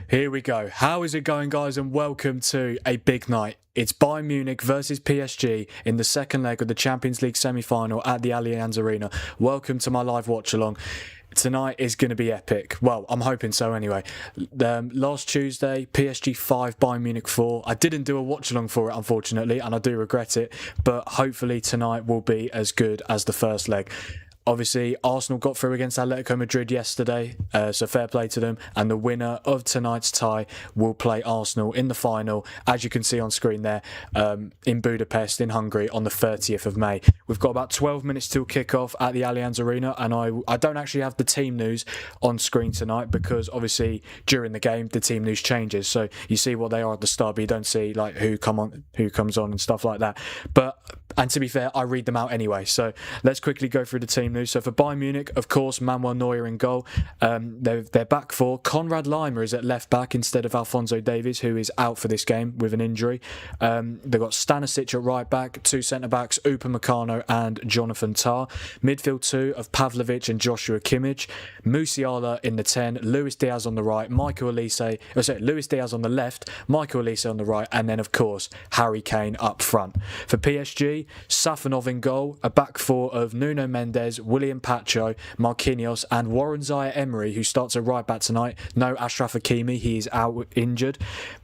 Here we go. How is it going, guys? And welcome to a big night. It's Bayern Munich versus PSG in the second leg of the Champions League semi-final at the Allianz Arena. Welcome to my live watch-along. Tonight is going to be epic. Well, I'm hoping so anyway. Last Tuesday, PSG 5, Bayern Munich 4. I didn't do a watch-along for it, unfortunately, and I do regret it. But hopefully tonight will be as good as the first leg. Obviously, Arsenal got through against Atletico Madrid yesterday, so fair play to them. And the winner of tonight's tie will play Arsenal in the final, as you can see on screen there, in Budapest, in Hungary, on the 30th of May. We've got about 12 minutes till kick-off at the Allianz Arena, and I don't actually have the team news on screen tonight because, obviously, during the game, the team news changes. So you see what they are at the start, but you don't see like who comes on and stuff like that. And to be fair, I read them out anyway. So let's quickly go through the team news. So for Bayern Munich, of course, Manuel Neuer in goal. They're back for Konrad Laimer is at left back instead of Alphonso Davies, who is out for this game with an injury. They've got Stanisic at right back, two centre-backs, Upamecano and Jonathan Tah. Midfield two of Pavlovic and Joshua Kimmich. Musiala in the 10, Luis Diaz on the right, Luis Diaz on the left, Michael Olise on the right, and then, of course, Harry Kane up front. For PSG, Safanov in goal, a back four of Nuno Mendes, William Pacho, Marquinhos and Warren Zaire-Emery, who starts at right back tonight. No Achraf Hakimi, he is out injured.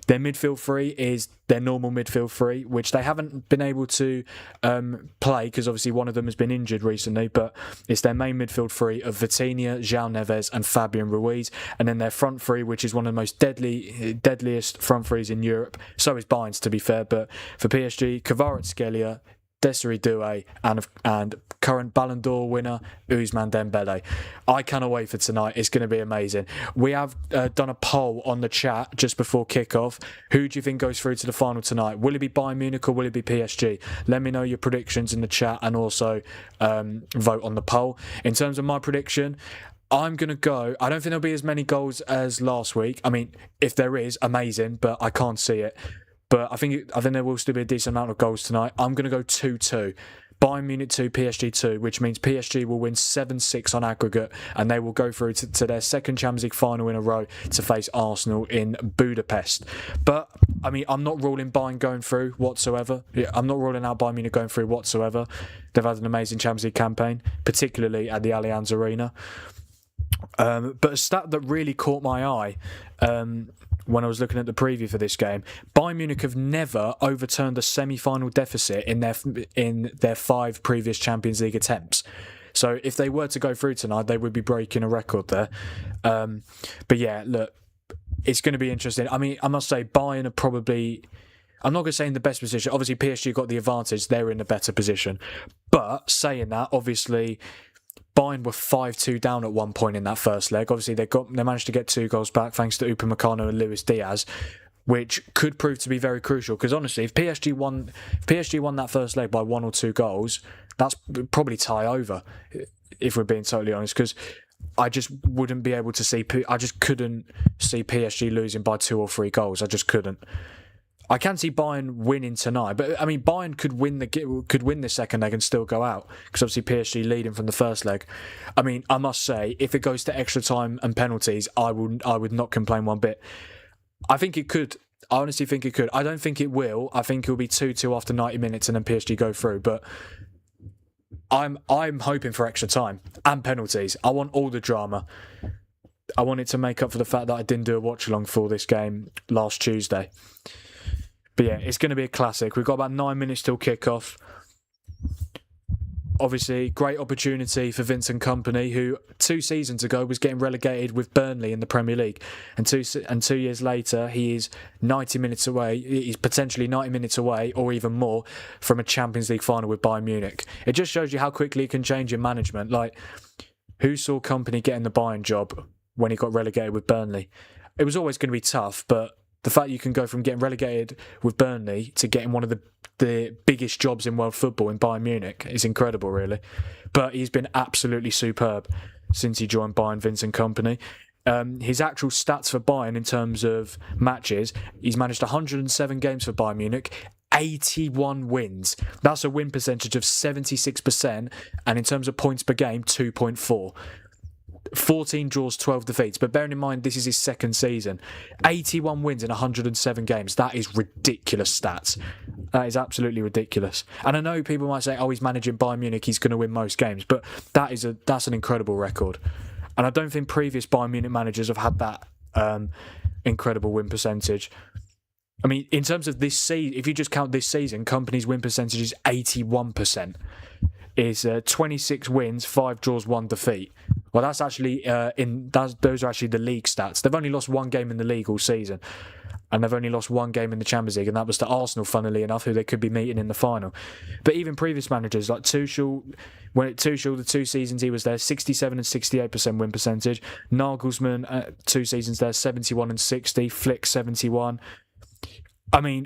Their midfield three is their normal midfield three, which they haven't been able to play because obviously one of them has been injured recently, but it's their main midfield three of Vitinha, João Neves and Fabian Ruiz. And then their front three, which is one of the most deadliest front threes in Europe. So is Bayern's, to be fair, but for PSG, Kvaratskhelia, Desiree Doué and current Ballon d'Or winner Ousmane Dembele. I cannot wait for tonight. It's going to be amazing. We have done a poll on the chat just before kickoff. Who do you think goes through to the final tonight? Will it be Bayern Munich or will it be PSG? Let me know your predictions in the chat and also vote on the poll. In terms of my prediction, I'm going to go. I don't think there'll be as many goals as last week. I mean, if there is, amazing, but I can't see it. But I think there will still be a decent amount of goals tonight. I'm going to go 2-2. Bayern Munich 2, PSG 2, which means PSG will win 7-6 on aggregate and they will go through to their second Champions League final in a row to face Arsenal in Budapest. But, I mean, I'm not ruling Bayern going through whatsoever. I'm not ruling out Bayern Munich going through whatsoever. They've had an amazing Champions League campaign, particularly at the Allianz Arena. But a stat that really caught my eye when I was looking at the preview for this game, Bayern Munich have never overturned a semi-final deficit in their 5 previous Champions League attempts. So if they were to go through tonight, they would be breaking a record there. But yeah, look, it's going to be interesting. I mean, I must say, Bayern are probably, I'm not going to say in the best position. Obviously, PSG got the advantage. They're in a better position. But saying that, obviously, Bayern were 5-2 down at one point in that first leg. Obviously, they managed to get 2 goals back thanks to Upamecano and Luis Diaz, which could prove to be very crucial. Because honestly, if PSG won that first leg by 1 or 2 goals, that's probably tie over, if we're being totally honest. Because I just wouldn't be able to see. I just couldn't see PSG losing by 2 or 3 goals. I just couldn't. I can see Bayern winning tonight, but I mean Bayern could win the second leg and still go out because obviously PSG leading from the first leg. I mean, I must say, if it goes to extra time and penalties, I would not complain one bit. I think it could. I honestly think it could. I don't think it will. I think it'll be 2-2 after 90 minutes and then PSG go through. But I'm hoping for extra time and penalties. I want all the drama. I want it to make up for the fact that I didn't do a watch along for this game last Tuesday. But yeah, it's going to be a classic. We've got about 9 minutes till kickoff. Obviously, great opportunity for Vincent Kompany, who 2 seasons ago was getting relegated with Burnley in the Premier League. And 2 years later, he is 90 minutes away. He's potentially 90 minutes away, or even more, from a Champions League final with Bayern Munich. It just shows you how quickly it can change in management. Like, who saw Kompany getting the Bayern job when he got relegated with Burnley? It was always going to be tough, but the fact you can go from getting relegated with Burnley to getting one of the biggest jobs in world football in Bayern Munich is incredible, really. But he's been absolutely superb since he joined Bayern, Vincent Kompany. His actual stats for Bayern in terms of matches, he's managed 107 games for Bayern Munich, 81 wins. That's a win percentage of 76%, and in terms of points per game, 2.4. 14 draws, 12 defeats. But bearing in mind, this is his second season. 81 wins in 107 games. That is ridiculous stats. That is absolutely ridiculous. And I know people might say, oh, he's managing Bayern Munich, he's going to win most games. But that's an incredible record. And I don't think previous Bayern Munich managers have had that incredible win percentage. I mean, in terms of this season, if you just count this season, Company's win percentage is 81%. Is 26 wins, 5 draws, 1 defeat. Well, that's actually those are actually the league stats. They've only lost one game in the league all season, and they've only lost one game in the Champions League, and that was to Arsenal, funnily enough, who they could be meeting in the final. But even previous managers like Tuchel, the 2 seasons he was there, 67 and 68% win percentage. Nagelsmann, 2 seasons there, 71 and 60. Flick, 71. I mean,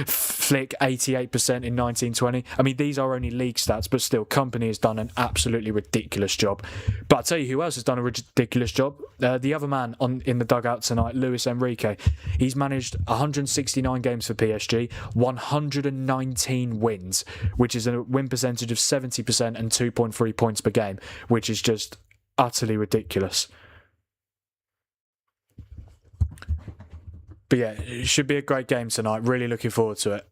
Flick 88% in 1920. I mean, these are only league stats, but still, Company has done an absolutely ridiculous job. But I'll tell you who else has done a ridiculous job. The other man in the dugout tonight, Luis Enrique. He's managed 169 games for PSG, 119 wins, which is a win percentage of 70% and 2.3 points per game, which is just utterly ridiculous. But yeah, it should be a great game tonight. Really looking forward to it.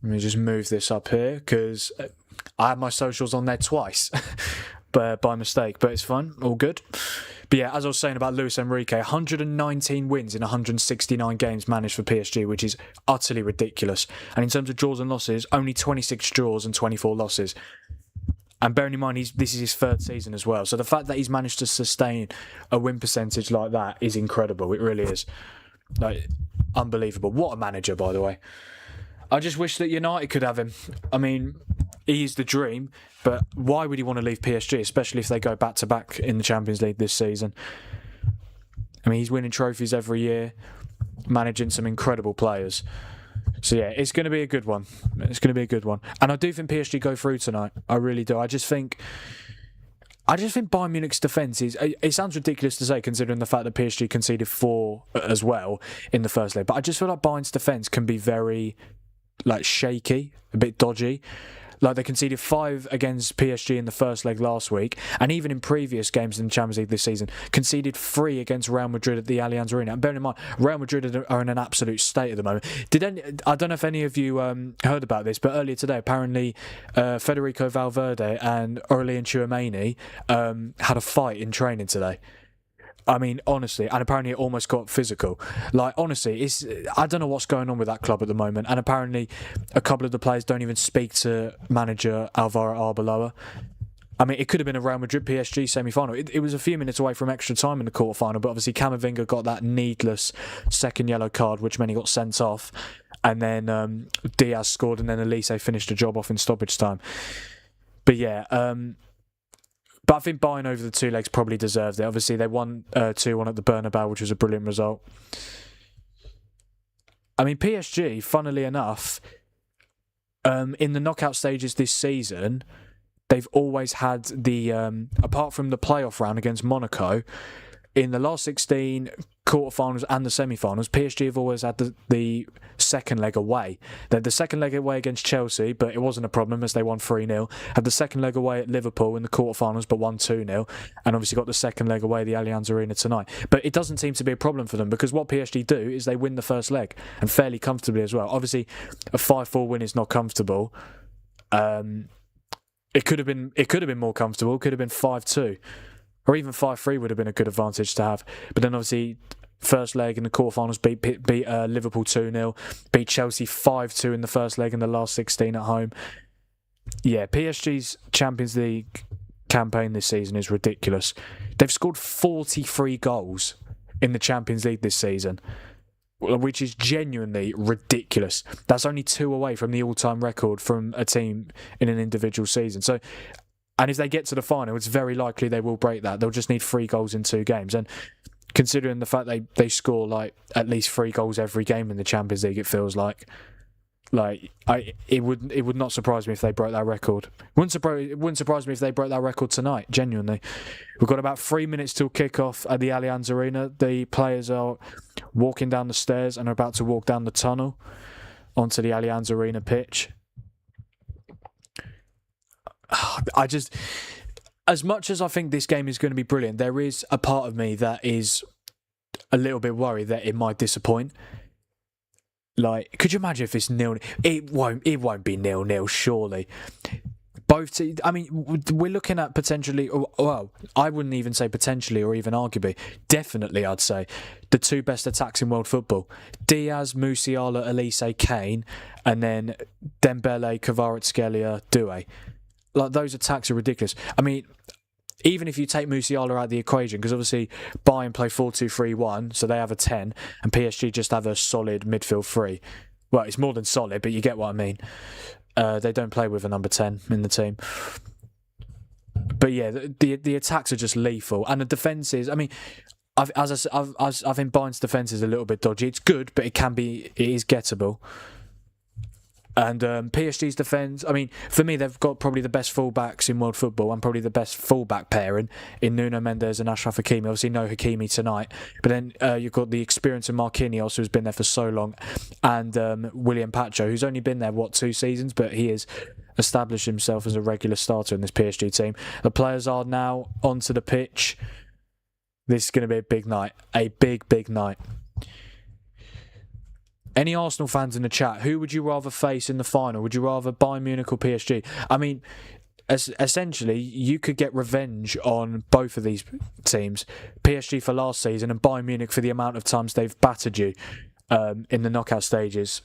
Let me just move this up here because I had my socials on there twice but by mistake, but it's fun, all good. But yeah, as I was saying about Luis Enrique, 119 wins in 169 games managed for PSG, which is utterly ridiculous. And in terms of draws and losses, only 26 draws and 24 losses. And bearing in mind, this is his 3rd season as well. So the fact that he's managed to sustain a win percentage like that is incredible. It really is. Like, unbelievable. What a manager, by the way. I just wish that United could have him. I mean, he is the dream, but why would he want to leave PSG, especially if they go back-to-back in the Champions League this season? I mean, he's winning trophies every year, managing some incredible players. So yeah, it's going to be a good one. It's going to be a good one. And I do think PSG go through tonight. I really do. I just think Bayern Munich's defence is... It sounds ridiculous to say, considering the fact that PSG conceded 4 as well in the first leg, but I just feel like Bayern's defence can be very... shaky, a bit dodgy. Like, they conceded 5 against PSG in the first leg last week, and even in previous games in the Champions League this season, conceded 3 against Real Madrid at the Allianz Arena. And bearing in mind, Real Madrid are in an absolute state at the moment. I don't know if any of you heard about this, but earlier today, apparently, Federico Valverde and Aurelien Tchouameni had a fight in training today. I mean, honestly, and apparently it almost got physical. Like, honestly, I don't know what's going on with that club at the moment. And apparently a couple of the players don't even speak to manager Alvaro Arbeloa. I mean, it could have been a Real Madrid PSG semi-final. It was a few minutes away from extra time in the quarter-final, but obviously Camavinga got that needless second yellow card, which meant he got sent off. And then Diaz scored, and then Elise finished the job off in stoppage time. But yeah... But I think Bayern over the 2 legs probably deserved it. Obviously, they won 2-1 at the Bernabeu, which was a brilliant result. I mean, PSG, funnily enough, in the knockout stages this season, they've always had the... apart from the playoff round against Monaco, in the last 16 quarterfinals and the semi-finals, PSG have always had the second leg away. They had the second leg away against Chelsea, but it wasn't a problem as they won 3-0. Had the second leg away at Liverpool in the quarterfinals, but won 2-0. And obviously got the second leg away at the Allianz Arena tonight. But it doesn't seem to be a problem for them, because what PSG do is they win the first leg, and fairly comfortably as well. Obviously, a 5-4 win is not comfortable. It could have been more comfortable. It could have been 5-2. Or even 5-3 would have been a good advantage to have. But then obviously, first leg in the quarterfinals beat Liverpool 2-0, beat Chelsea 5-2 in the first leg in the last 16 at home. Yeah, PSG's Champions League campaign this season is ridiculous. They've scored 43 goals in the Champions League this season, which is genuinely ridiculous. That's only 2 away from the all-time record from a team in an individual season. So... And if they get to the final, it's very likely they will break that. They'll just need 3 goals in 2 games. And considering the fact they score like at least 3 goals every game in the Champions League, it feels like Like, it would not surprise me if they broke that record. It wouldn't surprise me if they broke that record tonight. Genuinely, we've got about 3 minutes till kickoff at the Allianz Arena. The players are walking down the stairs and are about to walk down the tunnel onto the Allianz Arena pitch. As much as I think this game is going to be brilliant, there is a part of me that is a little bit worried that it might disappoint. Like, could you imagine if it's 0-0? It won't be 0-0, surely. Both teams, I mean, we're looking at potentially, well, I wouldn't even say potentially or even arguably, definitely I'd say, the two best attacks in world football. Diaz, Musiala, Elise, Kane, and then Dembele, Kvaratskhelia, Doué. Like, those attacks are ridiculous. I mean, even if you take Musiala out of the equation, because obviously Bayern play 4-2-3-1, so they have a 10, and PSG just have a solid midfield 3. Well, it's more than solid, but you get what I mean. They don't play with a number 10 in the team. But yeah, the attacks are just lethal. And the defences, I mean, I think Bayern's defence is a little bit dodgy. It's good, but it is gettable. And PSG's defence, I mean, for me, they've got probably the best fullbacks in world football and probably the best fullback pairing in Nuno Mendes and Achraf Hakimi. Obviously, no Hakimi tonight. But then you've got the experience of Marquinhos, who's been there for so long, and William Pacho, who's only been there, 2 seasons, but he has established himself as a regular starter in this PSG team. The players are now onto the pitch. This is going to be a big night. A big, big night. Any Arsenal fans in the chat, who would you rather face in the final? Would you rather Bayern Munich or PSG? I mean, essentially, you could get revenge on both of these teams. PSG for last season and Bayern Munich for the amount of times they've battered you in the knockout stages.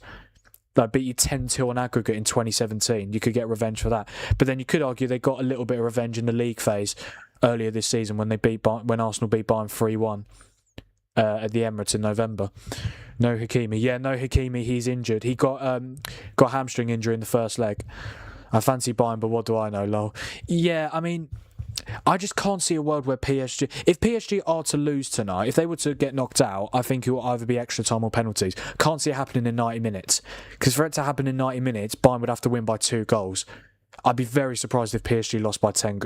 They beat you 10-2 on aggregate in 2017. You could get revenge for that. But then you could argue they got a little bit of revenge in the league phase earlier this season when Arsenal beat Bayern 3-1 at the Emirates in November. No Hakimi. Yeah, no Hakimi. He's injured. He got a hamstring injury in the first leg. I fancy Bayern, but what do I know, lol. Yeah, I mean, I just can't see a world where PSG... If PSG are to lose tonight, if they were to get knocked out, I think it will either be extra time or penalties. Can't see it happening in 90 minutes. Because for it to happen in 90 minutes, Bayern would have to win by 2 goals. I'd be very surprised if PSG lost by 10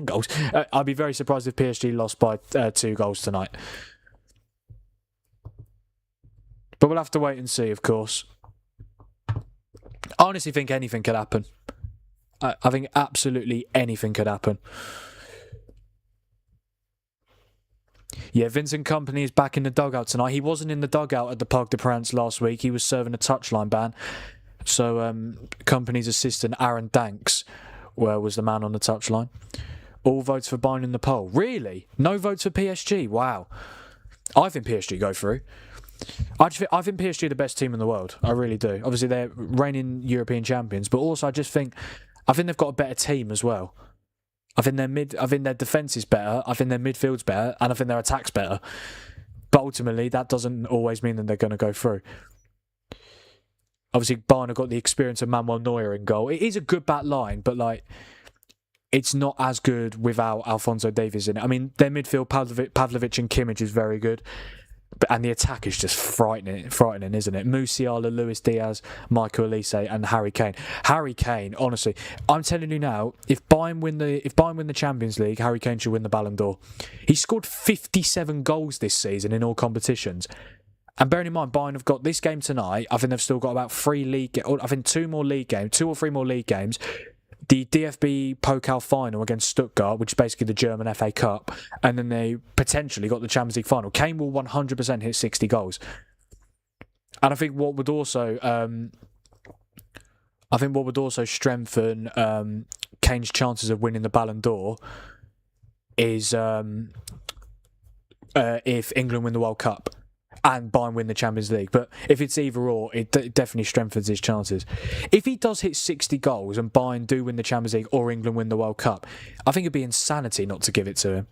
goals. I'd be very surprised if PSG lost by 2 goals tonight. But we'll have to wait and see, of course. I honestly think anything could happen. I think absolutely anything could happen. Yeah, Vincent Kompany is back in the dugout tonight. He wasn't in the dugout at the Parc des Princes last week. He was serving a touchline ban. So Kompany's assistant, Aaron Danks, was the man on the touchline. All votes for Bayern in the poll. Really? No votes for PSG? Wow. I think PSG go through. I think PSG are the best team in the world. I really do. Obviously, they're reigning European champions, but also I think they've got a better team as well. I think their defence is better. I think their midfield's better, and I think their attack's better. But ultimately, that doesn't always mean that they're going to go through. Obviously, Bayern have got the experience of Manuel Neuer in goal. It is a good back line, but it's not as good without Alphonso Davies in it. I mean, their midfield, Pavlovic and Kimmich is very good. And the attack is just frightening, isn't it? Musiala, Luis Diaz, Michael Elise, and Harry Kane. Harry Kane, honestly, I'm telling you now, if Bayern win the Champions League, Harry Kane should win the Ballon d'Or. He scored 57 goals this season in all competitions. And bearing in mind, Bayern have got this game tonight. I think they've still got about 2 or 3 more league games. The DFB Pokal final against Stuttgart, which is basically the German FA Cup, and then they potentially got the Champions League final. Kane will 100% hit 60 goals. And I think what would also strengthen Kane's chances of winning the Ballon d'Or is if England win the World Cup and Bayern win the Champions League. But if it's either or, it definitely strengthens his chances. If he does hit 60 goals and Bayern do win the Champions League or England win the World Cup, I think it'd be insanity not to give it to him.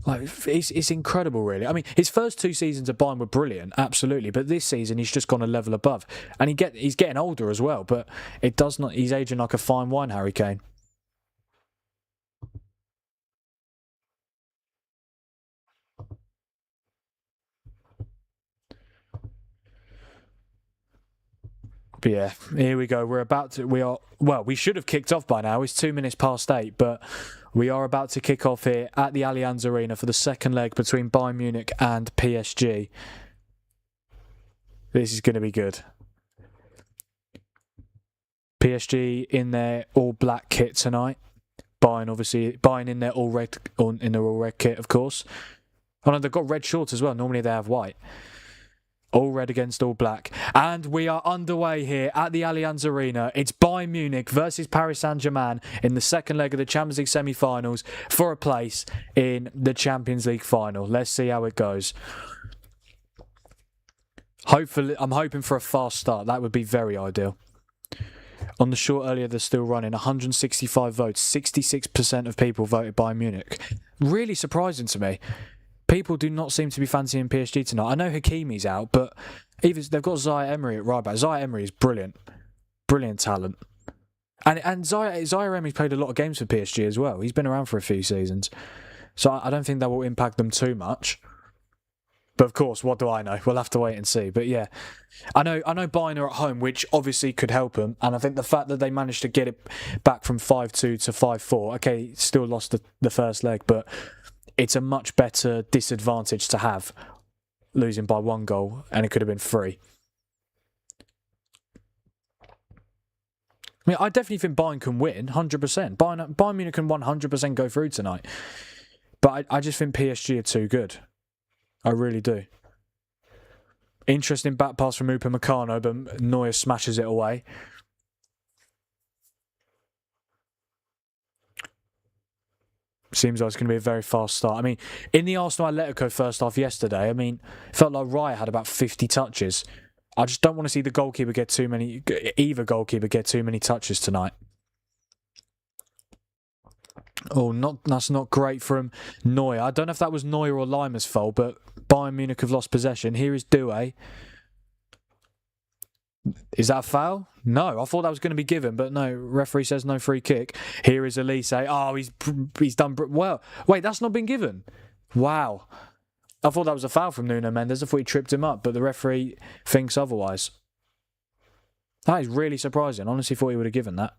It's incredible, really. I mean, his first 2 seasons at Bayern were brilliant, absolutely. But this season, he's just gone a level above. And he's getting older as well, but he's aging like a fine wine, Harry Kane. But yeah, here we go. We should have kicked off by now. It's 2 minutes past 8, but we are about to kick off here at the Allianz Arena for the second leg between Bayern Munich and PSG. This is going to be good. PSG in their all-black kit tonight. Bayern in their all-red kit, of course. Oh no, they've got red shorts as well. Normally they have white. All red against all black. And we are underway here at the Allianz Arena. It's Bayern Munich versus Paris Saint-Germain in the second leg of the Champions League semi-finals for a place in the Champions League final. Let's see how it goes. Hopefully, I'm hoping for a fast start. That would be very ideal. On the short earlier, they're still running. 165 votes. 66% of people voted Bayern Munich. Really surprising to me. People do not seem to be fancying PSG tonight. I know Hakimi's out, but they've got Zaire Emery at right back. Zaire Emery is brilliant. Brilliant talent. And Zaire Emery's played a lot of games for PSG as well. He's been around for a few seasons. So I don't think that will impact them too much. But of course, what do I know? We'll have to wait and see. But yeah, I know Bayern are at home, which obviously could help them. And I think the fact that they managed to get it back from 5-2 to 5-4, okay, still lost the first leg, but it's a much better disadvantage to have, losing by 1 goal, and it could have been 3. I mean, I definitely think Bayern can win, 100%. Bayern Munich can 100% go through tonight. But I just think PSG are too good. I really do. Interesting back pass from Upamecano, but Neuer smashes it away. Seems like it's going to be a very fast start. I mean, in the Arsenal Atletico first half yesterday, it felt like Raya had about 50 touches. I just don't want to see either goalkeeper get too many touches tonight. Oh, that's not great from Neuer. I don't know if that was Neuer or Lima's fault, but Bayern Munich have lost possession. Here is Doué. Is that a foul? No, I thought that was going to be given, but no, referee says no free kick. Here is Elise. Oh, he's done well. Wait, that's not been given. Wow. I thought that was a foul from Nuno Mendes. I thought he tripped him up, but the referee thinks otherwise. That is really surprising. I honestly thought he would have given that.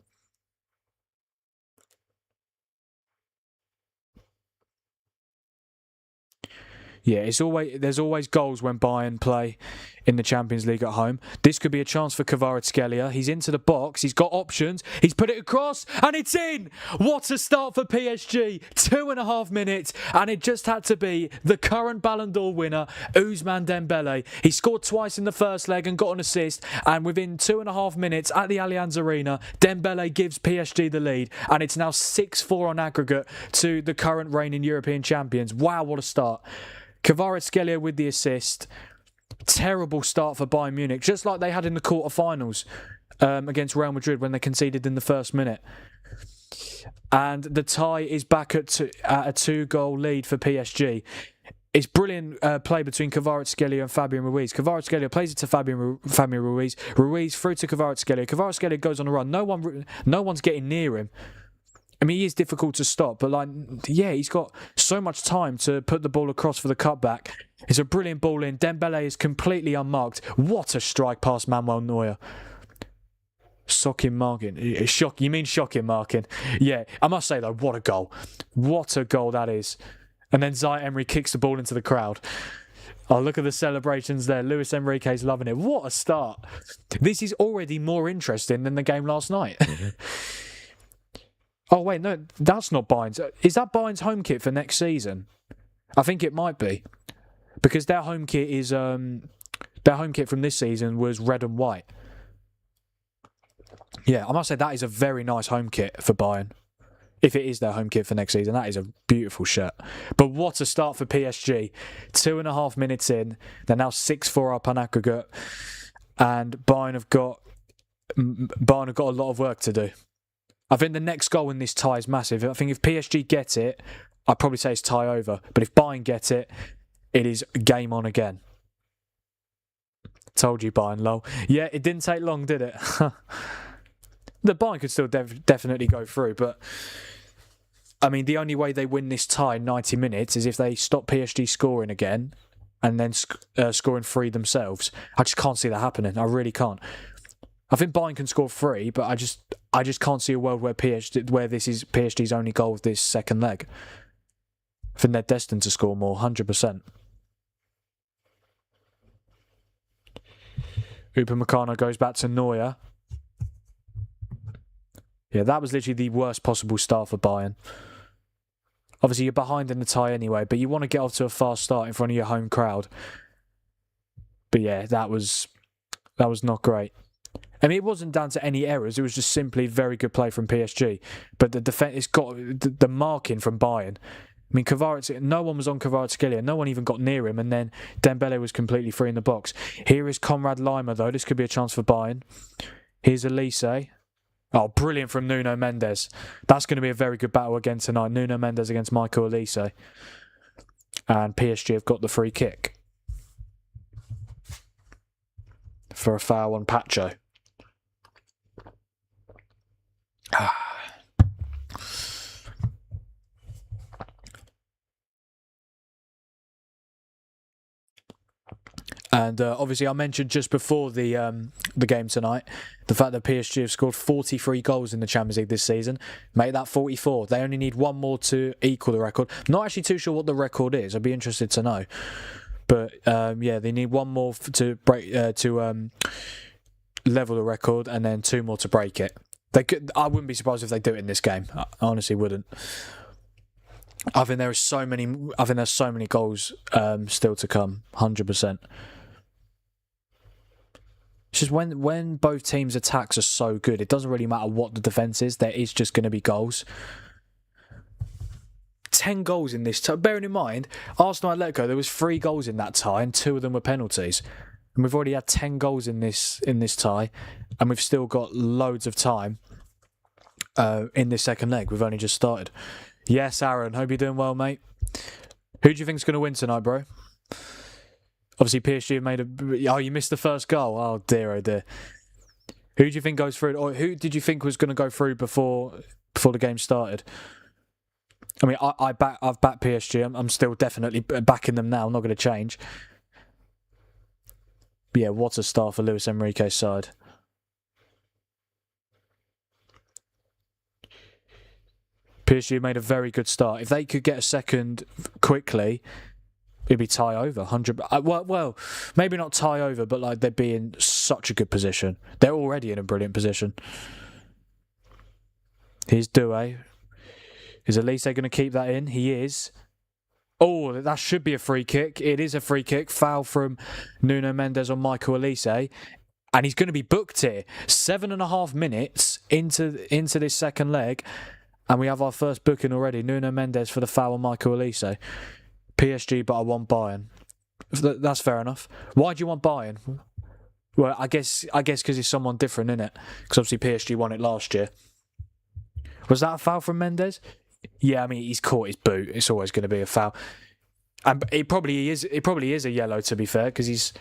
Yeah, there's always goals when Bayern play in the Champions League at home. This could be a chance for Kvaratskhelia. He's into the box. He's got options. He's put it across, and it's in! What a start for PSG. 2.5 minutes, and it just had to be the current Ballon d'Or winner, Ousmane Dembele. He scored twice in the first leg and got an assist, and within 2.5 minutes at the Allianz Arena, Dembele gives PSG the lead, and it's now 6-4 on aggregate to the current reigning European champions. Wow, what a start. Kvaratskhelia with the assist. Terrible start for Bayern Munich, just like they had in the quarterfinals against Real Madrid when they conceded in the first minute. And the tie is back at a 2-goal lead for PSG. It's brilliant play between Kvaratskhelia and Fabian Ruiz. Kvaratskhelia plays it to Fabian Ruiz. Ruiz through to Kvaratskhelia. Kvaratskhelia goes on a run. No one's getting near him. I mean, he is difficult to stop, but he's got so much time to put the ball across for the cutback. It's a brilliant ball in. Dembele is completely unmarked. What a strike past Manuel Neuer. Shocking marking. You mean shocking marking? Yeah, I must say though, what a goal. What a goal that is. And then Zaire Emery kicks the ball into the crowd. Oh, look at the celebrations there. Luis Enrique's loving it. What a start. This is already more interesting than the game last night. Oh, wait, no, that's not Bayern's. Is that Bayern's home kit for next season? I think it might be. Because their home kit is their home kit from this season was red and white. Yeah, I must say that is a very nice home kit for Bayern. If it is their home kit for next season, that is a beautiful shirt. But what a start for PSG. 2.5 minutes in. They're now 6-4 up on aggregate. And Bayern have got a lot of work to do. I think the next goal in this tie is massive. I think if PSG get it, I'd probably say it's tie over. But if Bayern get it, it is game on again. Told you, Bayern, lol. Yeah, it didn't take long, did it? The Bayern could still definitely go through, but I mean, the only way they win this tie in 90 minutes is if they stop PSG scoring again and then scoring 3 themselves. I just can't see that happening. I really can't. I think Bayern can score 3, but I just can't see a world where this is PSG's only goal of this second leg. I think they're destined to score more, 100%. Upamecano goes back to Neuer. Yeah, that was literally the worst possible start for Bayern. Obviously, you're behind in the tie anyway, but you want to get off to a fast start in front of your home crowd. But yeah, that was not great. I mean, it wasn't down to any errors. It was just simply very good play from PSG. But the defense, it's got the marking from Bayern. I mean, no one was on Kvaratskhelia. No one even got near him. And then Dembele was completely free in the box. Here is Konrad Laimer, though. This could be a chance for Bayern. Here's Elise. Oh, brilliant from Nuno Mendes. That's going to be a very good battle again tonight. Nuno Mendes against Michael Elise. And PSG have got the free kick for a foul on Pacho. And obviously I mentioned just before the game tonight, the fact that PSG have scored 43 goals in the Champions League this season. Make that 44. They only need one more to equal the record. Not actually too sure what the record is. I'd be interested to know. But yeah, they need one more to break level the record, and then 2 more to break it. I wouldn't be surprised if they do it in this game. I honestly wouldn't. I think there's so many goals still to come. 100%. It's just when both teams' attacks are so good, it doesn't really matter what the defence is. There is just going to be goals. 10 goals in this tie. Bearing in mind, Arsenal Atletico, there was 3 goals in that tie, and 2 of them were penalties. And we've already had 10 goals in this tie, and we've still got loads of time in this second leg. We've only just started. Yes, Aaron. Hope you're doing well, mate. Who do you think's going to win tonight, bro? Obviously, PSG have made a... Oh, you missed the first goal. Oh, dear, oh, dear. Who do you think goes through? Or who did you think was going to go through before the game started? I mean, I've backed PSG. I'm still definitely backing them now. I'm not going to change. But yeah, what a start for Luis Enrique's side. PSG made a very good start. If they could get a second quickly, it'd be tie over. 100. Well, maybe not tie over, but like they'd be in such a good position. They're already in a brilliant position. Here's Doué. Is Elise going to keep that in? He is. Oh, that should be a free kick. It is a free kick. Foul from Nuno Mendes on Michael Elise. And he's going to be booked here. 7.5 minutes into this second leg. And we have our first booking already. Nuno Mendes for the foul on Michael Elise. PSG, but I want Bayern. That's fair enough. Why do you want Bayern? Well, I guess because it's someone different, innit? Because obviously PSG won it last year. Was that a foul from Mendes? Yeah, I mean he's caught his boot. It's always going to be a foul, and it probably is. It probably is a yellow, to be fair, because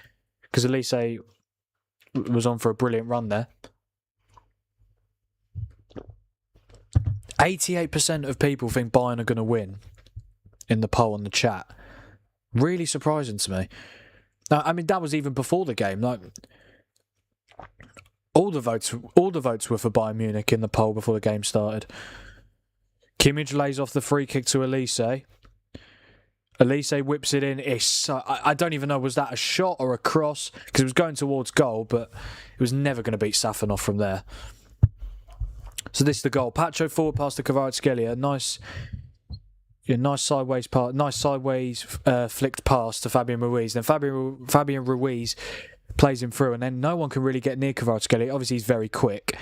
Elise was on for a brilliant run there. 88% of people think Bayern are going to win in the poll on the chat. Really surprising to me. Now, I mean, that was even before the game. Like, all the votes were for Bayern Munich in the poll before the game started. Kimmich lays off the free kick to Elise. Elise whips it in. I don't even know, was that a shot or a cross? Because it was going towards goal, but it was never going to beat Safanov from there. So this is the goal. Pacho forward pass to Kvaratskhelia. Nice sideways pass. Nice sideways flicked pass to Fabian Ruiz. Then Fabian Ruiz plays him through, and then no one can really get near Kvaratskhelia. Obviously, he's very quick.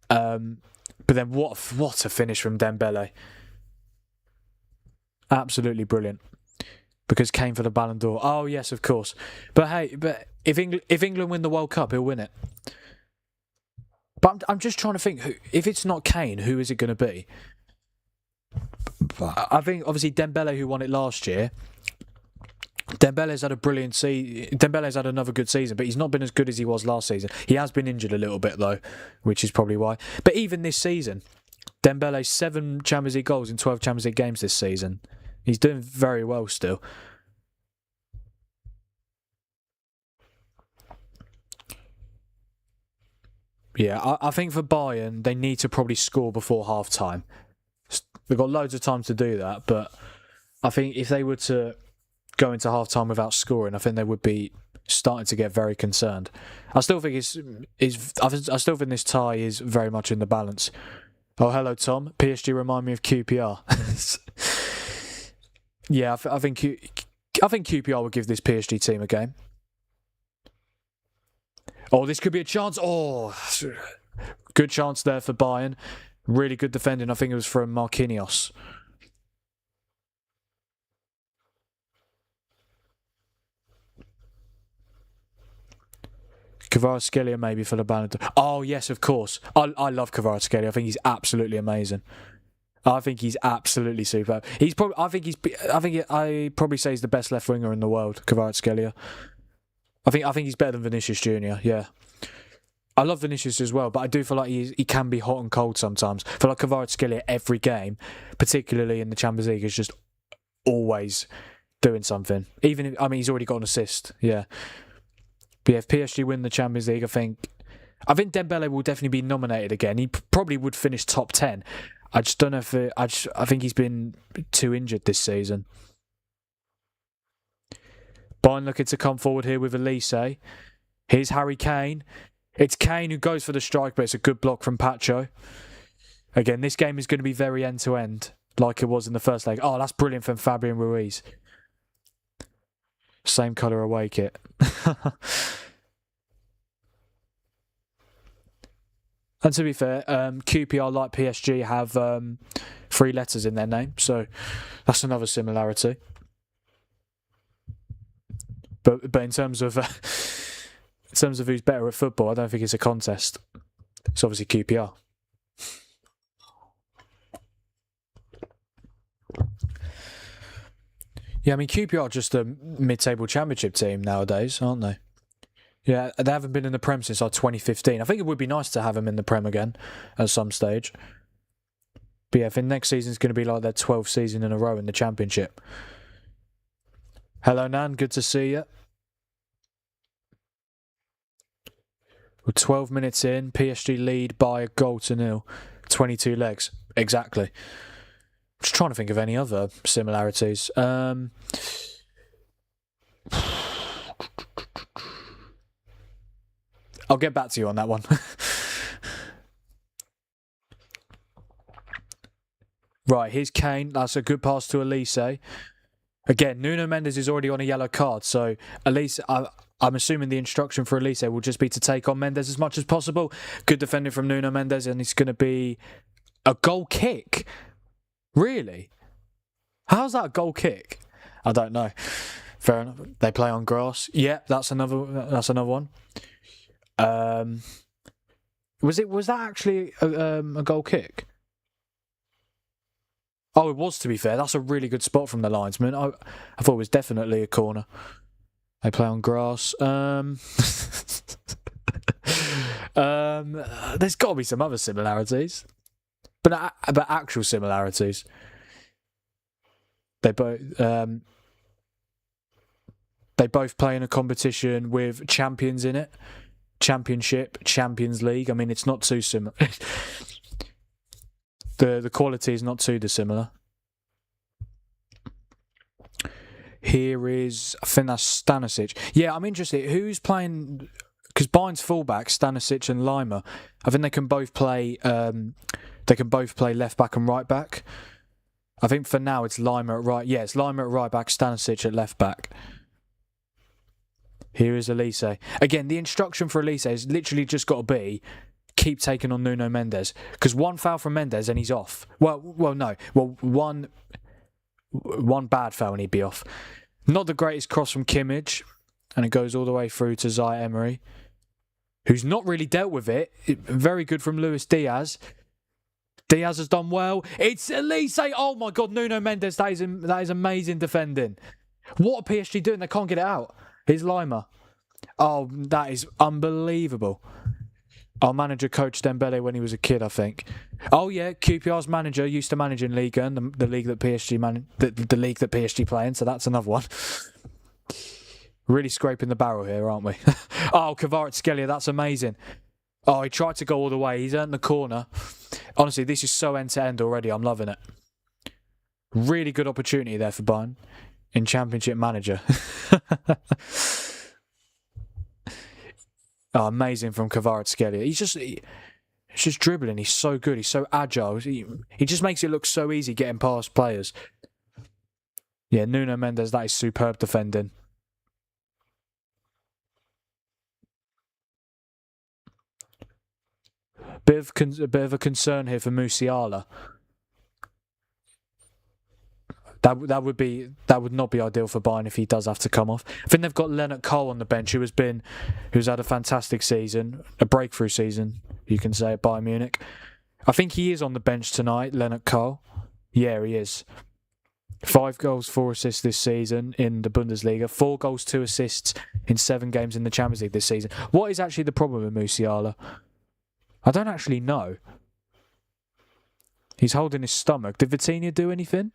But then what a finish from Dembele. Absolutely brilliant. Because Kane for the Ballon d'Or. Oh, yes, of course. But hey, if England win the World Cup, he'll win it. But I'm just trying to think, if it's not Kane, who is it going to be? I think, obviously, Dembele, who won it last year. Dembele's had a brilliant season. Dembele's had another good season, but he's not been as good as he was last season. He has been injured a little bit, though, which is probably why. But even this season, Dembele, 7 Champions League goals in 12 Champions League games this season. He's doing very well still. Yeah, I think for Bayern, they need to probably score before half-time. They've got loads of time to do that, but I think if they were to go into half-time without scoring, I think they would be starting to get very concerned. I still think I still think this tie is very much in the balance. Oh, hello, Tom. PSG remind me of QPR. Yeah, I think QPR would give this PSG team a game. Oh, this could be a chance. Oh, good chance there for Bayern. Really good defending. I think it was from Marquinhos. Kvaratskhelia maybe for the Ballon d'Or. Oh, yes, of course. I love Kvaratskhelia. I think he's absolutely amazing. I think he's absolutely superb. He's probably. I probably say he's the best left winger in the world. Kvaratskhelia. I think he's better than Vinicius Junior. Yeah, I love Vinicius as well, but I do feel like he can be hot and cold sometimes. I feel like Kvaratskhelia every game, particularly in the Champions League, is just always doing something. Even if, he's already got an assist. Yeah, but yeah, if PSG win the Champions League, I think Dembele will definitely be nominated again. He probably would finish top 10. I just don't know if I think he's been too injured this season. Bayern looking to come forward here with Elise. Here's Harry Kane. It's Kane who goes for the strike, but it's a good block from Pacho. Again, this game is going to be very end-to-end, like it was in the first leg. Oh, that's brilliant from Fabian Ruiz. Same colour away kit. And to be fair, QPR, like PSG, have 3 letters in their name, so that's another similarity. But in terms of who's better at football, I don't think it's a contest. It's obviously QPR. Yeah, QPR are just a mid-table championship team nowadays, aren't they? Yeah, they haven't been in the Prem since 2015. I think it would be nice to have them in the Prem again at some stage. But yeah, I think next season's going to be like their 12th season in a row in the Championship. Hello, Nan. Good to see you. We're 12 minutes in. PSG lead by a goal to 0. 22 legs. Exactly. Just trying to think of any other similarities. I'll get back to you on that one. Right, here's Kane. That's a good pass to Elise. Again, Nuno Mendes is already on a yellow card, so Elise, I'm assuming the instruction for Elise will just be to take on Mendes as much as possible. Good defending from Nuno Mendes, and it's going to be a goal kick. Really? How's that a goal kick? I don't know. Fair enough. They play on grass. Yeah, that's another one. Was that actually a goal kick? Oh, it was, to be fair. That's a really good spot from the linesman. I thought it was definitely a corner. They play on grass. There's got to be some other similarities. But actual similarities. They both play in a competition with champions in it. Championship, Champions League. It's not too similar. The quality is not too dissimilar. Here is, I think that's Stanisic. Yeah, I'm interested. Who's playing? Because Bayern's fullback, Stanisic and Lima. I think they can both play. They can both play left back and right back. I think for now it's Lima at right. Yeah, it's Lima at right back, Stanisic at left back. Here is Elise. Again, the instruction for Elise has literally just got to be keep taking on Nuno Mendes. Because one foul from Mendes and he's off. Well, no. Well, one bad foul and he'd be off. Not the greatest cross from Kimmich. And it goes all the way through to Zaire Emery, who's not really dealt with it. Very good from Luis Diaz. Diaz has done well. It's Elise. Oh my God, Nuno Mendes. That is amazing defending. What are PSG doing? They can't get it out. Here's Lima. Oh, that is unbelievable. Our manager coached Dembele when he was a kid, I think. Oh yeah, QPR's manager used to manage in Ligue 1, the league that PSG the league that PSG play in. So that's another one. Really scraping the barrel here, aren't we? Oh, Kvaratskhelia, that's amazing. Oh, he tried to go all the way. He's earned the corner. Honestly, this is so end-to-end already. I'm loving it. Really good opportunity there for Bayern in Championship Manager. Oh, amazing from Kvaratskhelia. He's just dribbling. He's so good. He's so agile. He just makes it look so easy getting past players. Yeah, Nuno Mendes, that is superb defending. Bit of a concern here for Musiala. That would not be ideal for Bayern if he does have to come off. I think they've got Leonard Cole on the bench, who's had a fantastic season, a breakthrough season, you can say, at Bayern Munich. I think he is on the bench tonight, Leonard Cole. Yeah, he is. 5 goals, 4 assists this season in the Bundesliga. 4 goals, 2 assists in 7 games in the Champions League this season. What is actually the problem with Musiala? I don't actually know. He's holding his stomach. Did Vitinha do anything?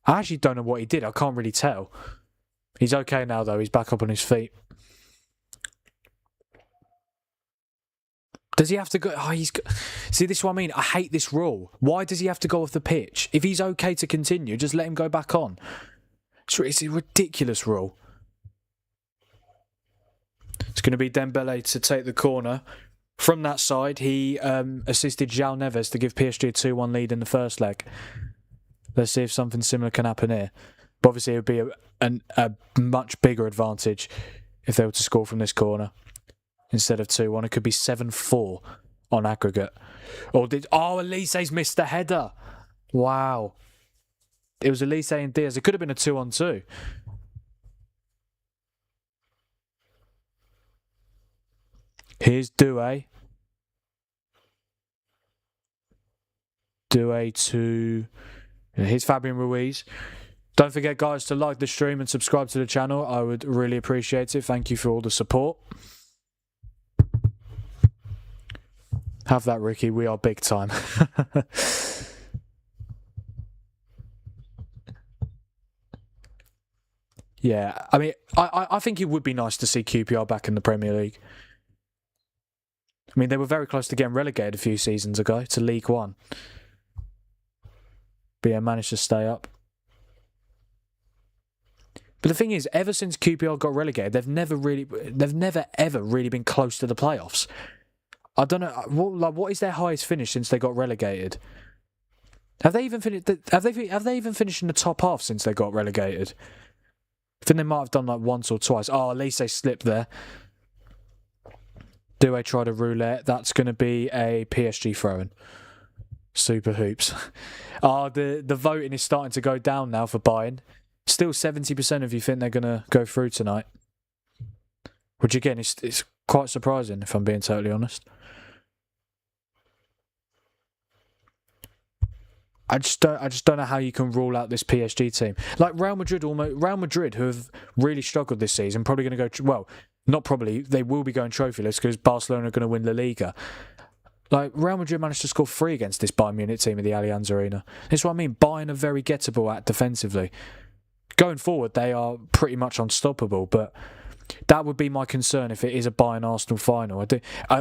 I actually don't know what he did. I can't really tell. He's okay now, though. He's back up on his feet. Does he have to go? Oh, See, this is what I mean. I hate this rule. Why does he have to go off the pitch? If he's okay to continue, just let him go back on. It's a ridiculous rule. It's going to be Dembele to take the corner. From that side, he assisted João Neves to give PSG a 2-1 lead in the first leg. Let's see if something similar can happen here. But obviously, it would be a much bigger advantage if they were to score from this corner. Instead of 2-1, it could be 7-4 on aggregate. Elise's missed the header. Wow. It was Elise and Diaz. It could have been a 2-on-2. Here's Doué. Doué to... Here's Fabian Ruiz. Don't forget, guys, to like the stream and subscribe to the channel. I would really appreciate it. Thank you for all the support. Have that, Ricky. We are big time. Yeah, I mean, I think it would be nice to see QPR back in the Premier League. I mean, they were very close to getting relegated a few seasons ago to League One. But yeah, managed to stay up. But the thing is, ever since QPR got relegated, they've never ever really been close to the playoffs. I don't know what is their highest finish since they got relegated. Have they even finished? Have they even finished in the top half since they got relegated? I think they might have done like once or twice. Oh, at least they slipped there. Do I try to roulette? That's going to be a PSG throw-in. Super hoops. The voting is starting to go down now for Bayern. Still 70% of you think they're going to go through tonight. Which again, it's quite surprising if I'm being totally honest. I just don't know how you can rule out this PSG team. Like Real Madrid, who have really struggled this season, probably going to go... Well, not probably. They will be going trophyless because Barcelona are going to win La Liga. Like, Real Madrid managed to score 3 against this Bayern Munich team at the Allianz Arena. That's what I mean. Bayern are very gettable at defensively. Going forward, they are pretty much unstoppable, but that would be my concern if it is a Bayern-Arsenal final.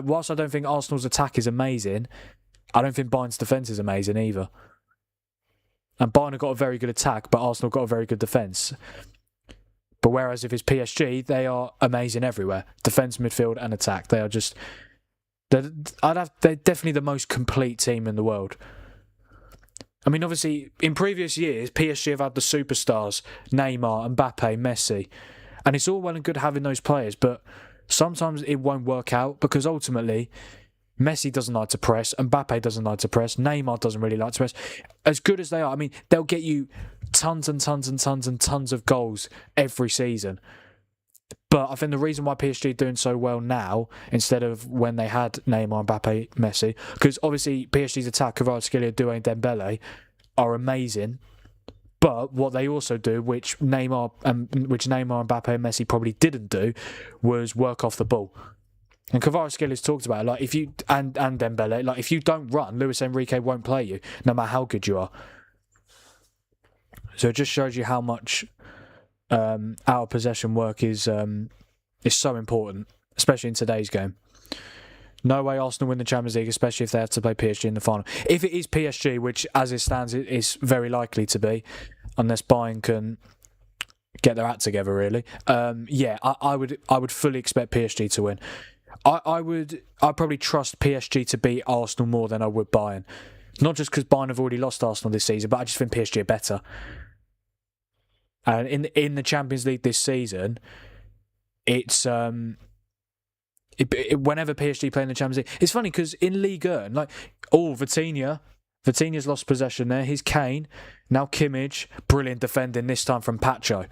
Whilst I don't think Arsenal's attack is amazing, I don't think Bayern's defence is amazing either. And Bayern have got a very good attack, but Arsenal got a very good defence. But whereas if it's PSG, they are amazing everywhere. Defence, midfield and attack. They are just... They're definitely the most complete team in the world. I mean, obviously, in previous years, PSG have had the superstars, Neymar, Mbappe, Messi. And it's all well and good having those players, but sometimes it won't work out because ultimately, Messi doesn't like to press, Mbappe doesn't like to press, Neymar doesn't really like to press. As good as they are, I mean, they'll get you tons and tons and tons and tons of goals every season. But I think the reason why PSG are doing so well now, instead of when they had Neymar, Mbappe, Messi, because obviously PSG's attack, Kvaratskhelia, Doué and Dembele, are amazing. But what they also do, which Neymar, Mbappe and Messi probably didn't do, was work off the ball. And Kvaratskhelia talked about it, like if you and Dembele, like if you don't run, Luis Enrique won't play you, no matter how good you are. So it just shows you how much out of possession work is so important especially in today's game. No way Arsenal win the Champions League, especially if they have to play PSG in the final. If it is PSG, which as it stands, it is very likely to be, unless Bayern can get their act together, really. I would fully expect PSG to win. I'd probably trust PSG to beat Arsenal more than I would Bayern. Not just because Bayern have already lost Arsenal this season, but I just think PSG are better. And in the Champions League this season, it's whenever PSG play in the Champions League, it's funny because in Ligue 1, Vitinha's lost possession there. He's Kane, now Kimmich, brilliant defending this time from Pacho.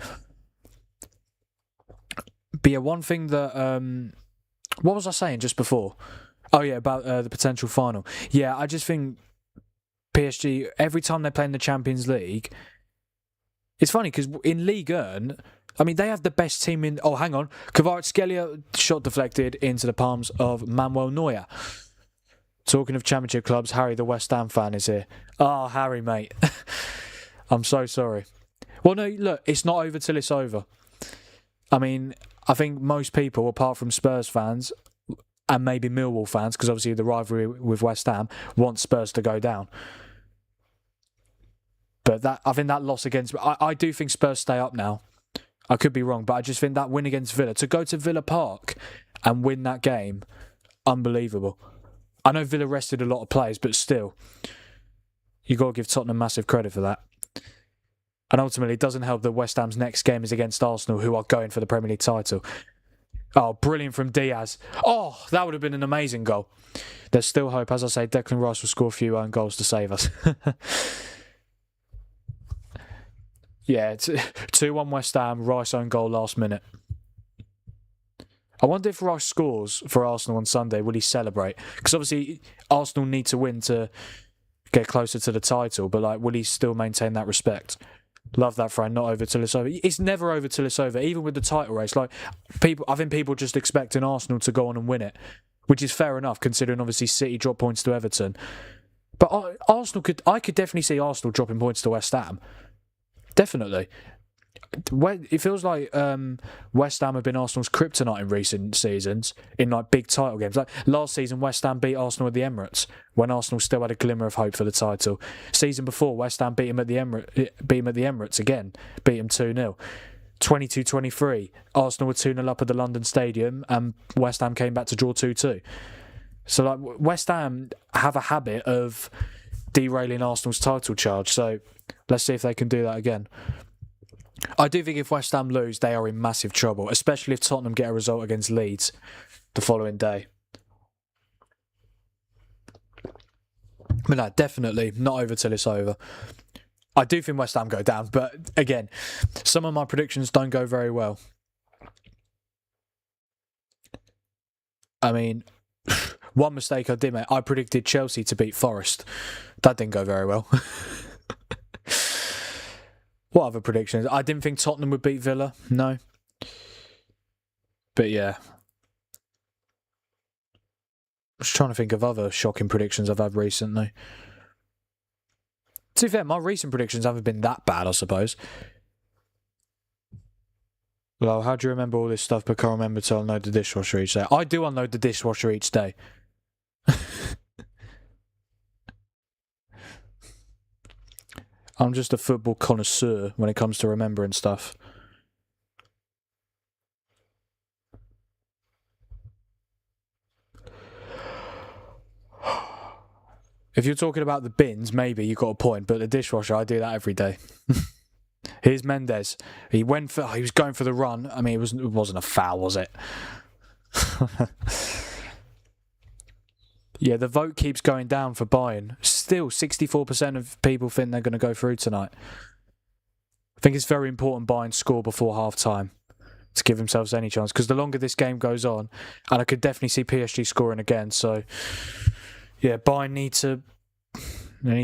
But yeah, one thing that what was I saying just before? Oh yeah, about the potential final. Yeah, I just think PSG every time they play in the Champions League, it's funny because in Ligue 1, I mean, they have the best team in... Oh, hang on. Kvaratskhelia shot deflected into the palms of Manuel Neuer. Talking of championship clubs, Harry, the West Ham fan, is here. Oh, Harry, mate. I'm so sorry. Well, no, look, it's not over till it's over. I mean, I think most people, apart from Spurs fans and maybe Millwall fans, because obviously the rivalry with West Ham, want Spurs to go down. But I think that loss against... I do think Spurs stay up now. I could be wrong, but I just think that win against Villa, to go to Villa Park and win that game, unbelievable. I know Villa rested a lot of players, but still, you got to give Tottenham massive credit for that. And ultimately, it doesn't help that West Ham's next game is against Arsenal, who are going for the Premier League title. Oh, brilliant from Diaz. Oh, that would have been an amazing goal. There's still hope. As I say, Declan Rice will score a few own goals to save us. Yeah, 2-1 West Ham, Rice own goal last minute. I wonder if Rice scores for Arsenal on Sunday, will he celebrate? Because obviously Arsenal need to win to get closer to the title, but will he still maintain that respect? Love that friend, not over till it's over. It's never over till it's over, even with the title race. I think people just expecting Arsenal to go on and win it, which is fair enough considering obviously City dropped points to Everton. But I could definitely see Arsenal dropping points to West Ham. Definitely. It feels like West Ham have been Arsenal's kryptonite in recent seasons in big title games. Like last season, West Ham beat Arsenal at the Emirates when Arsenal still had a glimmer of hope for the title. Season before, West Ham beat them at the Emirates again, beat them 2-0. 22-23, Arsenal were 2-0 up at the London Stadium and West Ham came back to draw 2-2. So West Ham have a habit of derailing Arsenal's title charge, so let's see if they can do that again. I do think if West Ham lose, they are in massive trouble, especially if Tottenham get a result against Leeds the following day. But no, definitely not over till it's over. I do think West Ham go down, but again, some of my predictions don't go very well. I mean, one mistake I did make, I predicted Chelsea to beat Forest. That didn't go very well. What other predictions? I didn't think Tottenham would beat Villa. No. But yeah. I was trying to think of other shocking predictions I've had recently. To be fair, my recent predictions haven't been that bad, I suppose. Well, how do you remember all this stuff but can't remember to unload the dishwasher each day? I do unload the dishwasher each day. I'm just a football connoisseur when it comes to remembering stuff. If you're talking about the bins, maybe you got a point, but the dishwasher, I do that every day. Here's Mendes. He was going for the run. I mean, it wasn't a foul, was it? Yeah, the vote keeps going down for Bayern. Still, 64% of people think they're going to go through tonight. I think it's very important Bayern score before half-time to give themselves any chance. Because the longer this game goes on, and I could definitely see PSG scoring again. So, yeah, Bayern need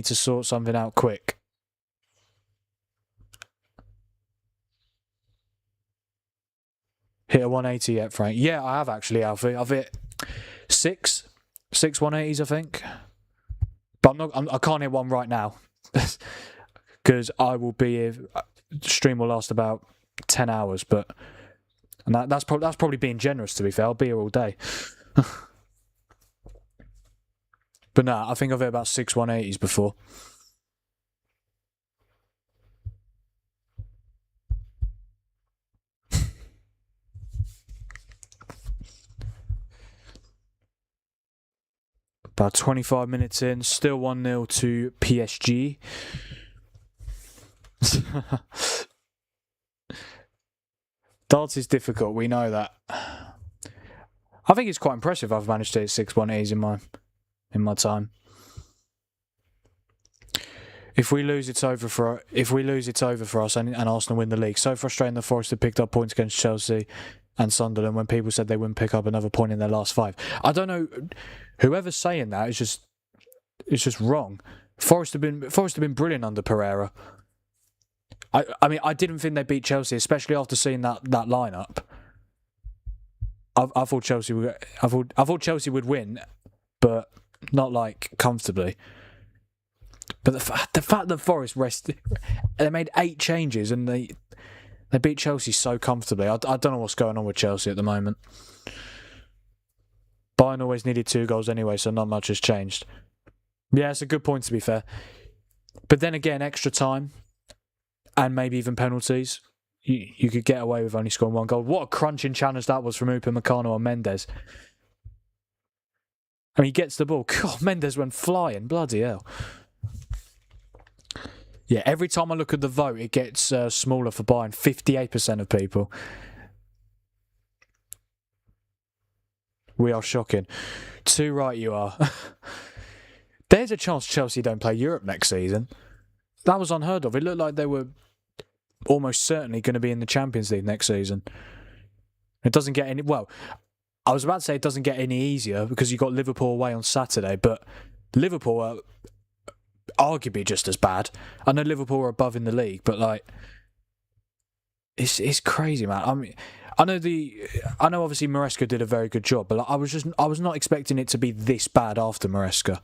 to sort something out quick. Hit a 180 yet, Frank? Yeah, I have actually, Alfie. I've hit 6 180s, I think. But I can't hit one right now. Because I will be here. Stream will last about 10 hours, but And that's probably being generous, to be fair. I'll be here all day. But no, I think I've hit about 6 180s before. About 25 minutes in, still 1-0 to PSG. Darts is difficult, we know that. I think it's quite impressive I've managed to hit 6 180s in my time. If we lose, it's over for us, and Arsenal win the league. So frustrating that Forest have picked up points against Chelsea and Sunderland when people said they wouldn't pick up another point in their last 5. I don't know. Whoever's saying that is just wrong. Forest have been brilliant under Pereira. I mean, I didn't think they beat Chelsea, especially after seeing that lineup. I thought Chelsea would win, but not like comfortably. But the fact that Forest they made 8 changes and they beat Chelsea so comfortably. I don't know what's going on with Chelsea at the moment. Bayern always needed 2 goals anyway, so not much has changed. Yeah, it's a good point, to be fair. But then again, extra time and maybe even penalties, you could get away with only scoring 1 goal. What a crunching challenge that was from Upamecano on Mendes. I mean, he gets the ball. God, Mendes went flying. Bloody hell. Yeah, every time I look at the vote, it gets smaller for Bayern. 58% of people. We are shocking. Too right you are. There's a chance Chelsea don't play Europe next season. That was unheard of. It looked like they were almost certainly going to be in the Champions League next season. It doesn't get any... Well, I was about to say it doesn't get any easier because you got Liverpool away on Saturday, but Liverpool are arguably just as bad. I know Liverpool are above in the league, but like... It's crazy, man. I mean... I know obviously Maresca did a very good job, but I was not expecting it to be this bad after Maresca.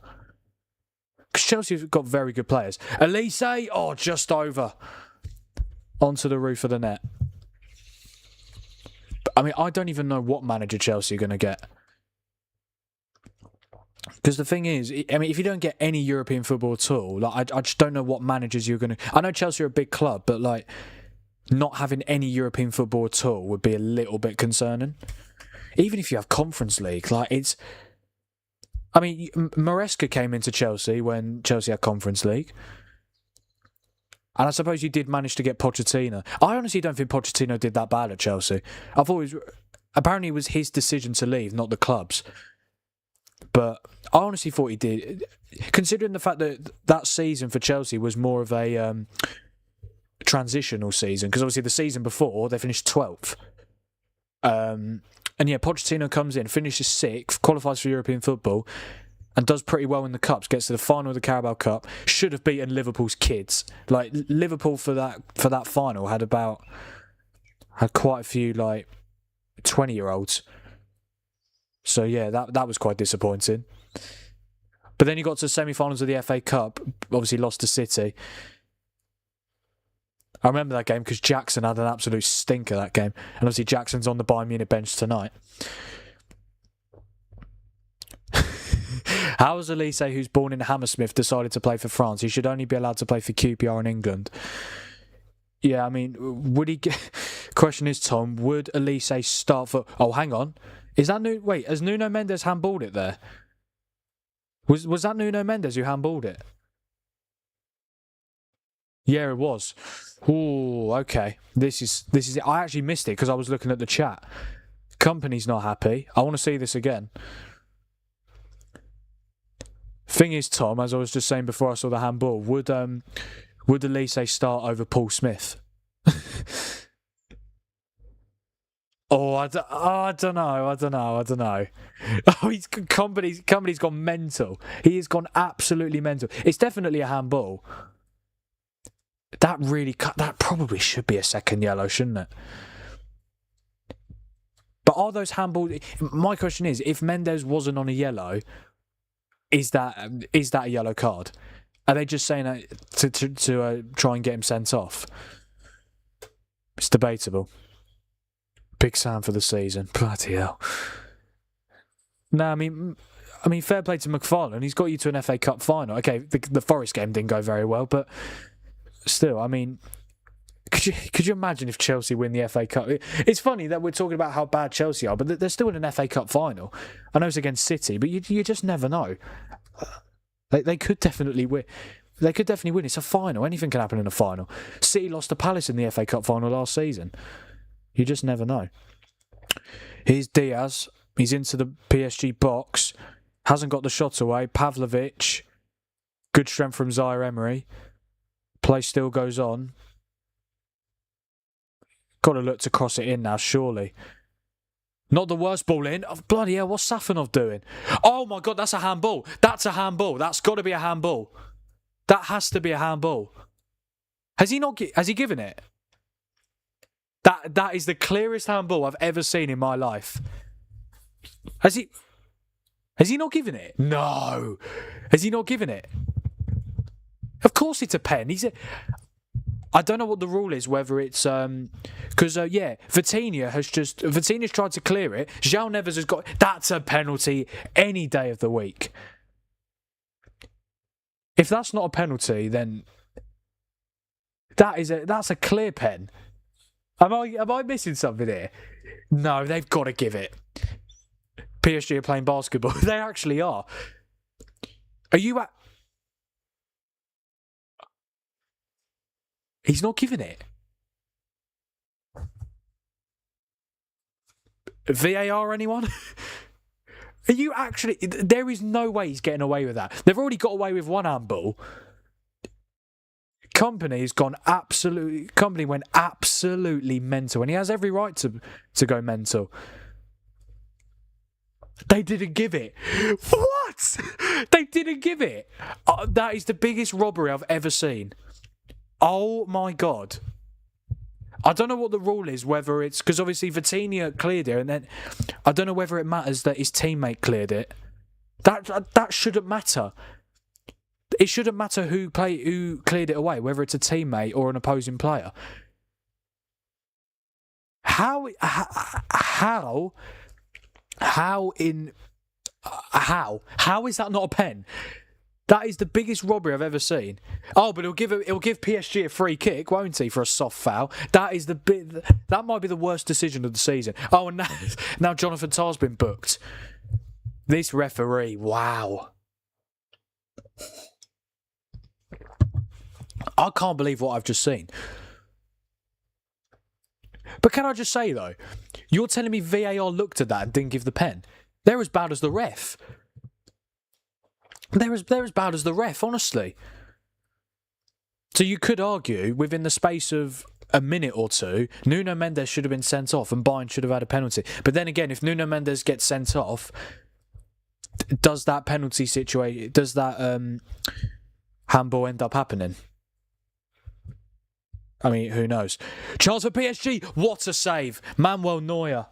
Because Chelsea have got very good players. Elise, just over. Onto the roof of the net. I mean, I don't even know what manager Chelsea are going to get. Because the thing is, I mean, if you don't get any European football at all, like I just don't know what managers you're going to... I know Chelsea are a big club, but like... Not having any European football at all would be a little bit concerning. Even if you have Conference League, like it's... I mean, Maresca came into Chelsea when Chelsea had Conference League. And I suppose you did manage to get Pochettino. I honestly don't think Pochettino did that bad at Chelsea. I've always... Apparently it was his decision to leave, not the club's. But I honestly thought he did. Considering the fact that that season for Chelsea was more of a... transitional season, because obviously the season before they finished 12th, and yeah, Pochettino comes in, finishes 6th, qualifies for European football, and does pretty well in the cups. Gets to the final of the Carabao Cup. Should have beaten Liverpool's kids. Like Liverpool for that final had quite a few like 20-year-olds. So yeah, that was quite disappointing. But then you got to the semi-finals of the FA Cup. Obviously lost to City. I remember that game because Jackson had an absolute stinker that game. And obviously Jackson's on the Bayern Munich bench tonight. How has Elise, who's born in Hammersmith, decided to play for France? He should only be allowed to play for QPR in England. Yeah, I mean, would he get... Question is, Tom, would Elise start for... Oh, hang on. Is that new? Wait, has Nuno Mendes handballed it there? Was that Nuno Mendes who handballed it? Yeah, it was. Oh, okay. This is it. I actually missed it because I was looking at the chat. Company's not happy. I want to see this again. Thing is, Tom, as I was just saying before I saw the handball, would Elise start over Paul Smith? I don't know. Oh, company's gone mental. He has gone absolutely mental. It's definitely a handball. That probably should be a second yellow, shouldn't it? But are those handballs... My question is, if Mendes wasn't on a yellow, is that a yellow card? Are they just saying that to try and get him sent off? It's debatable. Big Sam for the season. Bloody hell. No, I mean, fair play to McFarlane. He's got you to an FA Cup final. Okay, the Forest game didn't go very well, but still, I mean, could you imagine if Chelsea win the FA Cup? It's funny that we're talking about how bad Chelsea are, but they're still in an FA Cup final. I know it's against City, but you just never know. They could definitely win. They could definitely win. It's a final. Anything can happen in a final. City lost to Palace in the FA Cup final last season. You just never know. Here's Diaz. He's into the PSG box. Hasn't got the shot away. Pavlovic. Good strength from Zaire Emery. Play still goes on. Got to look to cross it in now, surely. Not the worst ball in. Oh, bloody hell, what's Safanov doing? Oh my God, that's a handball. That's a handball. That's got to be a handball. That has to be a handball. Has he given it? That is the clearest handball I've ever seen in my life. Has he not given it? No. Has he not given it? Of course it's a pen. I don't know what the rule is, whether it's because Vitinha's tried to clear it. João Neves has got. That's a penalty any day of the week. If that's not a penalty, then that's a clear pen. Am I missing something here? No, they've got to give it. PSG are playing basketball. They actually are. Are you at? He's not giving it. VAR, anyone? Are you actually? There is no way he's getting away with that. They've already got away with one handball. Company went absolutely mental, and he has every right to go mental. They didn't give it. What? They didn't give it. That is the biggest robbery I've ever seen. Oh my God. I don't know what the rule is, whether it's because obviously Vitinha cleared it, and then I don't know whether it matters that his teammate cleared it. That shouldn't matter. It shouldn't matter who cleared it away, whether it's a teammate or an opposing player. How is that not a pen? That is the biggest robbery I've ever seen. Oh, but he'll give PSG a free kick, won't he, for a soft foul? That might be the worst decision of the season. Oh, and now Jonathan Tah's been booked. This referee, wow. I can't believe what I've just seen. But can I just say, though, you're telling me VAR looked at that and didn't give the pen? They're as bad as the ref. They're as bad as the ref, honestly. So you could argue, within the space of a minute or two, Nuno Mendes should have been sent off and Bayern should have had a penalty. But then again, if Nuno Mendes gets sent off, does that penalty situation, does that handball end up happening? I mean, who knows? Chance for PSG. What a save. Manuel Neuer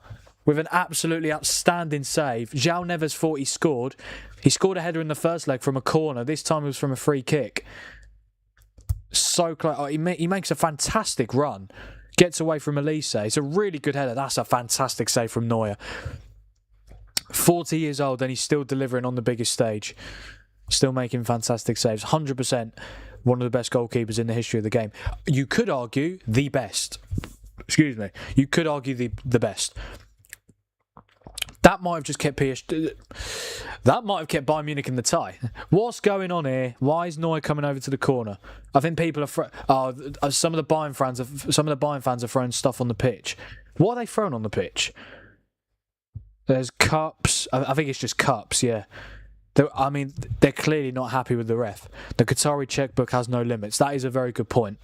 with an absolutely outstanding save. João Neves thought he scored. He scored a header in the first leg from a corner. This time it was from a free kick. So close. Oh, he makes a fantastic run. Gets away from Elise. It's a really good header. That's a fantastic save from Neuer. 40 years old and he's still delivering on the biggest stage. Still making fantastic saves. 100% one of the best goalkeepers in the history of the game. You could argue the best. Excuse me. You could argue the best. That might have just kept PSG. That might have kept Bayern Munich in the tie. What's going on here? Why is Neuer coming over to the corner? I think people are. Some of the Bayern fans are throwing stuff on the pitch. What are they throwing on the pitch? There's cups. I think it's just cups. Yeah. They're clearly not happy with the ref. The Qatari checkbook has no limits. That is a very good point.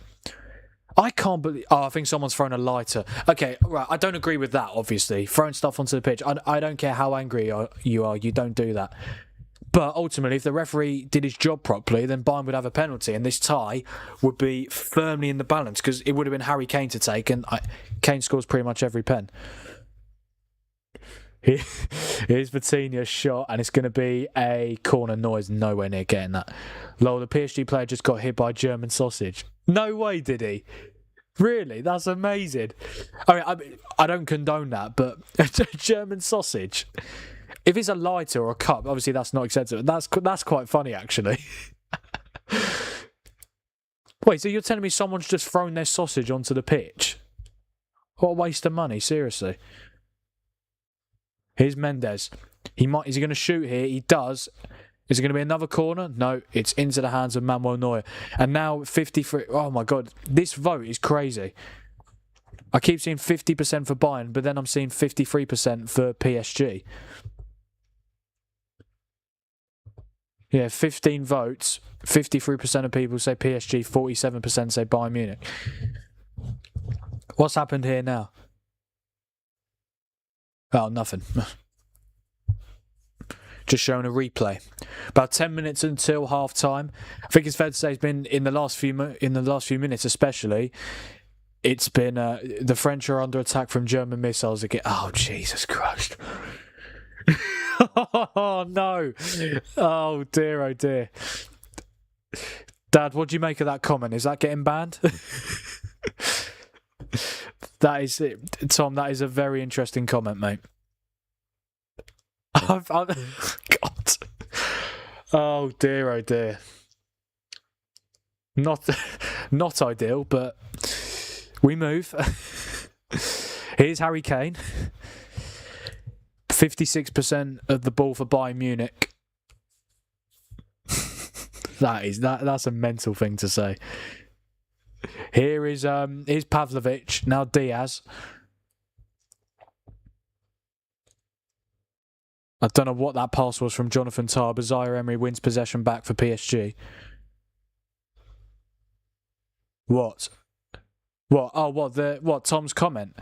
I can't believe... Oh, I think someone's thrown a lighter. Okay, right. I don't agree with that, obviously. Throwing stuff onto the pitch. I don't care how angry you are. You don't do that. But ultimately, if the referee did his job properly, then Bayern would have a penalty. And this tie would be firmly in the balance because it would have been Harry Kane to take. And Kane scores pretty much every pen. Here's Vitinha's shot, and it's going to be a corner. Noise nowhere near getting that. Lol, the PSG player just got hit by a German sausage. No way, did he? Really? That's amazing. I don't condone that, but German sausage. If it's a lighter or a cup, obviously that's not acceptable. That's quite funny, actually. Wait, so you're telling me someone's just thrown their sausage onto the pitch? What a waste of money, seriously. Here's Mendes. Is he going to shoot here? He does. Is it going to be another corner? No, it's into the hands of Manuel Neuer. And now 53. Oh my God, this vote is crazy. I keep seeing 50% for Bayern, but then I'm seeing 53% for PSG. Yeah, 15 votes. 53% of people say PSG, 47% say Bayern Munich. What's happened here now? Oh, nothing. Just showing a replay. About 10 minutes until half time. I think it's fair to say it's been in the last few minutes, especially. It's been the French are under attack from German missiles again. Oh, Jesus Christ! Oh no! Oh dear! Oh dear! Dad, what do you make of that comment? Is that getting banned? That is it, Tom. That is a very interesting comment, mate. God. Oh dear, oh dear. Not ideal, but we move. Here's Harry Kane. 56% of the ball for Bayern Munich. That's a mental thing to say. Here's Pavlovic, now Diaz. I don't know what that pass was from Jonathan Tah, but Zaire Emery wins possession back for PSG. What? What? Oh, what? Tom's comment.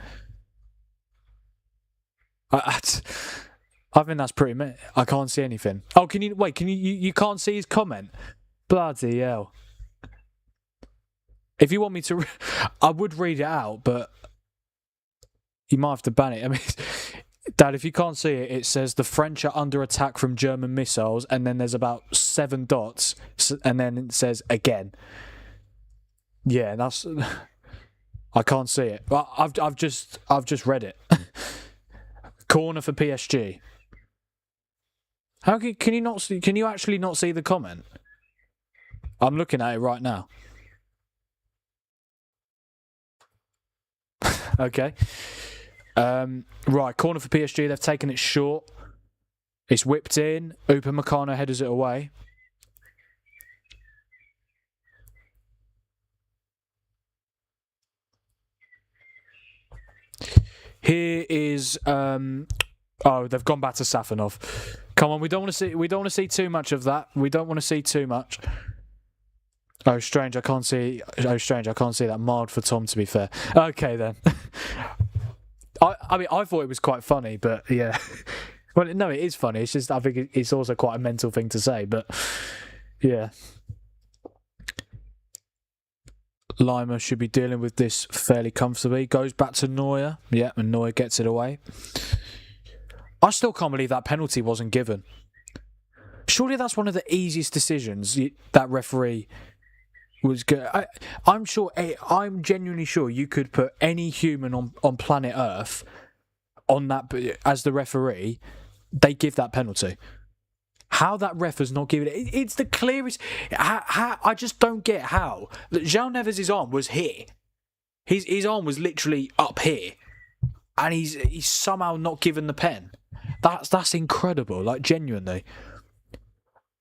I think that's pretty. I can't see anything. Oh, can you wait? You can't see his comment? Bloody hell! If you want me to, I would read it out, but you might have to ban it. I mean. Dad, if you can't see it, it says the French are under attack from German missiles, and then there's about 7 dots, and then it says again. Yeah, that's. I can't see it. Well, I've just read it. Corner for PSG. How can you not see? Can you actually not see the comment? I'm looking at it right now. Okay. Right, corner for PSG. They've taken it short. It's whipped in. Upamecano headers it away. Here is oh, they've gone back to Safanov. Come on, we don't want to see too much of that. We don't want to see too much. Oh, strange. I can't see that. Mild for Tom, to be fair. Okay then. I mean, I thought it was quite funny, but yeah. Well, no, it is funny. It's just I think it's also quite a mental thing to say, but yeah. Lima should be dealing with this fairly comfortably. Goes back to Neuer. Yeah, and Neuer gets it away. I still can't believe that penalty wasn't given. Surely that's one of the easiest decisions that referee was good. I'm genuinely sure you could put any human on planet Earth on that as the referee. They give that penalty. How that ref has not given it? It's the clearest. I just don't get how. João Neves' arm was here. His arm was literally up here, and he's somehow not given the pen. That's incredible. Like, genuinely.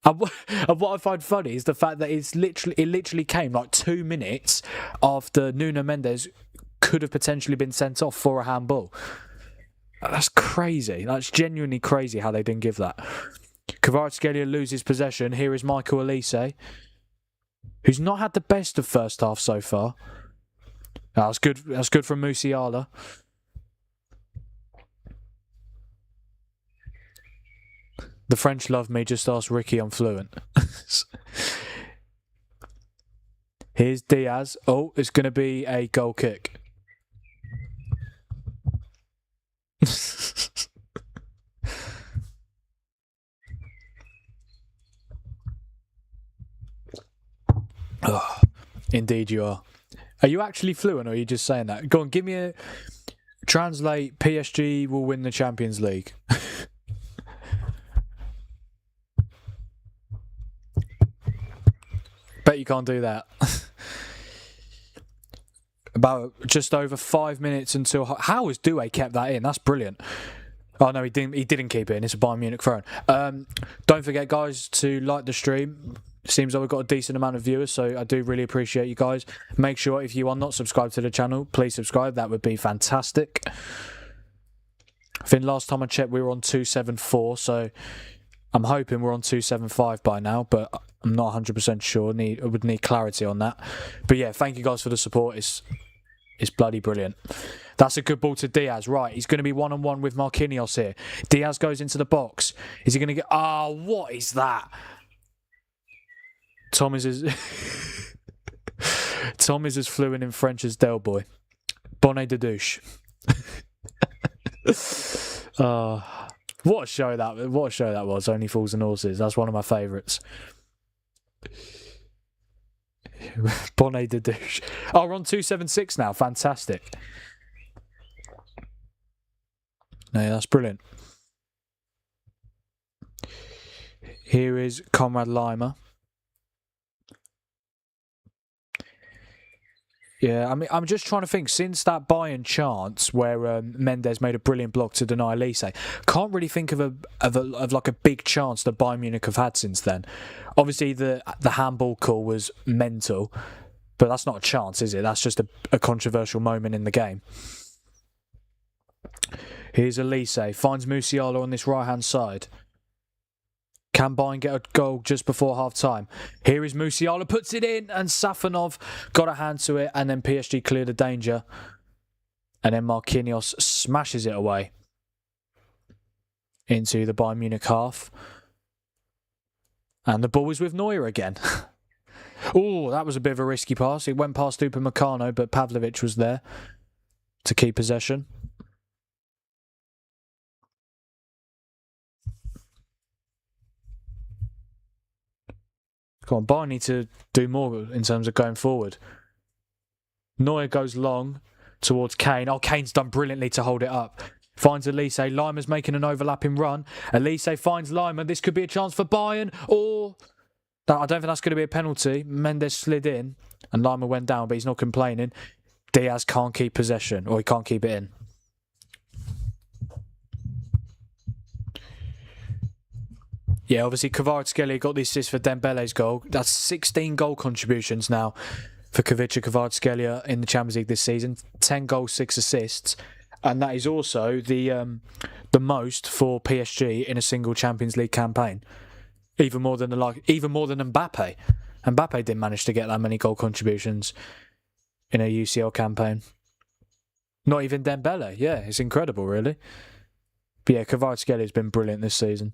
And what I find funny is the fact that it literally came like 2 minutes after Nuno Mendes could have potentially been sent off for a handball. That's crazy. That's genuinely crazy how they didn't give that. Kvaratskhelia loses possession. Here is Michael Olise, who's not had the best of first half so far. That's good. That's good from Musiala. The French love me, just ask Ricky, I'm fluent. Here's Diaz. Oh, it's going to be a goal kick. Oh, indeed you are. Are you actually fluent or are you just saying that? Go on, give me a... Translate, PSG will win the Champions League. Bet you can't do that. About just over 5 minutes until... How has Doué kept that in? That's brilliant. Oh, no, he didn't keep it in. It's a Bayern Munich throw. Don't forget, guys, to like the stream. Seems like we've got a decent amount of viewers, so I do really appreciate you guys. Make sure, if you are not subscribed to the channel, please subscribe. That would be fantastic. I think last time I checked, we were on 274, so I'm hoping we're on 275 by now, but I'm not 100% sure. I would need clarity on that. But yeah, thank you guys for the support. It's bloody brilliant. That's a good ball to Diaz. Right, he's going to be one-on-one with Marquinhos here. Diaz goes into the box. Is he going to get... Oh, what is that? Tom is as fluent in French as Del Boy. Bonnet de douche. What a show that was. Only Fools and Horses. That's one of my favourites. Bonnet de douche. Oh, we're on 276 now. Fantastic. No, that's brilliant. Here is Conrad Lima. Yeah, I mean, I'm just trying to think, since that Bayern chance where Mendes made a brilliant block to deny Elise, can't really think of like a big chance that Bayern Munich have had since then. Obviously, the handball call was mental, but that's not a chance, is it? That's just a controversial moment in the game. Here's Elise, finds Musiala on this right-hand side. Can Bayern get a goal just before half-time? Here is Musiala, puts it in, and Safanov got a hand to it, and then PSG cleared the danger. And then Marquinhos smashes it away into the Bayern Munich half. And the ball is with Neuer again. Oh, that was a bit of a risky pass. It went past Upamecano, but Pavlovic was there to keep possession. Come on, Bayern need to do more in terms of going forward. Neuer goes long towards Kane. Oh, Kane's done brilliantly to hold it up. Finds Elise. Lima's making an overlapping run. Elise finds Lima. This could be a chance for Bayern. Or... I don't think that's going to be a penalty. Mendes slid in and Lima went down, but he's not complaining. Diaz can't keep possession, or he can't keep it in. Yeah, obviously Kvaratskhelia got the assist for Dembele's goal. That's 16 goal contributions now for Kvaratskhelia in the Champions League this season. 10 goals, 6 assists. And that is also the most for PSG in a single Champions League campaign. Even more than Mbappe. Mbappe didn't manage to get that many goal contributions in a UCL campaign. Not even Dembele. Yeah, it's incredible, really. But yeah, Kvaratskhelia has been brilliant this season.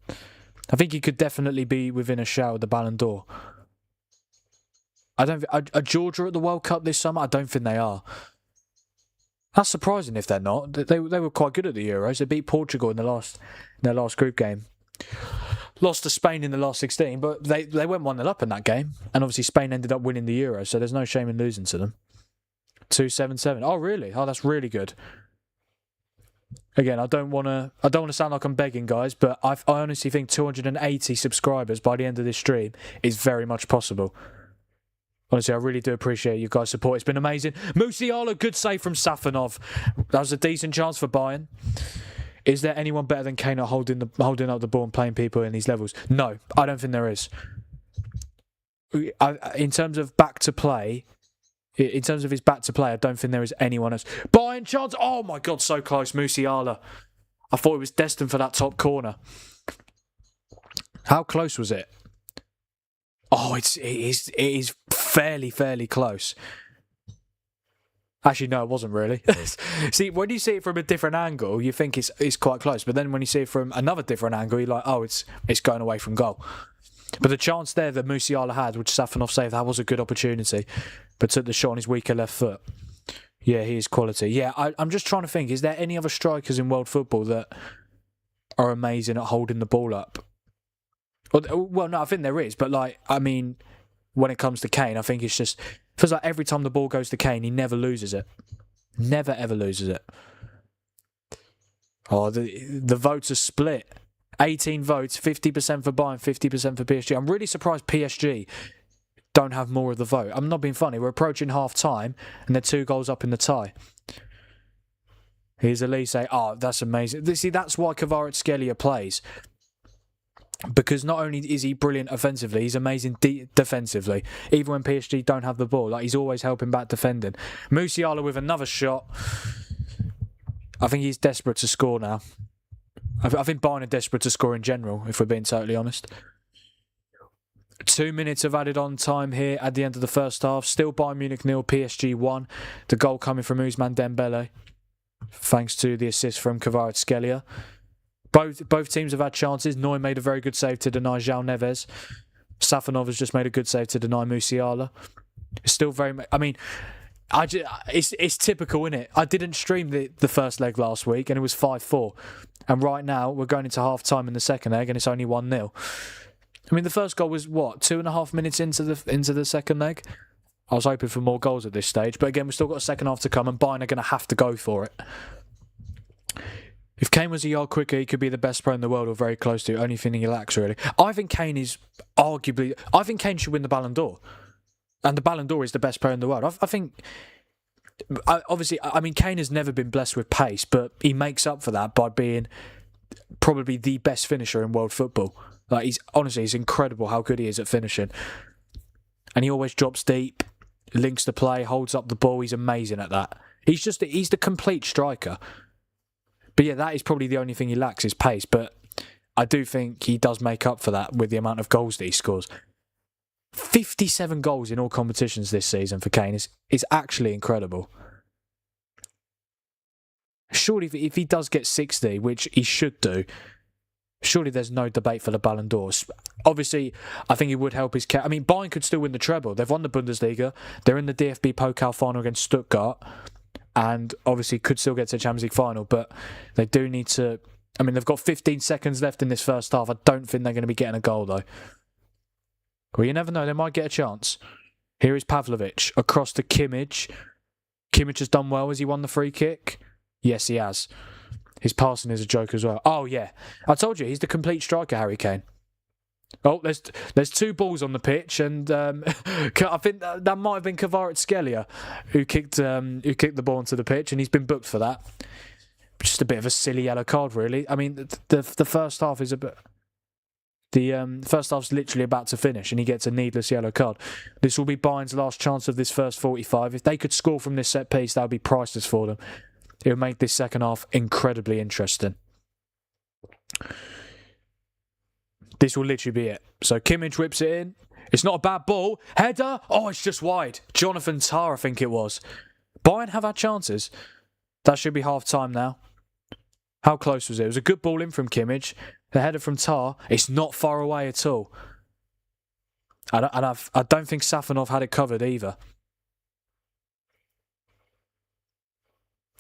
I think he could definitely be within a shout of the Ballon d'Or. Are Georgia at the World Cup this summer? I don't think they are. That's surprising if they're not. They were quite good at the Euros. They beat Portugal in their last group game. Lost to Spain in the last 16, but they went 1-0 up in that game. And obviously Spain ended up winning the Euros, so there's no shame in losing to them. 2-7-7. Oh, really? Oh, that's really good. Again, I don't want to sound like I'm begging, guys, but I honestly think 280 subscribers by the end of this stream is very much possible. Honestly, I really do appreciate you guys' support. It's been amazing. Musiala, good save from Safanov. That was a decent chance for Bayern. Is there anyone better than Kane at holding up the ball and playing people in these levels? No, I don't think there is. In terms of back to play, I don't think there is anyone else. Bayern chance. Oh my God, so close. Musiala. I thought it was destined for that top corner. How close was it? Oh, it is fairly close. Actually, no, it wasn't really. See, when you see it from a different angle, you think it's quite close. But then when you see it from another different angle, you're like, oh, it's going away from goal. But the chance there that Musiala had, which Safanov saved, that was a good opportunity. But took the shot on his weaker left foot. Yeah, he is quality. Yeah, I'm just trying to think, is there any other strikers in world football that are amazing at holding the ball up? Well, no, I think there is. But, when it comes to Kane, I think it's just Feels like every time the ball goes to Kane, he never loses it. Never, ever loses it. Oh, the votes are split. 18 votes, 50% for Bayern, 50% for PSG. I'm really surprised PSG don't have more of the vote. I'm not being funny. We're approaching half-time, and they're 2 goals up in the tie. Here's Elise. Oh, that's amazing. See, that's why Kvaratskhelia plays. Because not only is he brilliant offensively, he's amazing defensively. Even when PSG don't have the ball, like he's always helping back defending. Musiala with another shot. I think he's desperate to score now. I think Bayern are desperate to score in general, if we're being totally honest. 2 minutes of added on time here at the end of the first half. Still Bayern Munich 0, PSG 1. The goal coming from Ousmane Dembele, thanks to the assist from Kvaratskhelia. Both teams have had chances. Neuer made a very good save to deny João Neves. Safanov has just made a good save to deny Musiala. It's still very... I mean... it's typical, isn't it? I didn't stream the first leg last week and it was 5-4. And right now, we're going into half-time in the second leg and it's only 1-0. I mean, the first goal was, what, 2.5 minutes into the second leg? I was hoping for more goals at this stage. But again, we've still got a second half to come and Bayern are going to have to go for it. If Kane was a yard quicker, he could be the best player in the world or very close to. Only thing he lacks, really. I think Kane is arguably... I think Kane should win the Ballon d'Or. And the Ballon d'Or is the best player in the world. I think... Obviously, I mean, Kane has never been blessed with pace, but he makes up for that by being probably the best finisher in world football. Like, he's incredible how good he is at finishing. And he always drops deep, links the play, holds up the ball. He's amazing at that. He's the complete striker. But yeah, that is probably the only thing he lacks is pace. But I do think he does make up for that with the amount of goals that he scores. 57 goals in all competitions this season for Kane is actually incredible. Surely if he does get 60, which he should do, surely there's no debate for the Ballon d'Or. Obviously, I think it would help his... I mean, Bayern could still win the treble. They've won the Bundesliga. They're in the DFB Pokal final against Stuttgart. And obviously could still get to the Champions League final. But they do need to... I mean, they've got 15 seconds left in this first half. I don't think they're going to be getting a goal, though. Well, you never know. They might get a chance. Here is Pavlovic across to Kimmich. Kimmich has done well. Has he won the free kick? Yes, he has. His passing is a joke as well. Oh, yeah. I told you, he's the complete striker, Harry Kane. Oh, there's 2 balls on the pitch, and I think that might have been Kvaratskhelia who kicked the ball onto the pitch, and he's been booked for that. Just a bit of a silly yellow card, really. I mean, the first half is a bit... The first half's literally about to finish and he gets a needless yellow card. This will be Bayern's last chance of this first 45. If they could score from this set piece, that would be priceless for them. It would make this second half incredibly interesting. This will literally be it. So Kimmich whips it in. It's not a bad ball. Header. Oh, it's just wide. Jonathan Tah, I think it was. Bayern have had chances. That should be half-time now. How close was it? It was a good ball in from Kimmich. The header from Tah, it's not far away at all. And I don't think Safanov had it covered either.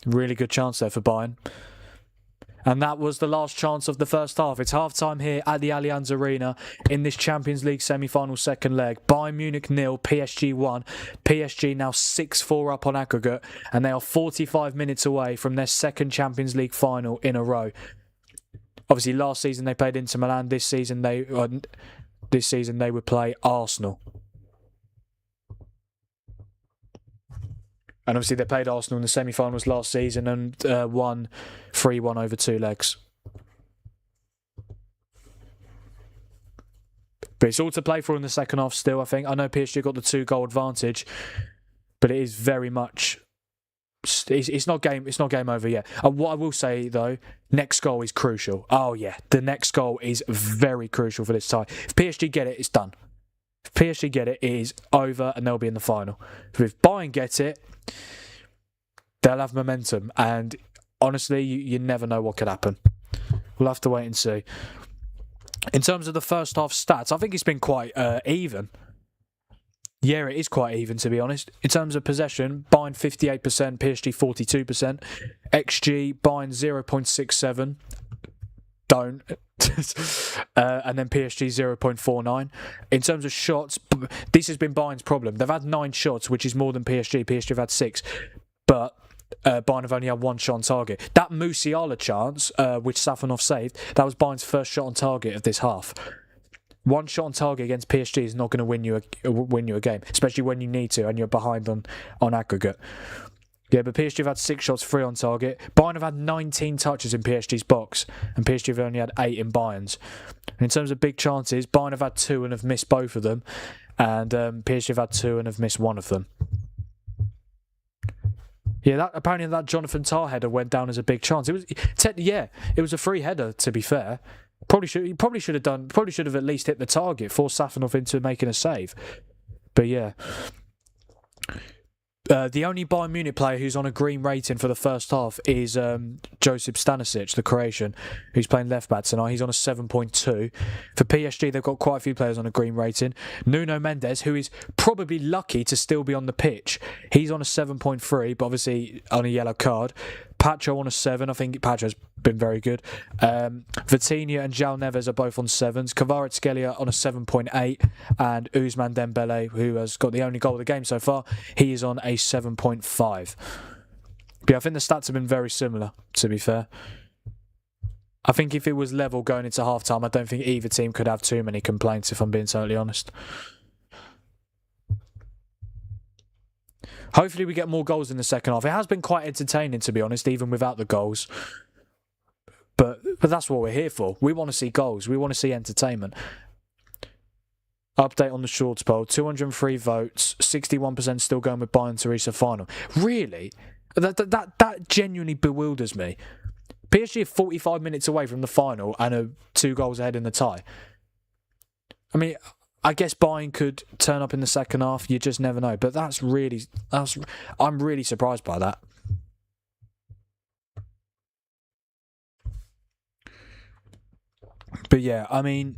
Really good chance there for Bayern. And that was the last chance of the first half. It's half-time here at the Allianz Arena in this Champions League semi-final second leg. Bayern Munich 0, PSG 1. PSG now 6-4 up on aggregate. And they are 45 minutes away from their second Champions League final in a row. Obviously, last season they played Inter Milan. This season they would play Arsenal. And obviously they played Arsenal in the semi-finals last season and won 3-1 over 2 legs. But it's all to play for in the second half still, I think. I know PSG got the 2-goal advantage, but it is very much... It's not game over yet. What I will say, though, next goal is crucial. Oh, yeah. The next goal is very crucial for this tie. If PSG get it, it's done. If PSG get it, it is over and they'll be in the final. If Bayern get it, they'll have momentum. And honestly, you never know what could happen. We'll have to wait and see. In terms of the first half stats, I think it's been quite even. Yeah, it is quite even, to be honest. In terms of possession, Bayern 58%, PSG 42%. XG, Bayern 0.67. don't. And then PSG 0.49. In terms of shots, this has been Bayern's problem. They've had 9 shots, which is more than PSG. PSG have had 6, but Bayern have only had 1 shot on target. That Musiala chance, which Safonov saved, that was Bayern's first shot on target of this half. 1 shot on target against PSG is not going to win you a game, especially when you need to and you're behind on aggregate. Yeah, but PSG have had 6 shots, 3 on target. Bayern have had 19 touches in PSG's box, and PSG have only had 8 in Bayern's. And in terms of big chances, Bayern have had 2 and have missed both of them, and PSG have had 2 and have missed 1 of them. Yeah, apparently that Jonathan Tah header went down as a big chance. It was a free header, to be fair. He probably should have at least hit the target, forced Safonov into making a save. But yeah. The only Bayern Munich player who's on a green rating for the first half is Josip Stanisic, the Croatian, who's playing left back tonight. He's on a 7.2. For PSG, they've got quite a few players on a green rating. Nuno Mendes, who is probably lucky to still be on the pitch, he's on a 7.3, but obviously on a yellow card. Pacho on a 7. I think Pacho's been very good. Vitinha and João Neves are both on 7s. Kvaratskhelia on a 7.8. And Ousmane Dembele, who has got the only goal of the game so far, he is on a 7.5. But yeah, I think the stats have been very similar, to be fair. I think if it was level going into half-time, I don't think either team could have too many complaints, if I'm being totally honest. Hopefully we get more goals in the second half. It has been quite entertaining, to be honest, even without the goals. But that's what we're here for. We want to see goals. We want to see entertainment. Update on the shorts poll. 203 votes. 61% still going with Bayern to reach the final. Really? That genuinely bewilders me. PSG are 45 minutes away from the final and are 2 goals ahead in the tie. I mean, I guess Bayern could turn up in the second half. You just never know. But I'm really surprised by that. But yeah, I mean,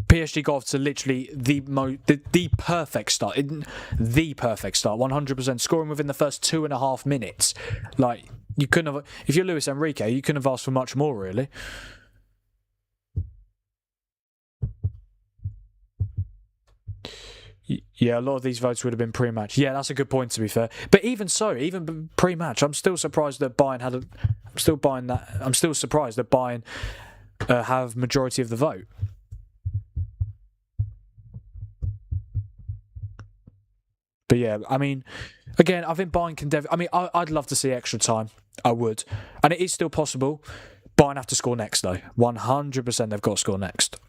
PSG got off to literally the perfect start. The perfect start. 100% scoring within the first 2.5 minutes. Like, you couldn't have. If you're Luis Enrique, you couldn't have asked for much more, really. Yeah, a lot of these votes would have been pre-match. Yeah, that's a good point, to be fair. But even so, even pre-match, I'm still surprised that Bayern I'm still surprised that Bayern have majority of the vote. But yeah, I mean, again, I think Bayern can I'd love to see extra time. I would. And it is still possible. Bayern have to score next, though. 100% they've got to score next.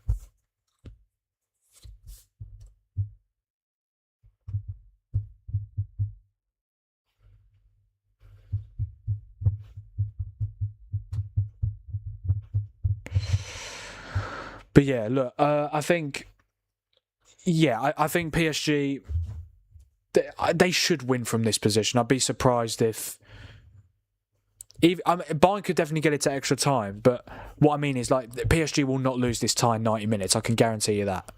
But yeah, look, I think PSG, they should win from this position. I'd be surprised if Bayern could definitely get it to extra time, but what I mean is, like, PSG will not lose this tie in 90 minutes. I can guarantee you that.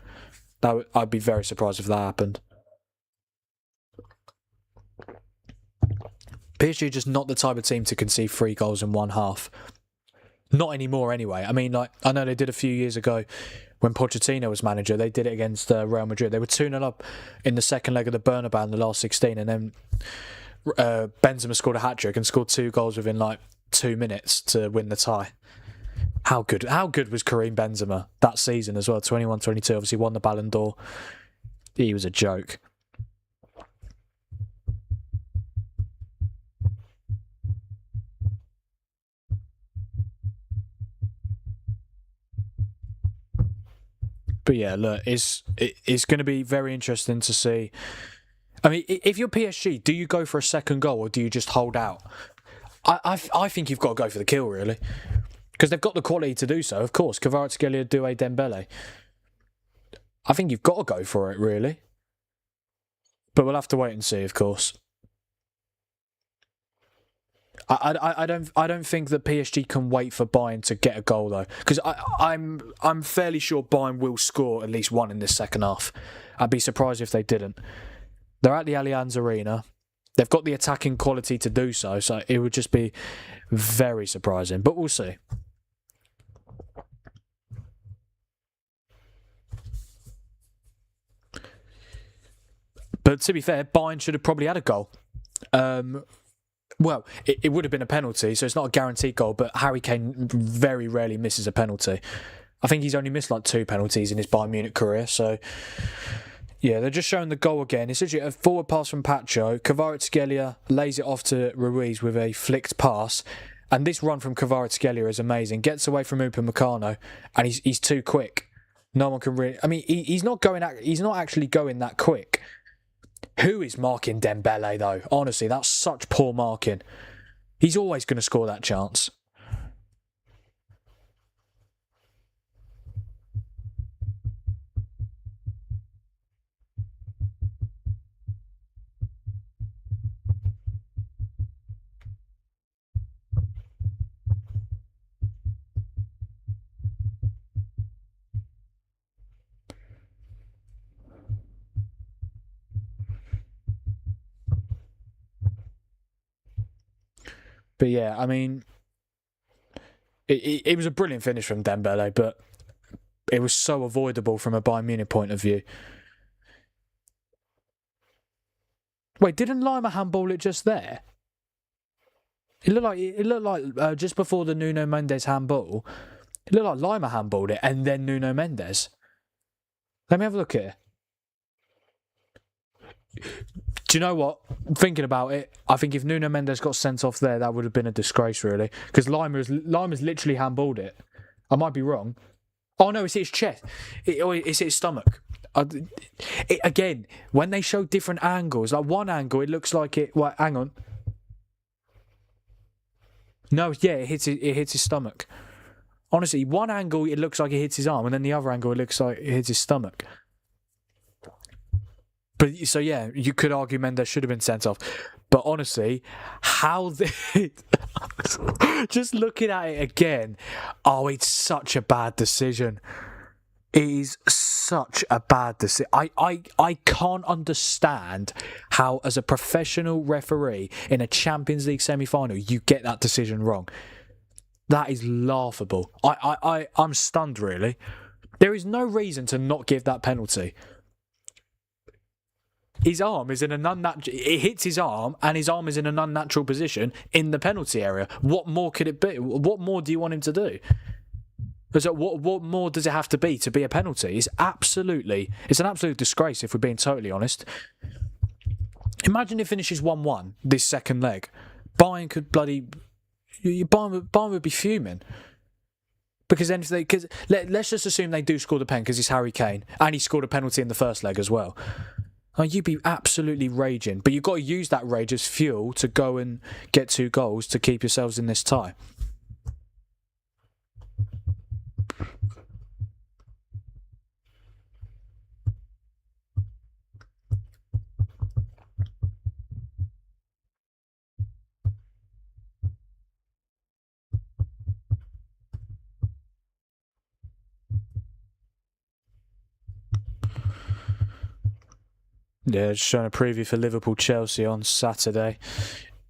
I'd be very surprised if that happened. PSG are just not the type of team to concede 3 goals in one half. Not anymore, anyway. I mean, like, I know they did a few years ago when Pochettino was manager. They did it against Real Madrid. They were 2-0 up in the second leg of the Bernabeu in the last 16, and then Benzema scored a hat-trick and scored 2 goals within, like, 2 minutes to win the tie. How good was Karim Benzema that season as well? 21-22, obviously won the Ballon d'Or. He was a joke. But yeah, look, it's going to be very interesting to see. I mean, if you're PSG, do you go for a second goal or do you just hold out? I think you've got to go for the kill, really. Because they've got the quality to do so, of course. Kvaratskhelia, Doué, Dembele. I think you've got to go for it, really. But we'll have to wait and see, of course. I don't think that PSG can wait for Bayern to get a goal, though, because I'm fairly sure Bayern will score at least 1 in this second half. I'd be surprised if they didn't. They're at the Allianz Arena. They've got the attacking quality to do so, so it would just be very surprising. But we'll see. But to be fair, Bayern should have probably had a goal. Well, it would have been a penalty, so it's not a guaranteed goal, but Harry Kane very rarely misses a penalty. I think he's only missed like 2 penalties in his Bayern Munich career, so yeah, they're just showing the goal again. It's literally a forward pass from Pacho. Kvaratskhelia lays it off to Ruiz with a flicked pass, and this run from Kvaratskhelia is amazing. Gets away from Upamecano, and he's too quick. No one can really. I mean, he's not actually going that quick. Who is marking Dembele though? Honestly, that's such poor marking. He's always going to score that chance. But yeah, I mean, it was a brilliant finish from Dembele, but it was so avoidable from a Bayern Munich point of view. Wait, didn't Lima handball it just there? It looked like just before the Nuno Mendes handball. It looked like Lima handballed it and then Nuno Mendes. Let me have a look here. Do you know what? Thinking about it, I think if Nuno Mendes got sent off there, that would have been a disgrace, really. Because Lima's literally handballed it. I might be wrong. Oh no, it's his chest. It's his stomach. Again, when they show different angles, like one angle, it looks like it. Well, hang on. No, yeah, it hits his stomach. Honestly, one angle it looks like it hits his arm, and then the other angle it looks like it hits his stomach. But so yeah, you could argue Mendes should have been sent off. But honestly, how just looking at it again, oh, it's such a bad decision. It is such a bad decision. I can't understand how, as a professional referee in a Champions League semi-final, you get that decision wrong. That is laughable. I'm stunned, really. There is no reason to not give that penalty. His arm is in an unnatural. It hits his arm, and his arm is in an unnatural position in the penalty area. What more could it be? What more do you want him to do? What more does it have to be a penalty? It's an absolute disgrace, if we're being totally honest. Imagine it finishes 1-1 this second leg. Bayern would be fuming. Because then let's just assume they do score the pen because it's Harry Kane, and he scored a penalty in the first leg as well. Oh, you'd be absolutely raging. But you've got to use that rage as fuel to go and get 2 goals to keep yourselves in this tie. Yeah, just showing a preview for Liverpool-Chelsea on Saturday.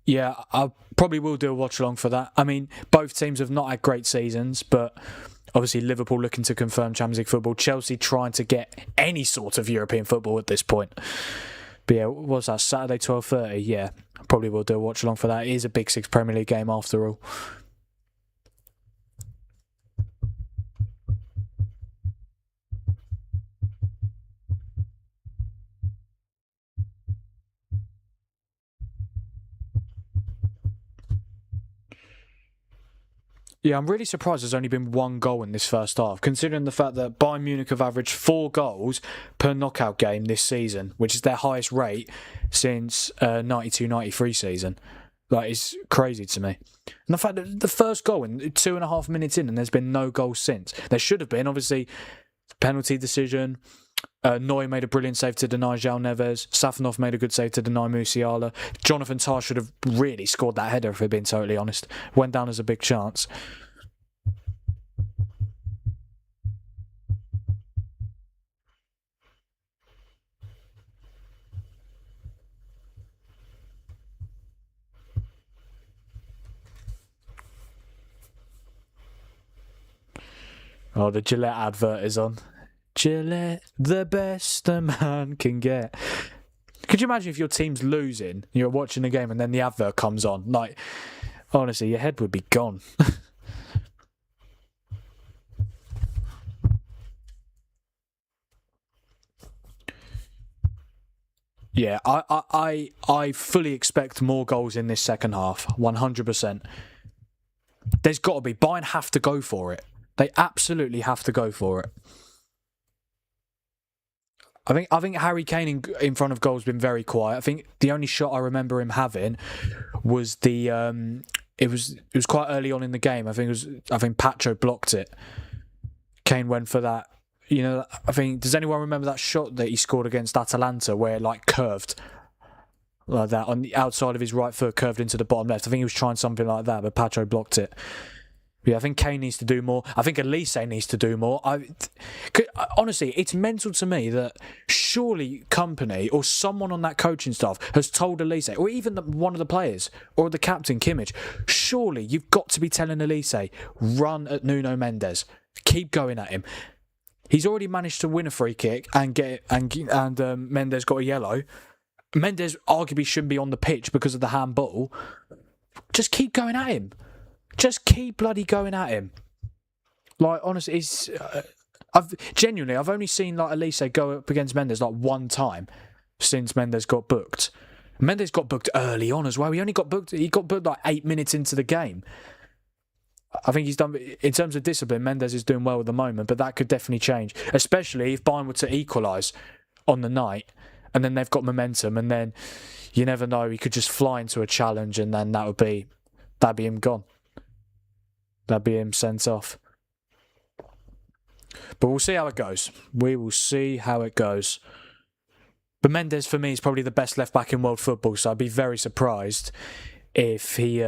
Yeah, I probably will do a watch-along for that. I mean, both teams have not had great seasons, but obviously Liverpool looking to confirm Champions League football. Chelsea trying to get any sort of European football at this point. But yeah, what's that, Saturday 12:30? Yeah, probably will do a watch-along for that. It is a Big Six Premier League game after all. Yeah, I'm really surprised there's only been 1 goal in this first half, considering the fact that Bayern Munich have averaged 4 goals per knockout game this season, which is their highest rate since 92-93 season. Like, it's crazy to me. And the fact that the first goal in 2.5 minutes in, and there's been no goal since. There should have been, obviously, penalty decision. Neuer made a brilliant save to deny João Neves. Safonov made a good save to deny Musiala. Jonathan Tah should have really scored that header, if we're being totally honest. Went down as a big chance. Oh, the Gillette advert is on. Gillette, the best a man can get. Could Could you imagine if your team's losing, you're watching the game and then the advert comes on? Like, honestly, your head would be gone. Yeah, I fully expect more goals in this second half, 100%. There's got to be. Bayern have to go for it. They absolutely have to go for it. I think Harry Kane in front of goal has been very quiet. I think the only shot I remember him having was the it was quite early on in the game. I think Pacho blocked it. Kane went for that. You know, I think, does anyone remember that shot that he scored against Atalanta where it like curved like that on the outside of his right foot, curved into the bottom left? I think he was trying something like that, but Pacho blocked it. Yeah, I think Kane needs to do more. I think Elise needs to do more. Honestly, it's mental to me that surely Company or someone on that coaching staff has told Elise, or even one of the players, or the captain, Kimmich, surely you've got to be telling Elise, run at Nuno Mendes. Keep going at him. He's already managed to win a free kick and Mendes got a yellow. Mendes arguably shouldn't be on the pitch because of the handball. Just keep going at him. Just keep bloody going at him. Like, honestly, I've only seen like Elise go up against Mendes like one time since Mendes got booked. Mendes got booked early on as well. He got booked like 8 minutes into the game. I think he's done, in terms of discipline, Mendes is doing well at the moment, but that could definitely change, especially if Bayern were to equalise on the night and then they've got momentum, and then you never know, he could just fly into a challenge and then that'd be him gone. That'd be him sent off. But we'll see how it goes. We will see how it goes. But Mendes, for me, is probably the best left-back in world football, so I'd be very surprised if he...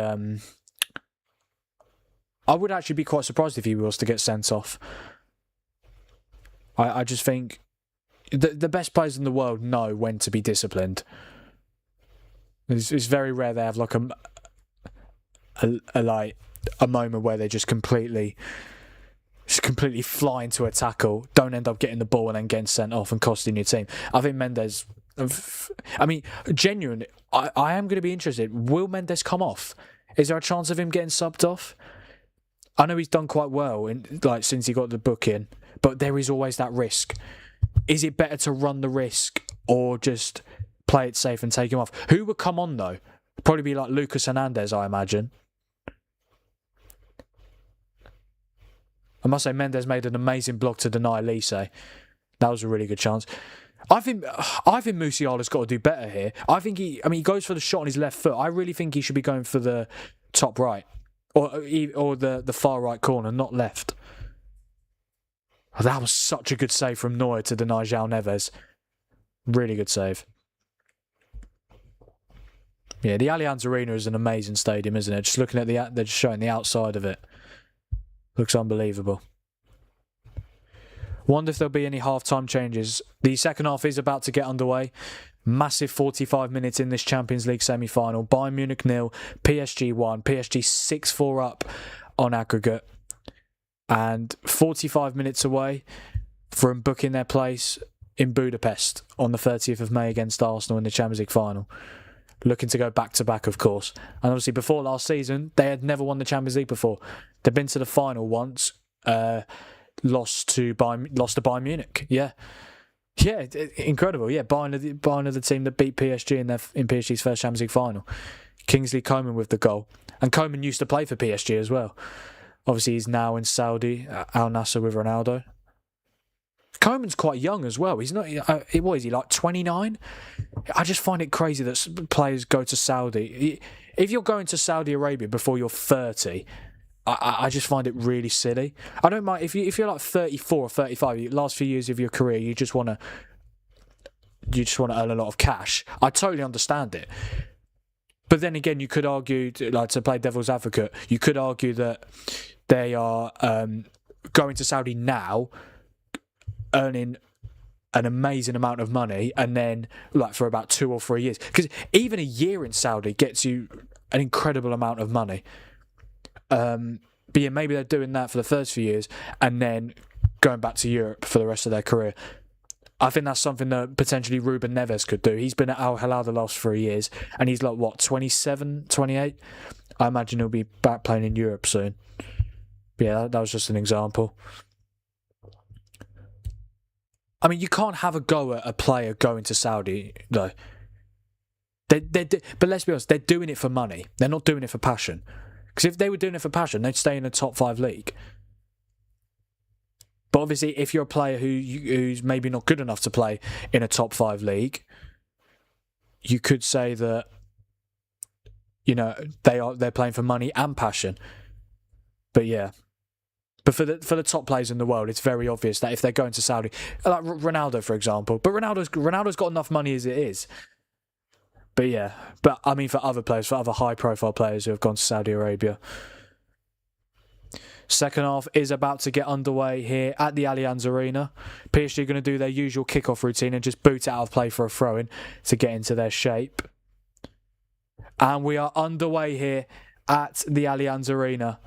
I would actually be quite surprised if he was to get sent off. I just think the best players in the world know when to be disciplined. It's very rare they have like a moment where they just completely fly into a tackle, don't end up getting the ball and then getting sent off and costing your team. I think Mendes... I mean, genuinely, I am going to be interested. Will Mendes come off? Is there a chance of him getting subbed off? I know he's done quite well since he got the booking, but there is always that risk. Is it better to run the risk or just play it safe and take him off? Who would come on though? Probably be like Lucas Hernandez, I imagine. I must say Mendes made an amazing block to deny Elise. That was a really good chance. I think Musiala's got to do better here. He goes for the shot on his left foot. I really think he should be going for the top right. Or the far right corner, not left. Oh, that was such a good save from Neuer to deny João Neves. Really good save. Yeah, the Allianz Arena is an amazing stadium, isn't it? Just looking at they're just showing the outside of it. Looks unbelievable. Wonder if there'll be any half-time changes. The second half is about to get underway. Massive 45 minutes in this Champions League semi-final. Bayern Munich 0, PSG 1. PSG 6-4 up on aggregate. And 45 minutes away from booking their place in Budapest on the 30th of May against Arsenal in the Champions League final. Looking to go back-to-back, of course. And obviously, before last season, they had never won the Champions League before. They've been to the final once, lost to Bayern Munich. Yeah. Yeah, incredible. Yeah, Bayern are the team that beat PSG in PSG's first Champions League final. Kingsley Coman with the goal. And Coman used to play for PSG as well. Obviously, he's now in Saudi, Al Nassr with Ronaldo. Coman's quite young as well. He's not. What is he, like 29? I just find it crazy that players go to Saudi. If you're going to Saudi Arabia before you're 30, I just find it really silly. I don't mind if you're like 34 or 35, last few years of your career, you just want to earn a lot of cash. I totally understand it. But then again, you could argue, like, to play devil's advocate, you could argue that they are going to Saudi now, earning an amazing amount of money, and then like for about 2 or 3 years, because even a year in Saudi gets you an incredible amount of money. But yeah, maybe they're doing that for the first few years and then going back to Europe for the rest of their career. I think that's something that potentially Ruben Neves could do. He's been at Al Hilal the last 3 years, and he's like, what, 27, 28? I imagine he'll be back playing in Europe soon. But yeah, that was just an example. I mean, you can't have a go at a player going to Saudi, though. But let's be honest, they're doing it for money. They're not doing it for passion. Because if they were doing it for passion, they'd stay in the top 5 league. But obviously, if you're a player who's maybe not good enough to play in a top 5 league, you could say that, you know, they're playing for money and passion. But yeah. But for the top players in the world, it's very obvious that if they're going to Saudi, like Ronaldo, for example. But Ronaldo's got enough money as it is. But yeah, but I mean for other players, for other high-profile players who have gone to Saudi Arabia. Second half is about to get underway here at the Allianz Arena. PSG are going to do their usual kickoff routine and just boot it out of play for a throw-in to get into their shape. And we are underway here at the Allianz Arena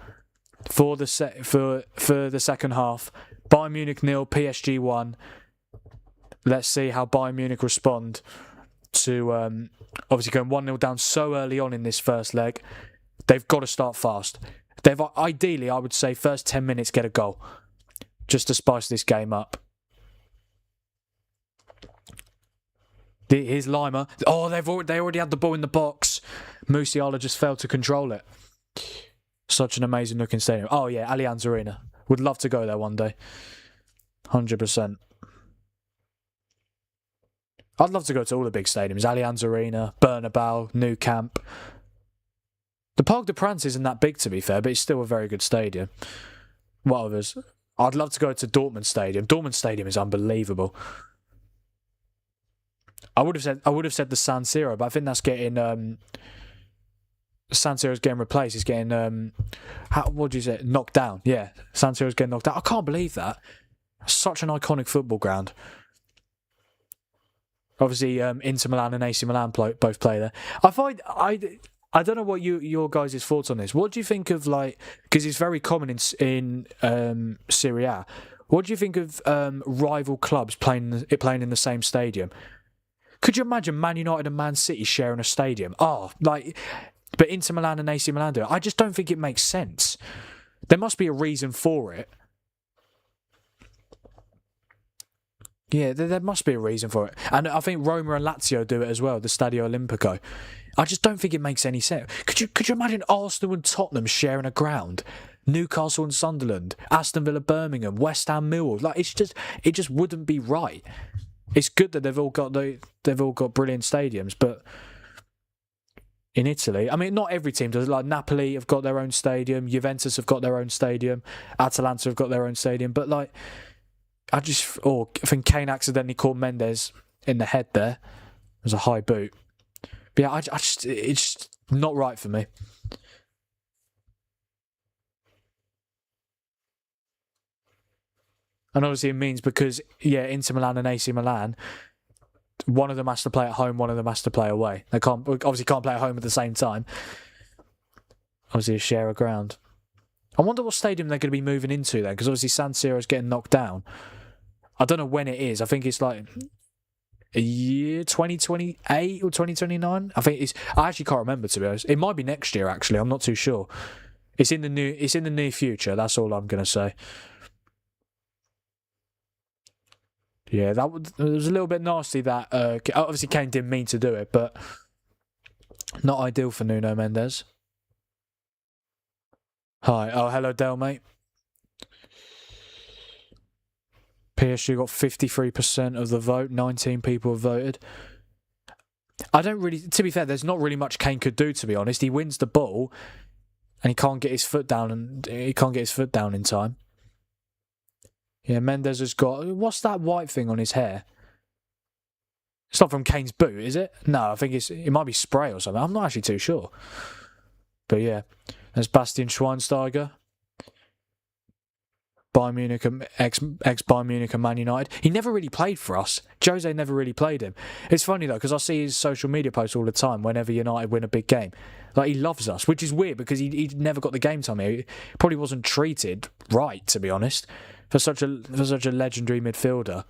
for the second half. Bayern Munich 0, PSG 1. Let's see how Bayern Munich respond to obviously going 1-0 down so early on in this first leg. They've got to start fast. They've ideally, I would say, first 10 minutes get a goal, just to spice this game up. Here's Lima. Oh, they already had the ball in the box. Musiala just failed to control it. Such an amazing looking stadium. Oh yeah, Allianz Arena. Would love to go there one day. 100%. I'd love to go to all the big stadiums. Allianz Arena, Bernabeu, Nou Camp. The Parc des Princes isn't that big, to be fair, but it's still a very good stadium. What others? I'd love to go to Dortmund Stadium. Dortmund Stadium is unbelievable. I would have said the San Siro, but I think that's getting San Siro's getting replaced. It's getting what do you say? Knocked down. Yeah, San Siro's getting knocked down. I can't believe that. Such an iconic football ground. Obviously, Inter Milan and AC Milan both play there. I don't know what your guys' thoughts on this. What do you think of, like, because it's very common in Serie A. What do you think of rival clubs playing in the same stadium? Could you imagine Man United and Man City sharing a stadium? But Inter Milan and AC Milan do it. I just don't think it makes sense. There must be a reason for it. Yeah, there must be a reason for it. And I think Roma and Lazio do it as well, the Stadio Olimpico. I just don't think it makes any sense. Could you imagine Arsenal and Tottenham sharing a ground? Newcastle and Sunderland, Aston Villa, Birmingham, West Ham, Millwall. Like it just wouldn't be right. It's good that they've all got brilliant stadiums, but in Italy, I mean, not every team does. Like Napoli have got their own stadium, Juventus have got their own stadium, Atalanta have got their own stadium, but like, I think Kane accidentally caught Mendes in the head there. It was a high boot. But yeah, it's not right for me. And obviously it means because, yeah, Inter Milan and AC Milan, one of them has to play at home, one of them has to play away. They can't play at home at the same time. Obviously, share a ground. I wonder what stadium they're going to be moving into then, because obviously San Siro is getting knocked down. I don't know when it is. I think it's like a year 2028 or 2029. I actually can't remember, to be honest. It might be next year, actually. I'm not too sure. It's in the near future. That's all I'm going to say. Yeah, it was a little bit nasty that obviously Kane didn't mean to do it, but not ideal for Nuno Mendes. Hi. Oh, hello, Del, mate. PSG got 53% of the vote. 19 people have voted. To be fair, there's not really much Kane could do, to be honest. He wins the ball and he can't get his foot down in time. Yeah, Mendes has got... What's that white thing on his hair? It's not from Kane's boot, is it? No, I think it might be spray or something. I'm not actually too sure. But yeah, there's Bastian Schweinsteiger. Bayern Munich, ex-Bayern Munich and Man United. He never really played for us. Jose never really played him. It's funny though, because I see his social media posts all the time whenever United win a big game. Like, he loves us, which is weird because he never got the game time here. He probably wasn't treated right, to be honest, for such a legendary midfielder.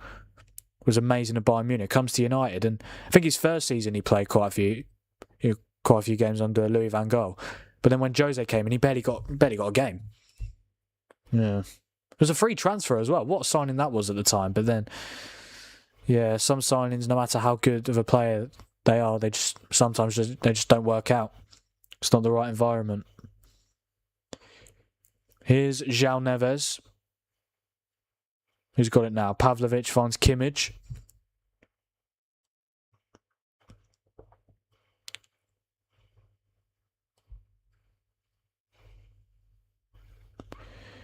was amazing at Bayern Munich. Comes to United, and I think his first season he played quite a few games under Louis van Gaal. But then when Jose came in, he barely got a game. Yeah, it was a free transfer as well. What a signing that was at the time. But then, yeah, some signings, no matter how good of a player they are, they just sometimes don't work out. It's not the right environment. Here's João Neves. Who's got it now? Pavlovic finds Kimmich.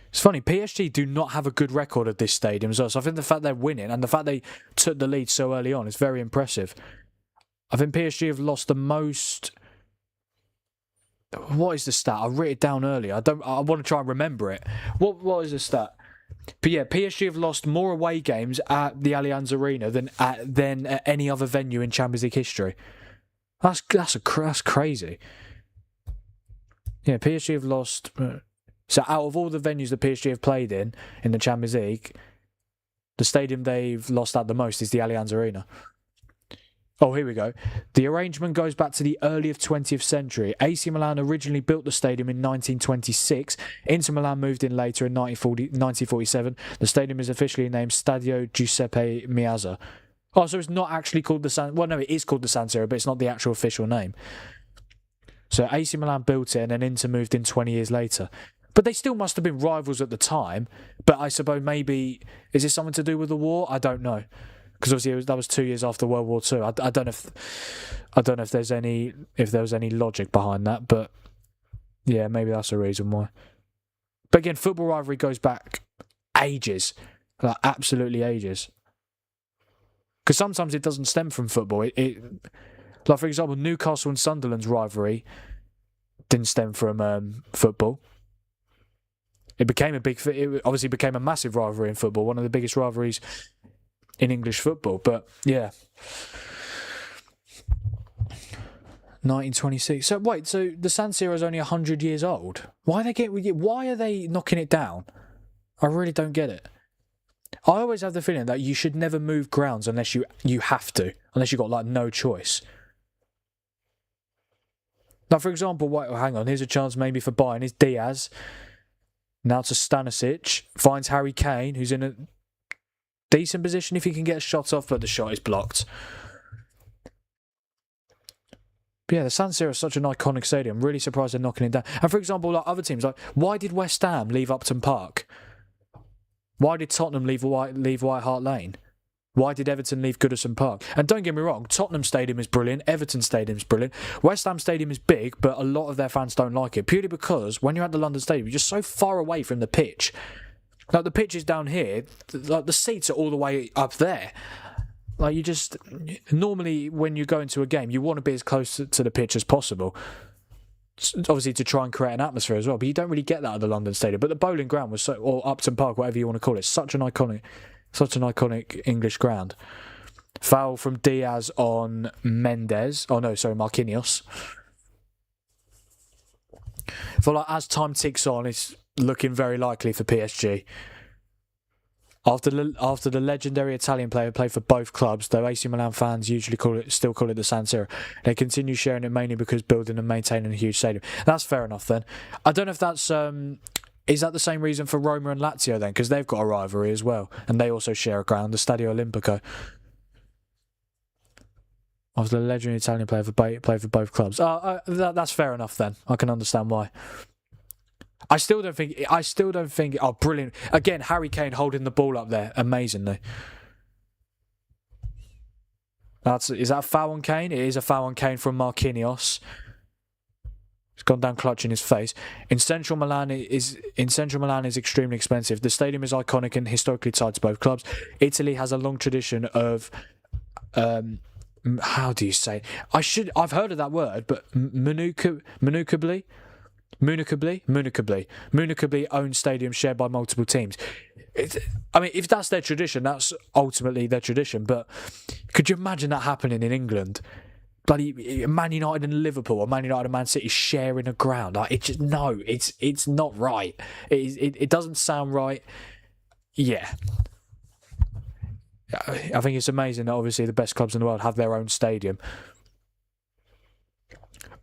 It's funny, PSG do not have a good record at this stadium as well. So I think the fact they're winning and the fact they took the lead so early on is very impressive. I think PSG have lost the most... What is the stat? I wrote it down earlier. I want to try and remember it. What is the stat? But yeah, PSG have lost more away games at the Allianz Arena than at any other venue in Champions League history. That's crazy. Yeah, PSG have lost... So out of all the venues that PSG have played in the Champions League, the stadium they've lost at the most is the Allianz Arena. Oh, here we go. The arrangement goes back to the early 20th century. AC Milan originally built the stadium in 1926. Inter Milan moved in later in 1947. The stadium is officially named Stadio Giuseppe Meazza. Oh, so it's not actually called the San... Well, no, it is called the San Siro, but it's not the actual official name. So AC Milan built it and then Inter moved in 20 years later. But they still must have been rivals at the time. But I suppose maybe... Is this something to do with the war? I don't know. Because obviously that was 2 years after World War II. I don't know if there was any logic behind that, but yeah, maybe that's a reason why. But again, football rivalry goes back ages, like absolutely ages. Because sometimes it doesn't stem from football. Like for example, Newcastle and Sunderland's rivalry didn't stem from football. It obviously became a massive rivalry in football, one of the biggest rivalries in English football. But yeah, 1926. So wait, so the San Siro is only 100 years old. Why are they knocking it down? I really don't get it. I always have the feeling that you should never move grounds unless you have to, unless you've got like no choice. Now, for example, hang on, here's a chance maybe for Bayern. Is Diaz now to Stanisic, finds Harry Kane, who's in a decent position if he can get a shot off, but the shot is blocked. But yeah, the San Siro is such an iconic stadium. I'm really surprised they're knocking it down. And for example, like other teams, like why did West Ham leave Upton Park? Why did Tottenham leave White Hart Lane? Why did Everton leave Goodison Park? And don't get me wrong, Tottenham Stadium is brilliant, Everton Stadium is brilliant, West Ham Stadium is big, but a lot of their fans don't like it, purely because when you're at the London Stadium, you're just so far away from the pitch. Like the pitch is down here, like the seats are all the way up there. Like you just... Normally, when you go into a game, you want to be as close to the pitch as possible. Obviously to try and create an atmosphere as well, but you don't really get that at the London Stadium. But the Bowling Ground was or Upton Park, whatever you want to call it, such an iconic English ground. Foul from Diaz on Mendes. Oh no, sorry, Marquinhos. I feel like as time ticks on, it's looking very likely for PSG. After the legendary Italian player played for both clubs, though AC Milan fans usually still call it the San Siro, they continue sharing it mainly because building and maintaining a huge stadium. That's fair enough then. I don't know if that's... Is that the same reason for Roma and Lazio then? Because they've got a rivalry as well. And they also share a ground, the Stadio Olimpico. After the legendary Italian player played for both clubs. That's fair enough then. I can understand why. I still don't think... Oh, brilliant. Again, Harry Kane holding the ball up there amazingly. Is that a foul on Kane? It is a foul on Kane from Marquinhos. He's gone down clutching his face. In central Milan is extremely expensive. The stadium is iconic and historically tied to both clubs. Italy has a long tradition of... how do you say? I've heard of that word, but Municipally owned stadiums shared by multiple teams. I mean, if that's their tradition, that's ultimately their tradition. But could you imagine that happening in England? Bloody Man United and Liverpool, or Man United and Man City sharing a ground. Like it's not right. It doesn't sound right. Yeah. I think it's amazing that obviously the best clubs in the world have their own stadium.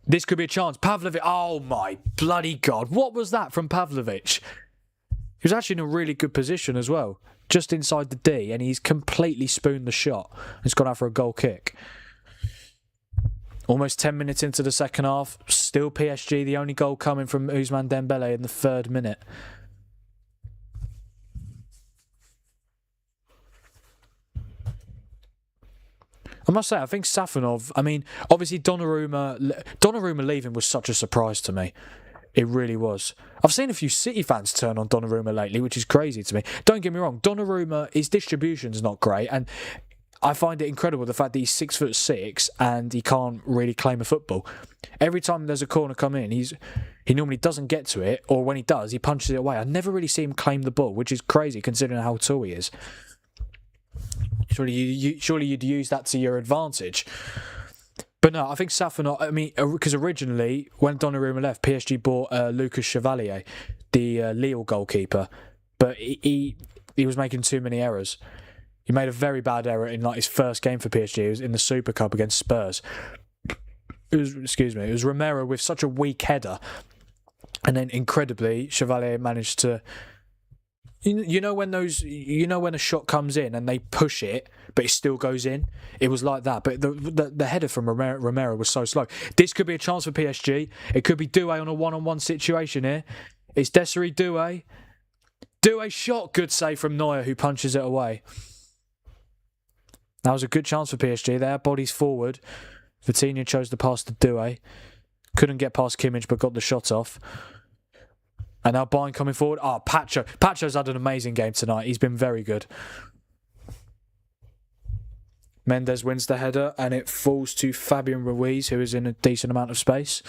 This could be a chance. Pavlovic. Oh my bloody God. What was that from Pavlovic? He was actually in a really good position as well. Just inside the D, and he's completely spooned the shot. He's gone out for a goal kick. Almost 10 minutes into the second half. Still PSG, the only goal coming from Ousmane Dembele in the 3rd minute. I must say, I think Safonov, I mean, obviously Donnarumma leaving was such a surprise to me. It really was. I've seen a few City fans turn on Donnarumma lately, which is crazy to me. Don't get me wrong, Donnarumma, his distribution's not great, and I find it incredible the fact that he's 6'6" and he can't really claim a football. Every time there's a corner come in, he normally doesn't get to it, or when he does, he punches it away. I never really see him claim the ball, which is crazy considering how tall he is. Surely you'd use that to your advantage. But no, I think Safonov, I mean, because originally, when Donnarumma left, PSG bought Lucas Chevalier, the Lille goalkeeper, but he was making too many errors. He made a very bad error in like his first game for PSG. It was in the Super Cup against Spurs. It was Romero with such a weak header, and then incredibly, Chevalier managed to. You know when a shot comes in and they push it, but it still goes in. It was like that, but the header from Romero was so slow. This could be a chance for PSG. It could be Doué on a one-on-one situation here. It's Desiree Doué. Doué shot, good save from Neuer, who punches it away. That was a good chance for PSG there. Bodies forward. Vitinha chose to pass to Doué. Couldn't get past Kimmich, but got the shot off. And now Bayern coming forward. Oh, Pacho. Pacho's had an amazing game tonight. He's been very good. Mendes wins the header and it falls to Fabian Ruiz, who is in a decent amount of space.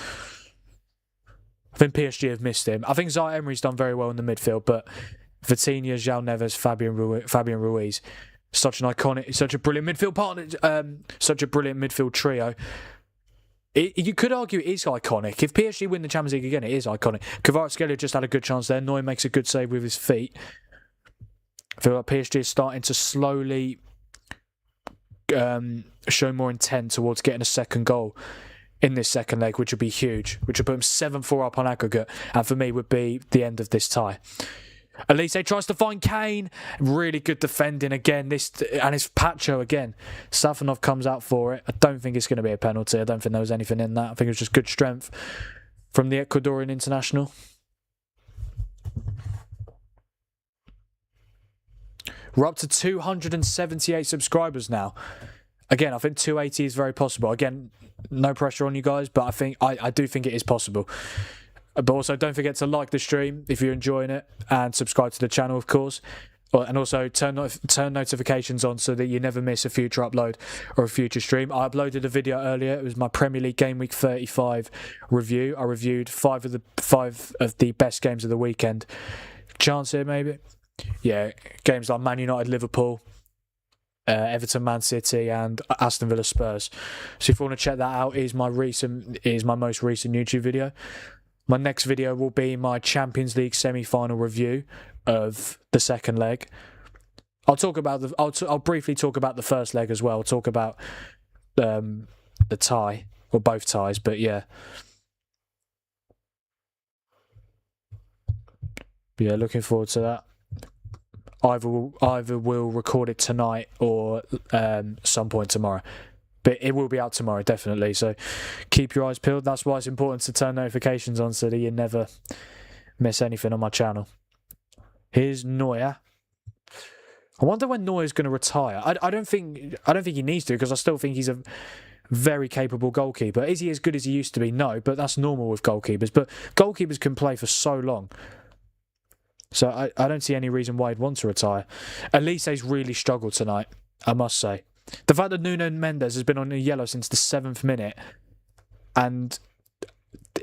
I think PSG have missed him. I think Zaire Emery's done very well in the midfield, but Vitinha, João Neves, Fabian Ruiz. Such an iconic, such a brilliant midfield partner, such a brilliant midfield trio. You could argue it is iconic. If PSG win the Champions League again, it is iconic. Kvaratskhelia just had a good chance there. Neuer makes a good save with his feet. I feel like PSG is starting to slowly show more intent towards getting a second goal in this second leg, which would be huge. Which would put them 7-4 up on aggregate, and for me would be the end of this tie. Elise tries to find Kane. Really good defending again. And it's Pacho again. Safonov comes out for it. I don't think it's going to be a penalty. I don't think there was anything in that. I think it was just good strength from the Ecuadorian international. We're up to 278 subscribers now. Again, I think 280 is very possible. Again, no pressure on you guys, but I do think it is possible. But also, don't forget to like the stream if you're enjoying it, and subscribe to the channel, of course. And also turn notifications on so that you never miss a future upload or a future stream. I uploaded a video earlier. It was my Premier League Game Week 35 review. I reviewed five of the best games of the weekend. Chance here, maybe? Yeah, games like Man United, Liverpool, Everton, Man City, and Aston Villa, Spurs. So if you want to check that out, it is my most recent YouTube video. My next video will be my Champions League semi-final review of the second leg. I'll briefly talk about the first leg as well. I'll talk about the tie, or both ties, but yeah. But yeah, looking forward to that. Either will record it tonight or some point tomorrow. But it will be out tomorrow, definitely. So keep your eyes peeled. That's why it's important to turn notifications on so that you never miss anything on my channel. Here's Neuer. I wonder when Neuer's going to retire. I don't think he needs to, because I still think he's a very capable goalkeeper. Is he as good as he used to be? No, but that's normal with goalkeepers. But goalkeepers can play for so long. So I don't see any reason why he'd want to retire. Elise's really struggled tonight, I must say. The fact that Nuno Mendes has been on a yellow since the 7th minute, and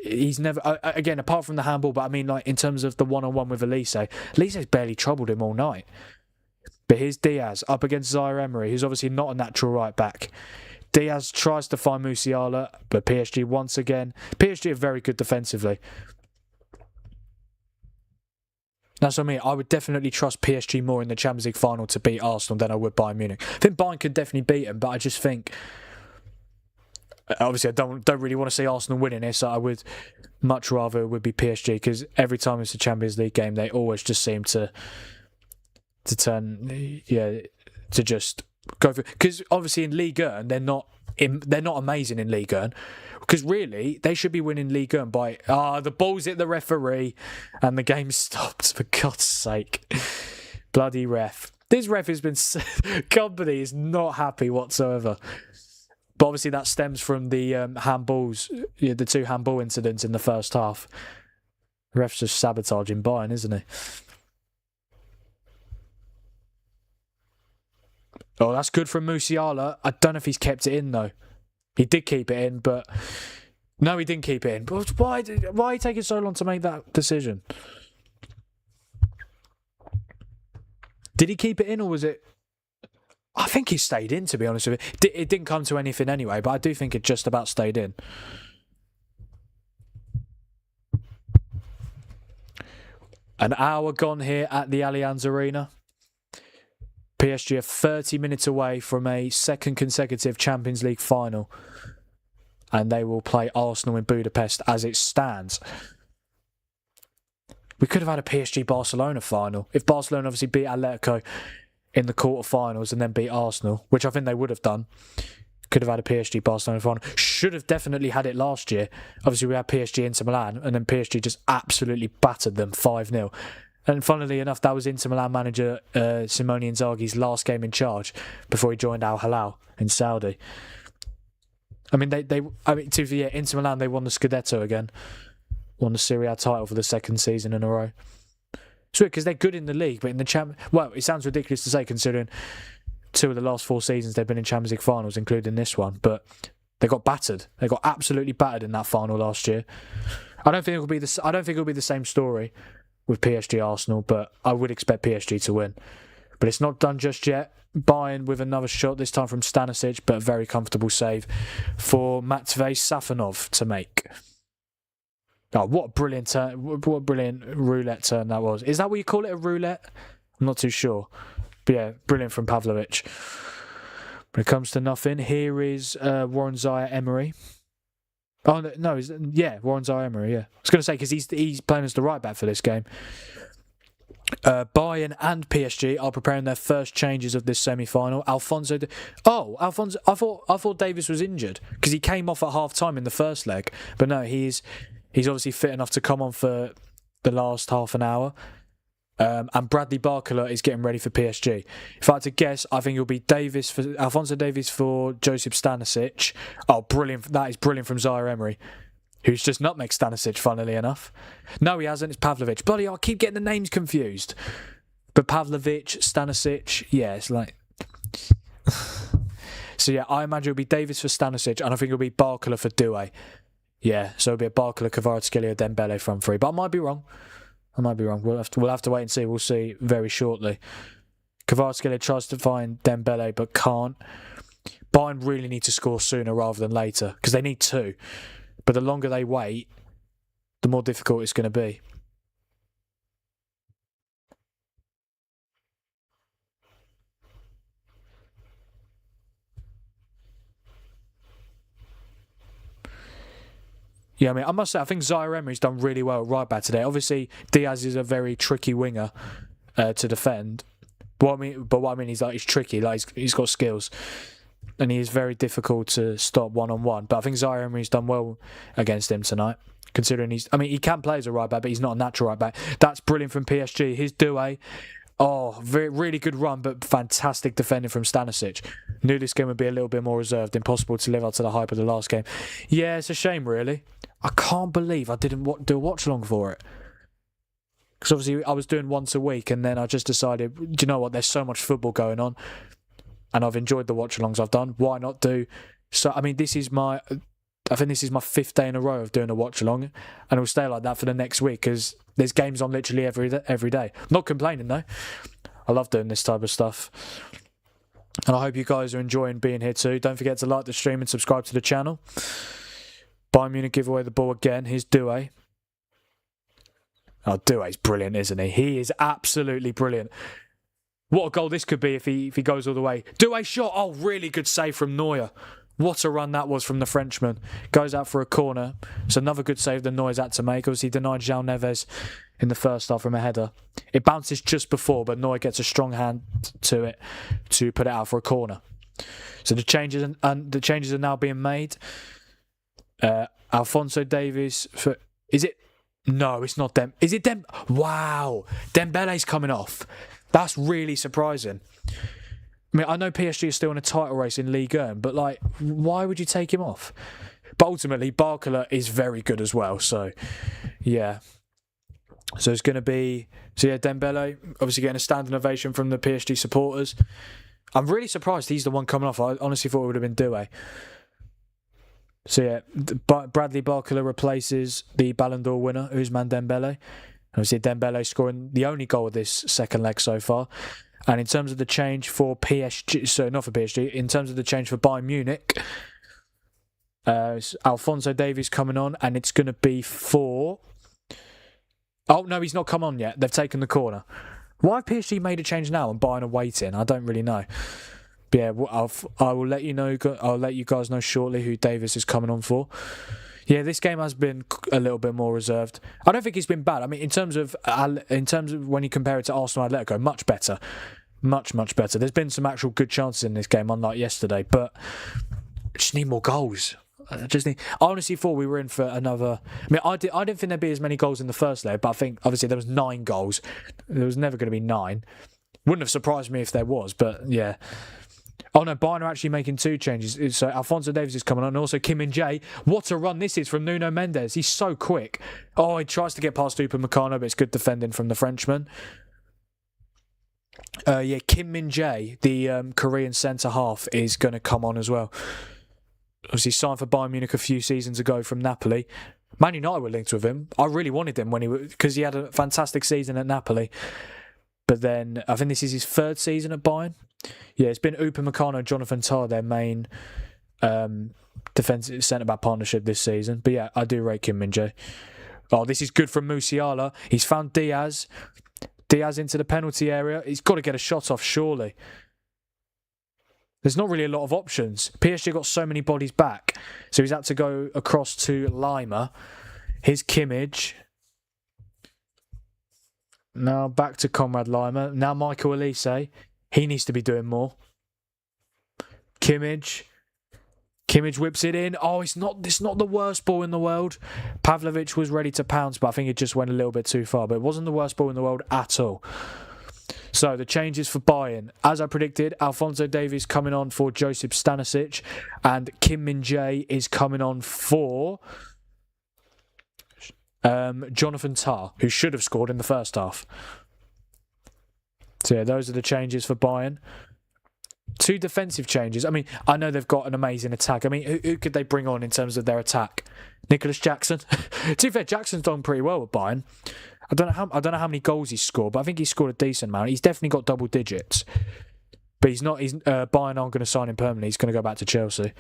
he's never, again, apart from the handball, but I mean, like, in terms of the one-on-one with Elise's barely troubled him all night. But here's Diaz up against Zaire Emery, who's obviously not a natural right back. Diaz tries to find Musiala, but PSG once again. PSG are very good defensively. That's what I mean. I would definitely trust PSG more in the Champions League final to beat Arsenal than I would Bayern Munich. I think Bayern could definitely beat them, but I just think, obviously, I don't really want to see Arsenal winning this. So I would much rather it would be PSG, because every time it's a Champions League game, they always just seem to turn, to just go for. Because obviously in Ligue 1, they're not amazing in Ligue 1. Because really, they should be winning Ligue 1 by... the ball's hit the referee and the game stopped, for God's sake. Bloody ref. This ref has been... Company is not happy whatsoever. But obviously that stems from the handballs, the 2 handball incidents in the first half. The ref's just sabotaging Bayern, isn't he? Oh, that's good from Musiala. I don't know if he's kept it in, though. He did keep it in, but... No, he didn't keep it in. But why are you taking so long to make that decision? Did he keep it in, or was it... I think he stayed in, to be honest with you. It didn't come to anything anyway, but I do think it just about stayed in. An hour gone here at the Allianz Arena. PSG are 30 minutes away from a second consecutive Champions League final. And they will play Arsenal in Budapest as it stands. We could have had a PSG-Barcelona final. If Barcelona obviously beat Atletico in the quarterfinals and then beat Arsenal, which I think they would have done. Could have had a PSG-Barcelona final. Should have definitely had it last year. Obviously, we had PSG Inter Milan, and then PSG just absolutely battered them 5-0. And funnily enough, that was Inter Milan manager Simone Inzaghi's last game in charge before he joined Al Hilal in Saudi. I mean, Inter Milan, they won the Scudetto again. Won the Serie A title for the second season in a row. It's weird because they're good in the league, but in the well, it sounds ridiculous to say considering 2 of the last 4 seasons they've been in Champions League finals, including this one. But they got battered. They got absolutely battered in that final last year. I don't think it'll be the same story with PSG Arsenal, but I would expect PSG to win. But it's not done just yet. Bayern with another shot, this time from Stanisic, but a very comfortable save for Matvei Safonov to make. Oh, what a brilliant turn! What a brilliant roulette turn that was. Is that what you call it, a roulette? I'm not too sure. But yeah, brilliant from Pavlovic. When it comes to nothing, here is Warren Zaire-Emery. Oh, no, Warren Zaire-Emery, yeah. I was going to say, because he's playing as the right back for this game. Bayern and PSG are preparing their first changes of this semi-final. Alphonso, I thought Davis was injured, because he came off at half-time in the first leg. But no, he's obviously fit enough to come on for the last half an hour. And Bradley Barcola is getting ready for PSG. If I had to guess, I think it'll be Alphonso Davies for Josip Stanisic. Oh, brilliant. That is brilliant from Zaire-Emery, who's just nutmegged Stanisic, funnily enough. No, he hasn't. It's Pavlovic. Bloody hell, I keep getting the names confused. But Pavlovic, Stanisic, yeah, it's like... So yeah, I imagine it'll be Davies for Stanisic, and I think it'll be Barcola for Doué. Yeah, so it'll be a Barcola, Kvaratskhelia, Dembele front three. But I might be wrong. We'll have to wait and see. We'll see very shortly. Kvaratskhelia tries to find Dembele but can't. Bayern really need to score sooner rather than later because they need 2. But the longer they wait, the more difficult it's going to be. Yeah, I mean, I must say, I think Zaire-Emery's done really well at right back today. Obviously, Diaz is a very tricky winger to defend. What I mean is, like, he's tricky. Like, he's got skills, and he is very difficult to stop one-on-one. But I think Zaire-Emery's done well against him tonight, considering he can play as a right back, but he's not a natural right back. That's brilliant from PSG. His Doué. Oh, really good run, but fantastic defending from Stanisic. Knew this game would be a little bit more reserved, impossible to live up to the hype of the last game. Yeah, it's a shame, really. I can't believe I didn't do a watch-along for it. Because obviously I was doing once a week, and then I just decided, do you know what, there's so much football going on, and I've enjoyed the watch-alongs I've done. Why not do... So, I mean, I think this is my 5th day in a row of doing a watch-along, and it'll stay like that for the next week, because there's games on literally every day. Not complaining, though. I love doing this type of stuff. And I hope you guys are enjoying being here too. Don't forget to like the stream and subscribe to the channel. Bayern Munich give away the ball again. Here's Doué. Oh, Doué's brilliant, isn't he? He is absolutely brilliant. What a goal this could be if he goes all the way. Doué shot. Oh, really good save from Neuer. What a run that was from the Frenchman. Goes out for a corner. It's another good save that Neuer's had to make. Obviously, he denied João Neves in the first half from a header. It bounces just before, but Neuer gets a strong hand to it to put it out for a corner. So the changes are now being made. Alphonso Davies for No, it's not Dem. Is it Dem? Wow, Dembele's coming off. That's really surprising. I mean, I know PSG is still in a title race in Ligue 1, but like, why would you take him off? But ultimately, Barcola is very good as well. So, yeah. So it's going to be... So yeah, Dembele, obviously getting a standing ovation from the PSG supporters. I'm really surprised he's the one coming off. I honestly thought it would have been Doué. So yeah, Bradley Barcola replaces the Ballon d'Or winner, Ousmane Dembele. Obviously, Dembele scoring the only goal of this second leg so far. And in terms of the change for PSG, so not for PSG, in terms of the change for Bayern Munich, Alphonso Davies coming on, and it's going to be for... Oh, no, he's not come on yet. They've taken the corner. Why have PSG made a change now and Bayern are waiting? I don't really know. But yeah, I will let you know. I'll let you guys know shortly who Davies is coming on for. Yeah, this game has been a little bit more reserved. I don't think it's been bad. I mean, in terms of when you compare it to Arsenal Atletico, much better. Much better. There's been some actual good chances in this game, unlike yesterday, but I just need more goals. I honestly thought we were in for another... I mean, I didn't think there'd be as many goals in the first leg, but I think, obviously, there was 9 goals. There was never going to be 9. Wouldn't have surprised me if there was, but yeah. Oh no, Bayern are actually making 2 changes. So Alphonso Davies is coming on, and also Kim Min-jae. What a run this is from Nuno Mendes. He's so quick. Oh, he tries to get past Upamecano, but it's good defending from the Frenchman. Yeah, Kim Min-jae, the Korean centre-half, is going to come on as well. Obviously signed for Bayern Munich a few seasons ago from Napoli. Man United were linked with him. I really wanted him because he had a fantastic season at Napoli. But then, I think this is his 3rd season at Bayern. Yeah, it's been Upamecano and Jonathan Tah, their main defensive centre-back partnership this season. But yeah, I do rate Kim Min-jae. Oh, this is good from Musiala. He's found Diaz. Diaz into the penalty area. He's got to get a shot off, surely. There's not really a lot of options. PSG got so many bodies back. So he's had to go across to Lima. Here's Kimmich. Now back to Conrad Lima. Now Michael Olise. He needs to be doing more. Kimmich whips it in. Oh, it's not the worst ball in the world. Pavlovic was ready to pounce, but I think it just went a little bit too far. But it wasn't the worst ball in the world at all. So the changes for Bayern. As I predicted, Alphonso Davies coming on for Josip Stanisic, and Kim Min-jae is coming on for Jonathan Tah, who should have scored in the first half. So yeah, those are the changes for Bayern. 2 defensive changes. I mean, I know they've got an amazing attack. I mean, who could they bring on in terms of their attack? Nicholas Jackson. To be fair, Jackson's done pretty well with Bayern. I don't know how many goals he's scored, but I think he's scored a decent amount. He's definitely got double digits. But he's not. Bayern aren't going to sign him permanently. He's going to go back to Chelsea.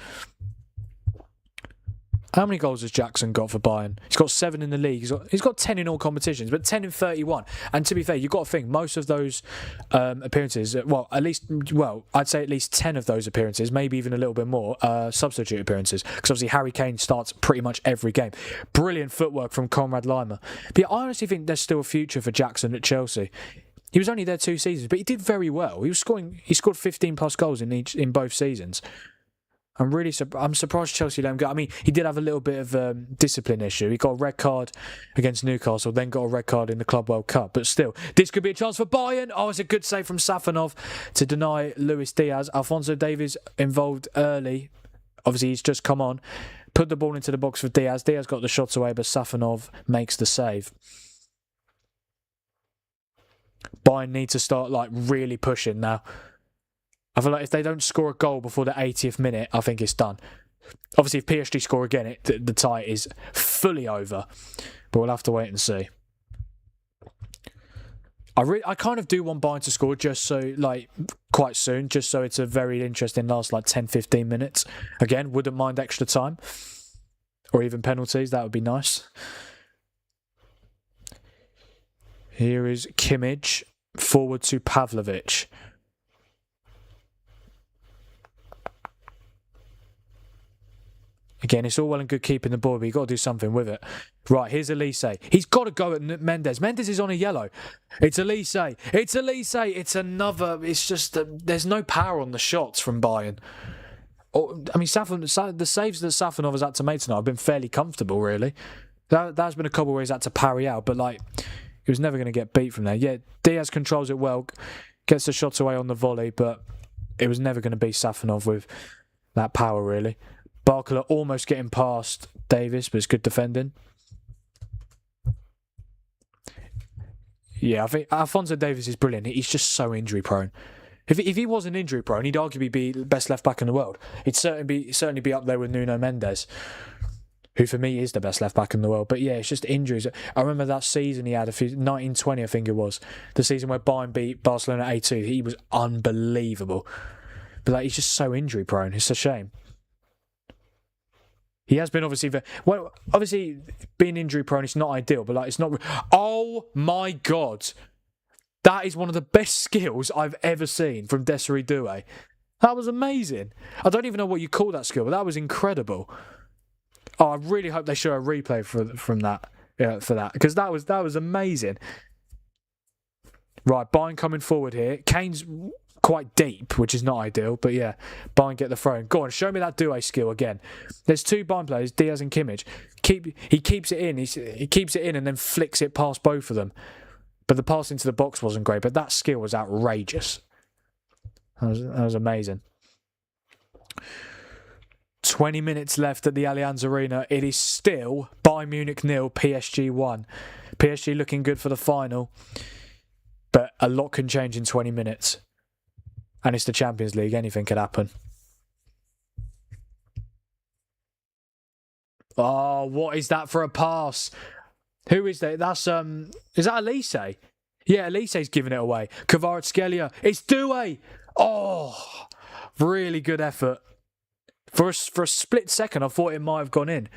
How many goals has Jackson got for Bayern? He's got 7 in the league. He's got 10 in all competitions, but 10 in 31. And to be fair, you've got to think most of those appearances, I'd say at least 10 of those appearances, maybe even a little bit more, substitute appearances. Because obviously Harry Kane starts pretty much every game. Brilliant footwork from Conrad Lima. But yeah, I honestly think there's still a future for Jackson at Chelsea. He was only there 2 seasons, but he did very well. He scored 15 plus goals in both seasons. I'm surprised Chelsea let him go. I mean, he did have a little bit of discipline issue. He got a red card against Newcastle, then got a red card in the Club World Cup. But still, this could be a chance for Bayern. Oh, it's a good save from Safanov to deny Luis Diaz. Alphonso Davies involved early. Obviously, he's just come on. Put the ball into the box for Diaz. Diaz got the shots away, but Safanov makes the save. Bayern need to start really pushing now. I feel like if they don't score a goal before the 80th minute, I think it's done. Obviously, if PSG score again, the tie is fully over. But we'll have to wait and see. I kind of do want Bayern to score just so, quite soon, just so it's a very interesting last, 10-15 minutes. Again, wouldn't mind extra time. Or even penalties, that would be nice. Here is Kimmich, forward to Pavlovic. Again, it's all well and good keeping the ball, but you've got to do something with it. Right, here's Elise. He's got to go at Mendes. Mendes is on a yellow. It's Elise. It's Elise. It's another... It's just... there's no power on the shots from Bayern. I mean, the saves that Safanov has had to make tonight have been fairly comfortable, really. There's been a couple where he's had to parry out, but, like, he was never going to get beat from there. Yeah, Diaz controls it well, gets the shots away on the volley, but it was never going to be Safanov with that power, really. Barcola almost getting past Davis, but it's good defending. Yeah, I think Alphonso Davies is brilliant. He's just so injury prone. If he wasn't injury prone, he'd arguably be the best left back in the world. He'd certainly be up there with Nuno Mendes, who for me is the best left back in the world. But yeah, it's just injuries. I remember that season he had 1920, I think it was, the season where Bayern beat Barcelona 8-2. He was unbelievable. But like, he's just so injury prone. It's a shame. He has been obviously being injury prone, it's not ideal, but like it's not. Oh my God, that is one of the best skills I've ever seen from Desiree Doué. That was amazing. I don't even know what you call that skill, but that was incredible. Oh, I really hope they show a replay from that. Yeah, for that, because that was amazing. Right, Bayern coming forward here. Kane's quite deep, which is not ideal, but yeah, Bayern get the throw in. Go on, show me that Doué skill again. There's two Bayern players, Diaz and Kimmich. He keeps it in. He keeps it in and then flicks it past both of them. But the pass into the box wasn't great. But that skill was outrageous. That was amazing. 20 minutes left at the Allianz Arena. It is still Bayern Munich 0, PSG 1. PSG looking good for the final, but a lot can change in 20 minutes. And it's the Champions League. Anything could happen. Oh, what is that for a pass? Who is that? That's is that Elise? Yeah, Elise's giving it away. Kvaratskhelia. It's Doué. Oh, really good effort. For a split second, I thought it might have gone in.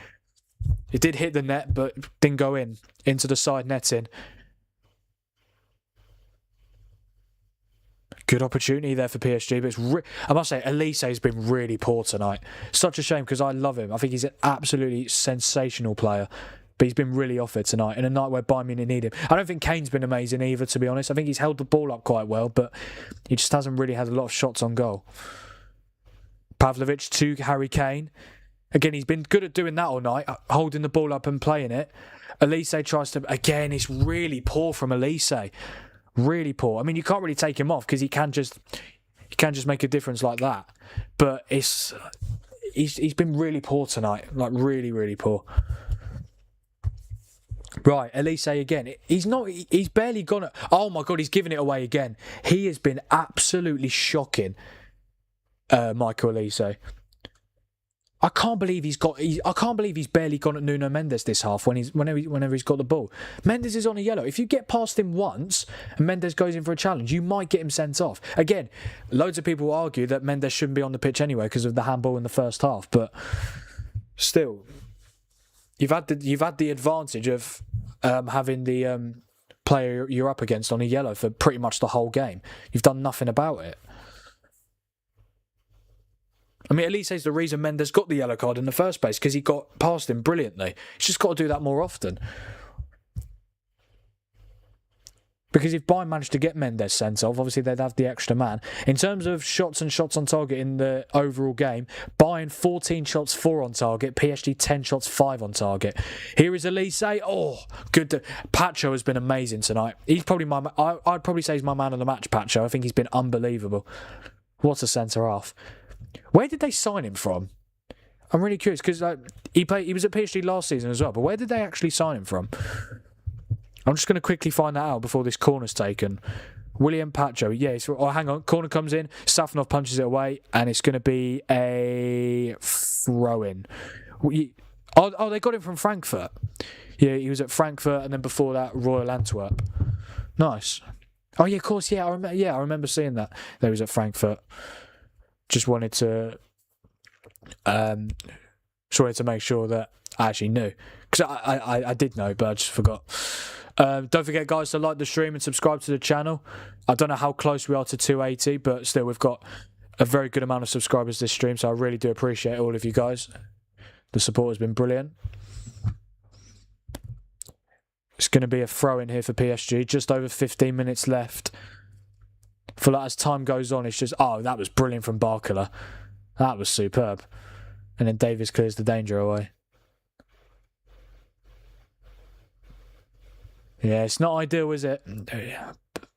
It did hit the net, but didn't go in. Into the side netting. Good opportunity there for PSG, but I must say, Elise has been really poor tonight. Such a shame because I love him. I think he's an absolutely sensational player, but he's been really off it tonight in a night where Bayern Munich need him. I don't think Kane's been amazing either, to be honest. I think he's held the ball up quite well, but he just hasn't really had a lot of shots on goal. Pavlovic to Harry Kane. Again, he's been good at doing that all night, holding the ball up and playing it. Elise tries to... Again, it's really poor from Elise. Really poor. I mean, you can't really take him off because he can just make a difference like that. But he's been really poor tonight, like really, really poor. Right, Elise again. He's barely gone. Oh my God, he's giving it away again. He has been absolutely shocking, Michael Elise. I can't believe he's barely gone at Nuno Mendes this half whenever he's got the ball. Mendes is on a yellow. If you get past him once and Mendes goes in for a challenge, you might get him sent off. Again, loads of people argue that Mendes shouldn't be on the pitch anyway because of the handball in the first half, but still, you've had the advantage of having the player you're up against on a yellow for pretty much the whole game. You've done nothing about it. I mean, Elise is the reason Mendes got the yellow card in the first place, because he got past him brilliantly. He's just got to do that more often. Because if Bayern managed to get Mendes sent off, obviously they'd have the extra man. In terms of shots and shots on target in the overall game, Bayern 14 shots, 4 on target. PSG 10 shots, 5 on target. Here is Elise. Oh, good. Pacho has been amazing tonight. He's probably I'd probably say he's my man of the match, Pacho. I think he's been unbelievable. What a centre-half. Where did they sign him from? I'm really curious because he was at PSG last season as well, but where did they actually sign him from? I'm just going to quickly find that out before this corner's taken. William Pacho, yes. Oh, hang on. Corner comes in, Safanov punches it away, and it's going to be a throw-in. Oh, they got him from Frankfurt. Yeah, he was at Frankfurt, and then before that, Royal Antwerp. Nice. Oh, yeah, of course, yeah. I remember seeing that. They was at Frankfurt. Just wanted to make sure that I actually knew. Because I did know, but I just forgot. Don't forget, guys, to like the stream and subscribe to the channel. I don't know how close we are to 280, but still, we've got a very good amount of subscribers this stream, so I really do appreciate all of you guys. The support has been brilliant. It's going to be a throw in here for PSG. Just over 15 minutes left. I feel like as time goes on, it's just, oh, that was brilliant from Barcola. That was superb. And then Davies clears the danger away. Yeah, it's not ideal, is it?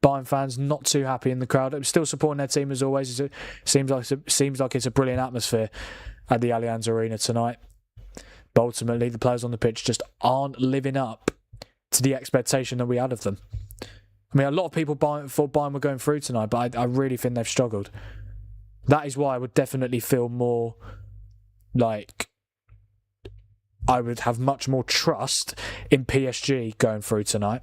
Bayern fans not too happy in the crowd. I'm still supporting their team as always. It seems like it's a brilliant atmosphere at the Allianz Arena tonight. But ultimately, the players on the pitch just aren't living up to the expectation that we had of them. I mean, a lot of people thought Bayern were going through tonight, but I really think they've struggled. That is why I would definitely feel more like I would have much more trust in PSG going through tonight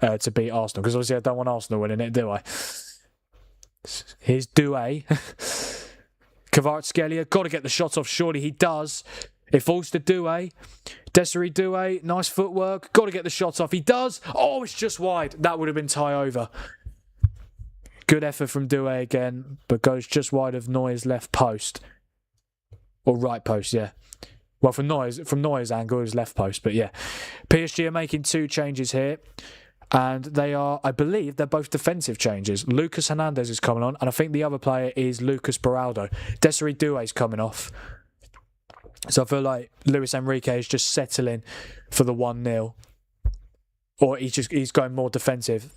to beat Arsenal. Because obviously I don't want Arsenal winning it, do I? Here's Doué. Kvaratskhelia, got to get the shot off. Surely he does. It falls to Doué. Desiree Doué, nice footwork. Got to get the shot off. He does. Oh, it's just wide. That would have been tie over. Good effort from Doué again, but goes just wide of Neuer's left post. Or right post, yeah. Well, from Neuer's angle, it was left post, but yeah. PSG are making 2 changes here. And they are, I believe, they're both defensive changes. Lucas Hernandez is coming on, and I think the other player is Lucas Beraldo. Desiree Doué's coming off. So I feel like Luis Enrique is just settling for the 1-0. Or he's going more defensive.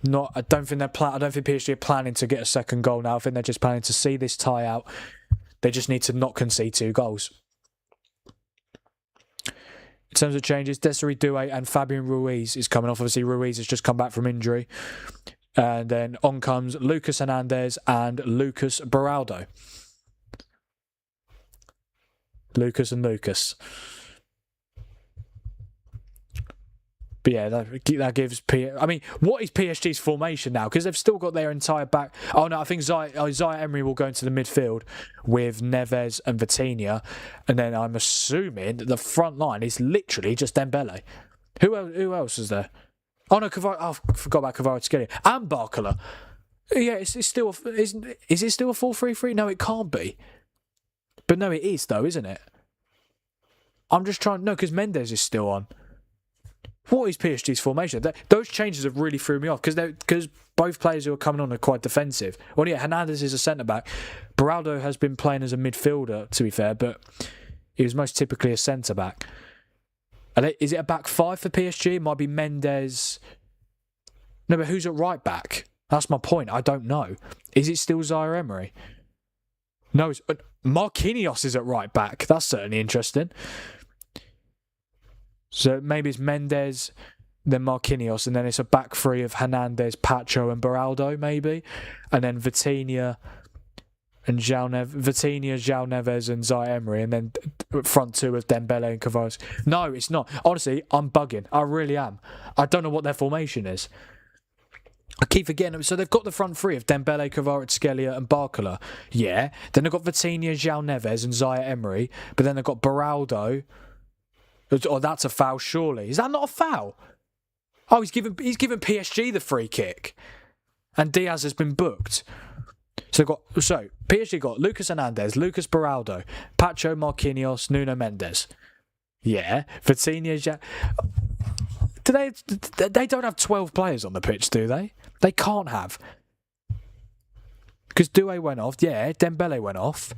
I don't think PSG are planning to get a second goal now. I think they're just planning to see this tie out. They just need to not concede 2 goals. In terms of changes, Desiree Doué and Fabian Ruiz is coming off. Obviously, Ruiz has just come back from injury. And then on comes Lucas Hernandez and Lucas Beraldo. Lucas and Lucas. But yeah, that gives I mean, what is PSG's formation now? Because they've still got their entire back. Oh no, I think Zaya Emery will go into the midfield with Neves and Vitinha, and then I'm assuming that the front line is literally just Dembele. Who else is there? Oh no, I forgot about Kvaratskhelia and Barcola. Yeah, is it still a 4-3-3? No, it can't be. But no, it is though, isn't it? I'm just trying. No, because Mendes is still on. What is PSG's formation? Those changes have really threw me off because both players who are coming on are quite defensive. Well, yeah, Hernandez is a centre-back. Beraldo has been playing as a midfielder, to be fair, but he was most typically a centre-back. Is it a back 5 for PSG? It might be Mendes. No, but who's at right back? That's my point. I don't know. Is it still Zaya Emery? No, Marquinhos is at right back. That's certainly interesting. So maybe it's Mendes, then Marquinhos, and then it's a back 3 of Hernandez, Pacho and Beraldo, maybe. And then Vitinha, João Neves and Zaya Emery, and then front 2 of Dembele and Kvaratskhelia. No, it's not. Honestly, I'm bugging. I really am. I don't know what their formation is. I keep forgetting. So they've got the front 3 of Dembele, Kvaratskhelia and Barcola. Yeah. Then they've got Vitinha, João Neves and Zaya Emery. But then they've got Beraldo. Oh, that's a foul, surely. Is that not a foul? Oh, he's given PSG the free kick. And Diaz has been booked. So PSG got Lucas Hernandez, Lucas Beraldo, Pacho, Marquinhos, Nuno Mendes. Yeah. Vitinha, they don't have 12 players on the pitch, do they? They can't have. Because Doué went off. Yeah, Dembele went off.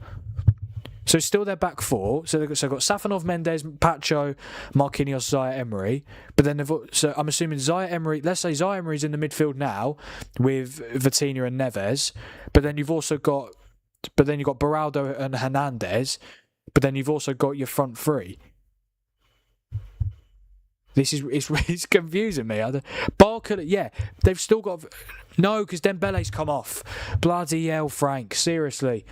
So still their back 4. So they've got Safanov, Mendes, Pacho, Marquinhos, Zaya Emery. But then so I'm assuming Zaya Emery. Let's say Zaya Emery's in the midfield now with Vitinha and Neves. But then you've got Beraldo and Hernandez. But then you've also got your front 3. It's confusing me. Barcola, yeah, they've still got no because Dembele's come off. Bloody hell, Frank. Seriously.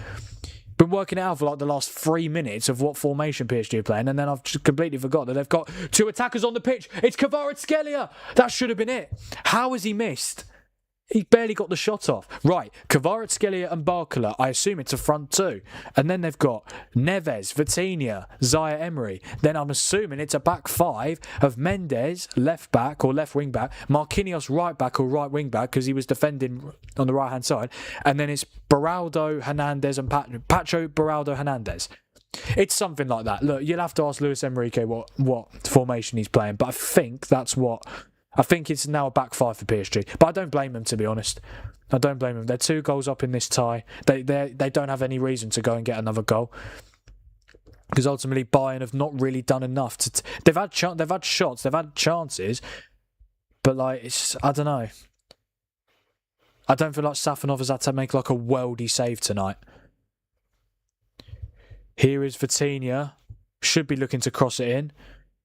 Been working it out for like the last 3 minutes of what formation PSG are playing, and then I've just completely forgot that they've got 2 attackers on the pitch. It's Kvaratskhelia. That should have been it. How has he missed? He barely got the shot off. Right, Kvaratskhelia and Barcola, I assume it's a front two. And then they've got Neves, Vitinha, Zaire Emery. Then I'm assuming it's a back five of Mendes, left back or left wing back, Marquinhos right back or right wing back because he was defending on the right hand side. And then it's Beraldo, Hernandez and Pacho, Beraldo, Hernandez. It's something like that. Look, you'll have to ask Luis Enrique what formation he's playing, but I think that's what... I think it's now a back five for PSG. But I don't blame them, to be honest. I don't blame them. They're 2 goals up in this tie. They don't have any reason to go and get another goal. Because ultimately Bayern have not really done enough. They've had shots, they've had chances. But like, it's, I don't know. I don't feel like Safanov has had to make like a worldy save tonight. Here is Vitinha. Should be looking to cross it in.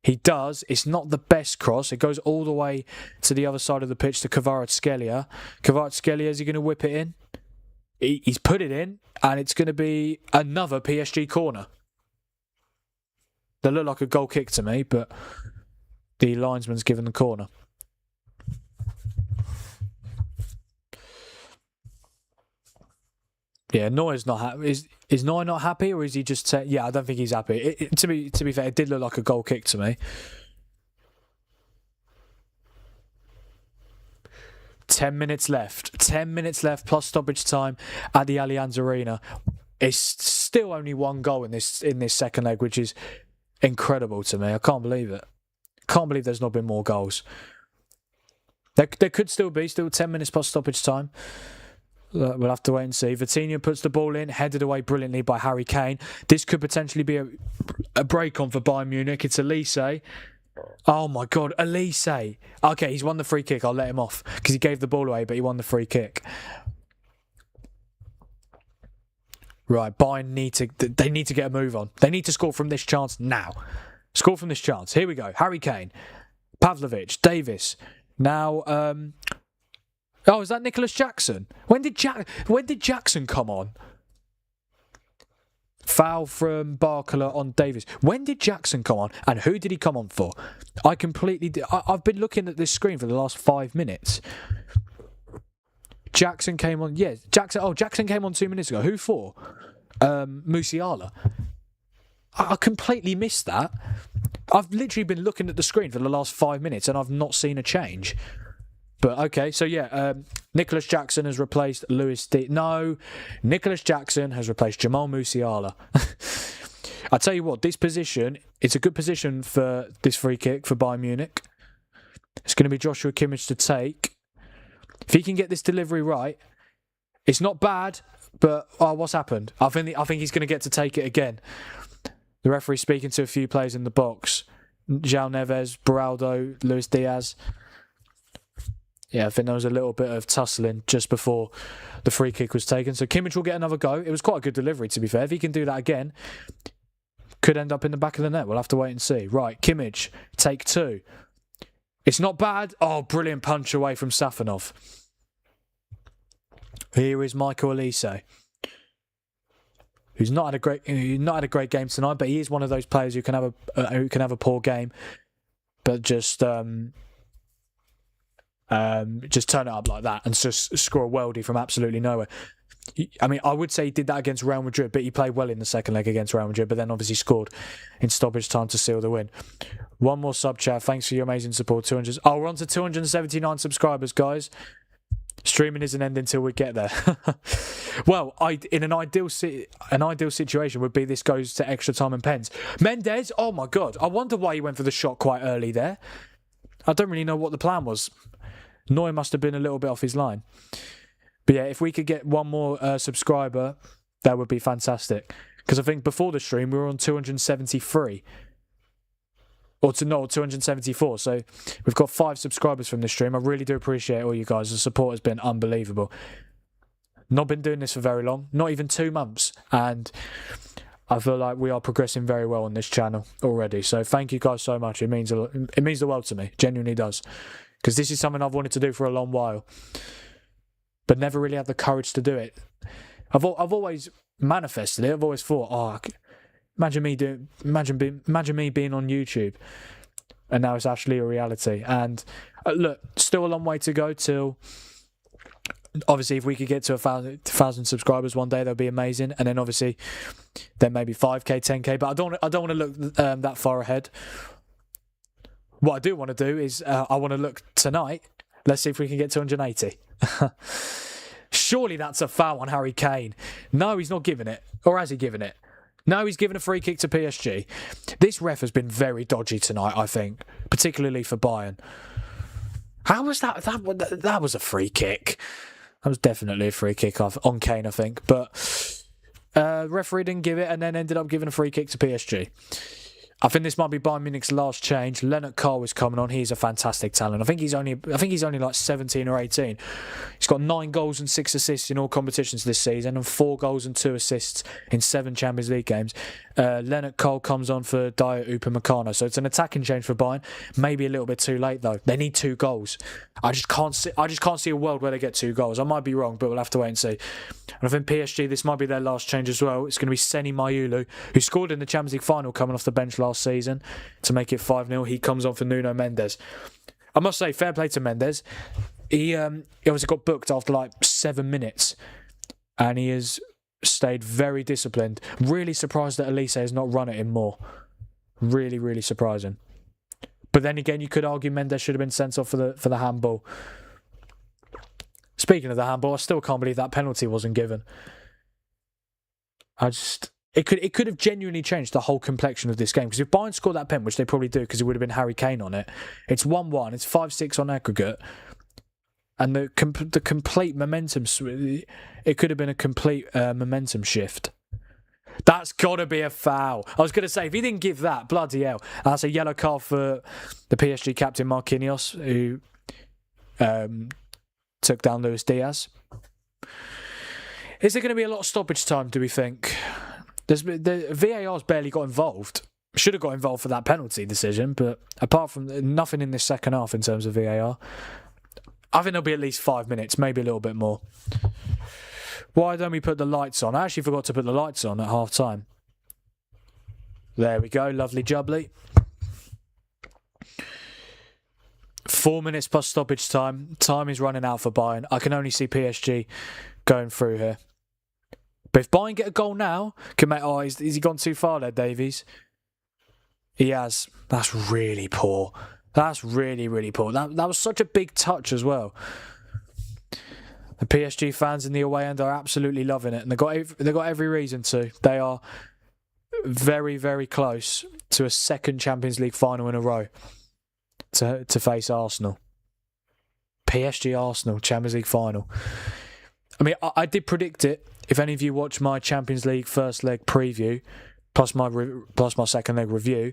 He does. It's not the best cross. It goes all the way to the other side of the pitch to Kvaratskhelia. Kvaratskhelia, is he going to whip it in? He's put it in, and it's going to be another PSG corner. They look like a goal kick to me, but the linesman's given the corner. Yeah, Neuer's not happy. Is Neuer not happy, or is he just... yeah, I don't think he's happy. To be fair, it did look like a goal kick to me. 10 minutes left. 10 minutes left plus stoppage time at the Allianz Arena. It's still only 1 goal in this second leg, which is incredible to me. I can't believe it. Can't believe there's not been more goals. There could still be 10 minutes plus stoppage time. We'll have to wait and see. Vitinha puts the ball in, headed away brilliantly by Harry Kane. This could potentially be a break on for Bayern Munich. It's Elise. Oh my God, Elise. Okay, he's won the free kick. I'll let him off because he gave the ball away, but he won the free kick. Right, Bayern need to get a move on. They need to score from this chance now. Score from this chance. Here we go. Harry Kane, Pavlovic, Davis. Now, oh, is that Nicholas Jackson? When did Jackson come on? Foul from Barcola on Davis. When did Jackson come on, and who did he come on for? I've been looking at this screen for the last 5 minutes. Jackson came on. Yeah, Jackson. Oh, Jackson came on 2 minutes ago. Who for? Musiala. I completely missed that. I've literally been looking at the screen for the last 5 minutes, and I've not seen a change. But okay, so yeah, Nicholas Jackson has replaced Nicholas Jackson has replaced Jamal Musiala. I tell you what, this position, it's a good position for this free kick for Bayern Munich. It's going to be Joshua Kimmich to take. If he can get this delivery right, it's not bad, but what's happened? I think he's going to get to take it again. The referee speaking to a few players in the box. João Neves, Beraldo, Luis Diaz. Yeah, I think there was a little bit of tussling just before the free kick was taken. So Kimmich will get another go. It was quite a good delivery, to be fair. If he can do that again, could end up in the back of the net. We'll have to wait and see. Right, Kimmich, take 2. It's not bad. Oh, brilliant punch away from Safanov. Here is Michael Elise, who's not had a great game tonight, but he is one of those players who can have a poor game, but just turn it up like that and just score a worldie from absolutely nowhere. I mean, I would say he did that against Real Madrid, but he played well in the second leg against Real Madrid, but then obviously scored in stoppage time to seal the win. One more sub chat. Thanks for your amazing support. We're on to 279 subscribers, guys. Streaming isn't ending until we get there. Well, in an ideal situation would be this goes to extra time and pens. Mendes, oh my God. I wonder why he went for the shot quite early there. I don't really know what the plan was. Neuer must have been a little bit off his line. But yeah, if we could get one more subscriber, that would be fantastic. Because I think before the stream, we were on 273. Or 274. So we've got 5 subscribers from this stream. I really do appreciate all you guys. The support has been unbelievable. Not been doing this for very long. Not even 2 months. And I feel like we are progressing very well on this channel already. So thank you guys so much. It means the world to me. Genuinely does. Because this is something I've wanted to do for a long while. But never really had the courage to do it. I've always manifested it. I've always thought, imagine me being on YouTube, and now it's actually a reality. And look, still a long way to go till Obviously, if we could get to 1,000 subscribers one day, that'd be amazing. And then obviously, then maybe 5k, 10k. But I don't want to look that far ahead. What I do want to do is I want to look tonight. Let's see if we can get 280. Surely that's a foul on Harry Kane. No, he's not giving it. Or has he given it? No, he's given a free kick to PSG. This ref has been very dodgy tonight, I think, particularly for Bayern. How was that? That was a free kick. That was definitely a free kick on Kane, I think. But referee didn't give it and then ended up giving a free kick to PSG. I think this might be Bayern Munich's last change. Leonard Cole is coming on. He's a fantastic talent. I think he's only like 17 or 18. He's got 9 goals and 6 assists in all competitions this season and 4 goals and 2 assists in 7 Champions League games. Leonard Cole comes on for Dayot Upamecano. So it's an attacking change for Bayern. Maybe a little bit too late though. They need 2 goals. I just can't see a world where they get 2 goals. I might be wrong, but we'll have to wait and see. And I think PSG, this might be their last change as well. It's going to be Seni Mayulu, who scored in the Champions League final coming off the bench last season to make it 5-0. He comes on for Nuno Mendes. I must say, fair play to Mendes. He obviously got booked after like 7 minutes and he has stayed very disciplined. Really surprised that Elise has not run at him more. Really, really surprising. But then again, you could argue Mendes should have been sent off for the handball. Speaking of the handball, I still can't believe that penalty wasn't given. It could have genuinely changed the whole complexion of this game. Because if Bayern scored that pen, which they probably do because it would have been Harry Kane on it, it's 1-1, it's 5-6 on aggregate. And the complete momentum, it could have been a complete momentum shift. That's got to be a foul. I was going to say, if he didn't give that, bloody hell. That's a yellow card for the PSG captain Marquinhos, who took down Luis Diaz. Is there going to be a lot of stoppage time, do we think? The VAR's barely got involved. Should have got involved for that penalty decision, but apart from nothing in this second half in terms of VAR, I think there'll be at least 5 minutes, maybe a little bit more. Why don't we put the lights on? I actually forgot to put the lights on at half time. There we go, lovely jubbly. 4 minutes plus stoppage time. Time is running out for Bayern. I can only see PSG going through here. But if Bayern get a goal now, can make. Oh, has he gone too far there, Davies? He has. That's really poor. That's really, really poor. That was such a big touch as well. The PSG fans in the away end are absolutely loving it, and they've got every reason to. They are very, very close to a second Champions League final in a row to face Arsenal. PSG Arsenal Champions League final. I mean, I did predict it. If any of you watch my Champions League first leg preview, plus my second leg review,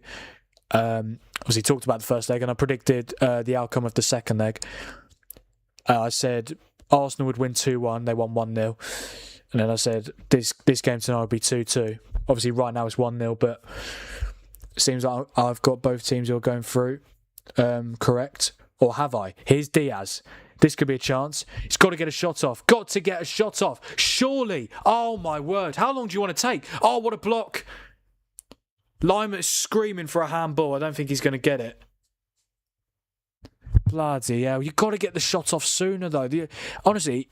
obviously talked about the first leg, and I predicted the outcome of the second leg. I said Arsenal would win 2-1. They won 1-0. And then I said this game tonight would be 2-2. Obviously, right now it's 1-0, but it seems like I've got both teams who are going through correct. Or have I? Here's Diaz. This could be a chance. He's got to get a shot off. Got to get a shot off. Surely. Oh, my word. How long do you want to take? Oh, what a block. Lima is screaming for a handball. I don't think he's going to get it. Bloody hell. You've got to get the shot off sooner, though. Honestly,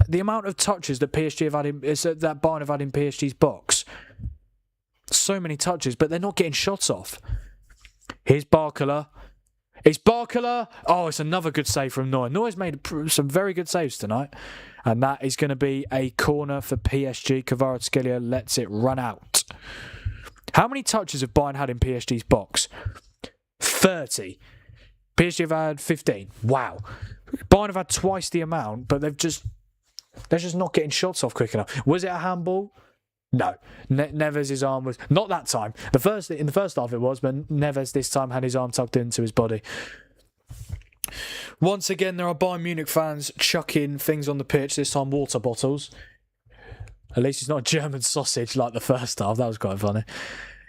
the amount of touches that PSG have had that Bayern have had in PSG's box. So many touches, but they're not getting shots off. Here's Barcola. It's Barcola. Oh, it's another good save from Neuer. Neuer's made some very good saves tonight. And that is going to be a corner for PSG. Kvaratskhelia lets it run out. How many touches have Bayern had in PSG's box? 30. PSG have had 15. Wow. Bayern have had twice the amount, but they're just not getting shots off quick enough. Was it a handball? No. Neves' arm was... Not that time. In the first half it was, but Neves this time had his arm tucked into his body. Once again, there are Bayern Munich fans chucking things on the pitch, this time water bottles. At least it's not a German sausage like the first half. That was quite funny.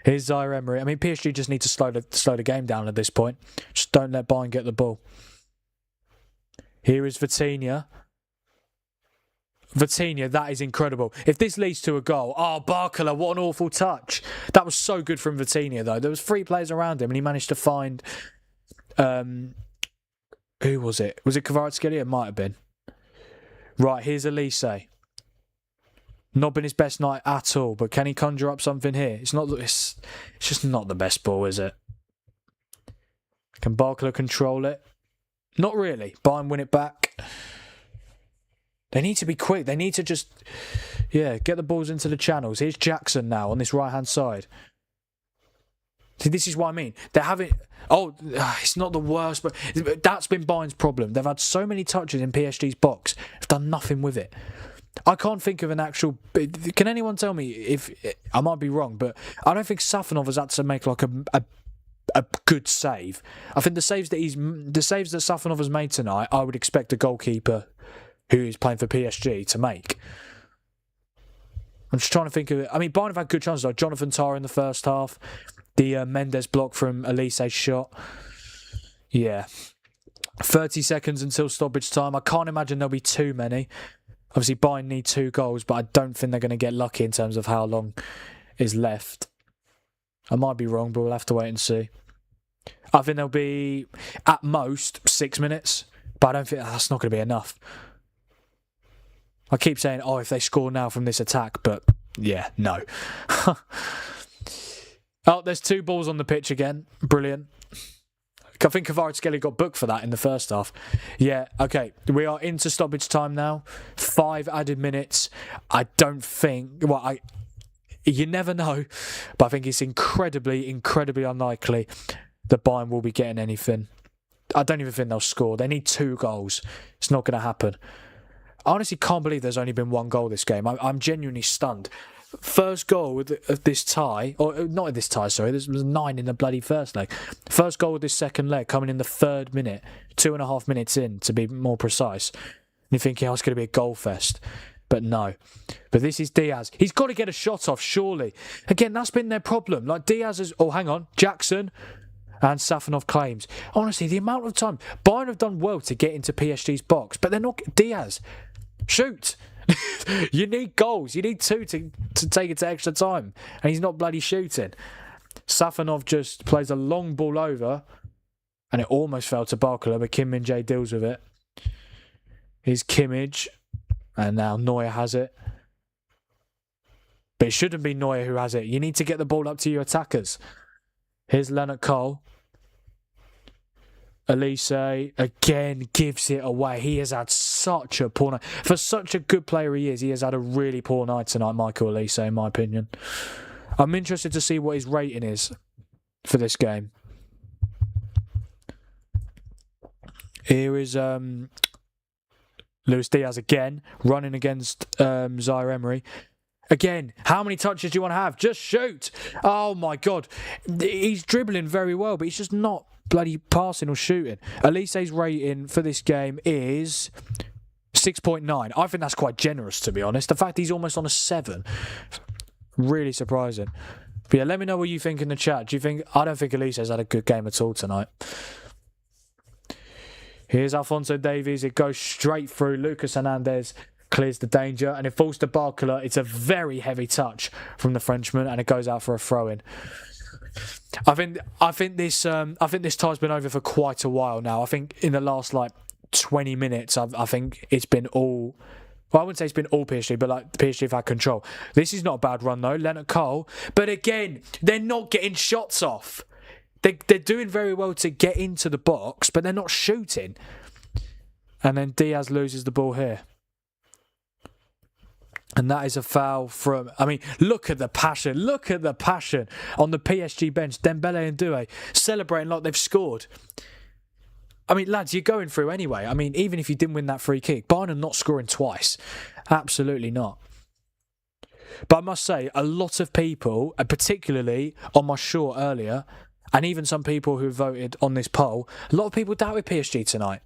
Here's Zaire Emery. I mean, PSG just need to slow the game down at this point. Just don't let Bayern get the ball. Here is Vitinha. Vitinha, that is incredible. If this leads to a goal, Barcola, what an awful touch. That was so good from Vitinha, though. There was 3 players around him, and he managed to find... who was it? Was it Kvaratskhelia? It might have been. Right, here's Elise. Not been his best night at all, but can he conjure up something here? It's just not the best ball, is it? Can Barkler control it? Not really. Bayern win it back. They need to be quick. They need to just, get the balls into the channels. Here's Jackson now on this right-hand side. See, this is what I mean. They're having... Oh, it's not the worst, but that's been Bayern's problem. They've had so many touches in PSG's box. They've done nothing with it. I can't think of an actual... Can anyone tell me if... I might be wrong, but I don't think Safanov has had to make like a good save. I think the saves that Safanov has made tonight, I would expect a goalkeeper who is playing for PSG to make. I'm just trying to think of it. I mean, Bayern have had good chances, like Jonathan Tah in the first half. The Mendes block from Elise's shot. Yeah. 30 seconds until stoppage time. I can't imagine there'll be too many. Obviously, Bayern need 2 goals, but I don't think they're going to get lucky in terms of how long is left. I might be wrong, but we'll have to wait and see. I think there'll be, at most, 6 minutes, but I don't think that's not going to be enough. I keep saying, if they score now from this attack, but yeah, no. There's 2 balls on the pitch again. Brilliant. I think Kvaratskhelia got booked for that in the first half. Yeah, okay. We are into stoppage time now. 5 added minutes. I don't think... Well, you never know, but I think it's incredibly, incredibly unlikely that Bayern will be getting anything. I don't even think they'll score. They need 2 goals. It's not going to happen. I honestly can't believe there's only been 1 goal this game. I'm genuinely stunned. First goal of this tie, or not in this tie, sorry, this was 9 in the bloody first leg. First goal of this second leg coming in the 3rd minute, 2.5 minutes in to be more precise. And you're thinking, it's going to be a goal fest. But no. But this is Diaz. He's got to get a shot off, surely. Again, that's been their problem. Like Diaz is... Oh, hang on. Jackson and Safanov claims. Honestly, the amount of time... Bayern have done well to get into PSG's box, but they're not... Diaz, shoot. You need goals. You need 2 to take it to extra time. And he's not bloody shooting. Safanov just plays a long ball over, and it almost fell to Barkler, but Kim Min-jae deals with it. Here's Kimmich. And now Neuer has it. But it shouldn't be Neuer who has it. You need to get the ball up to your attackers. Here's Leonard Cole. Elise again gives it away. He has had such a poor night. For such a good player he has had a really poor night tonight, Michael Elise, in my opinion. I'm interested to see what his rating is for this game. Here is... Luis Diaz again, running against Zaire Emery. Again, how many touches do you want to have? Just shoot! Oh my God. He's dribbling very well, but he's just not bloody passing or shooting. Elise's rating for this game is 6.9. I think that's quite generous, to be honest. The fact he's almost on a 7. Really surprising. But yeah, let me know what you think in the chat. Do you think... I don't think Elise's had a good game at all tonight. Here's Alphonso Davies. It goes straight through. Lucas Hernandez clears the danger, and it falls to Barkler. It's a very heavy touch from the Frenchman, and it goes out for a throw-in. I think this tie's been over for quite a while now. I think in the last 20 minutes, I think it's been all... Well, I wouldn't say it's been all PSG, but PSG have had control. This is not a bad run though, Leonard Cole. But again, they're not getting shots off. They're doing very well to get into the box, but they're not shooting. And then Diaz loses the ball here. And that is a foul from... I mean, look at the passion. Look at the passion on the PSG bench. Dembele and Doué celebrating like they've scored. I mean, lads, you're going through anyway. I mean, even if you didn't win that free kick, Bayern are not scoring twice. Absolutely not. But I must say, a lot of people, particularly on my short earlier... And even some people who voted on this poll, a lot of people doubted PSG tonight.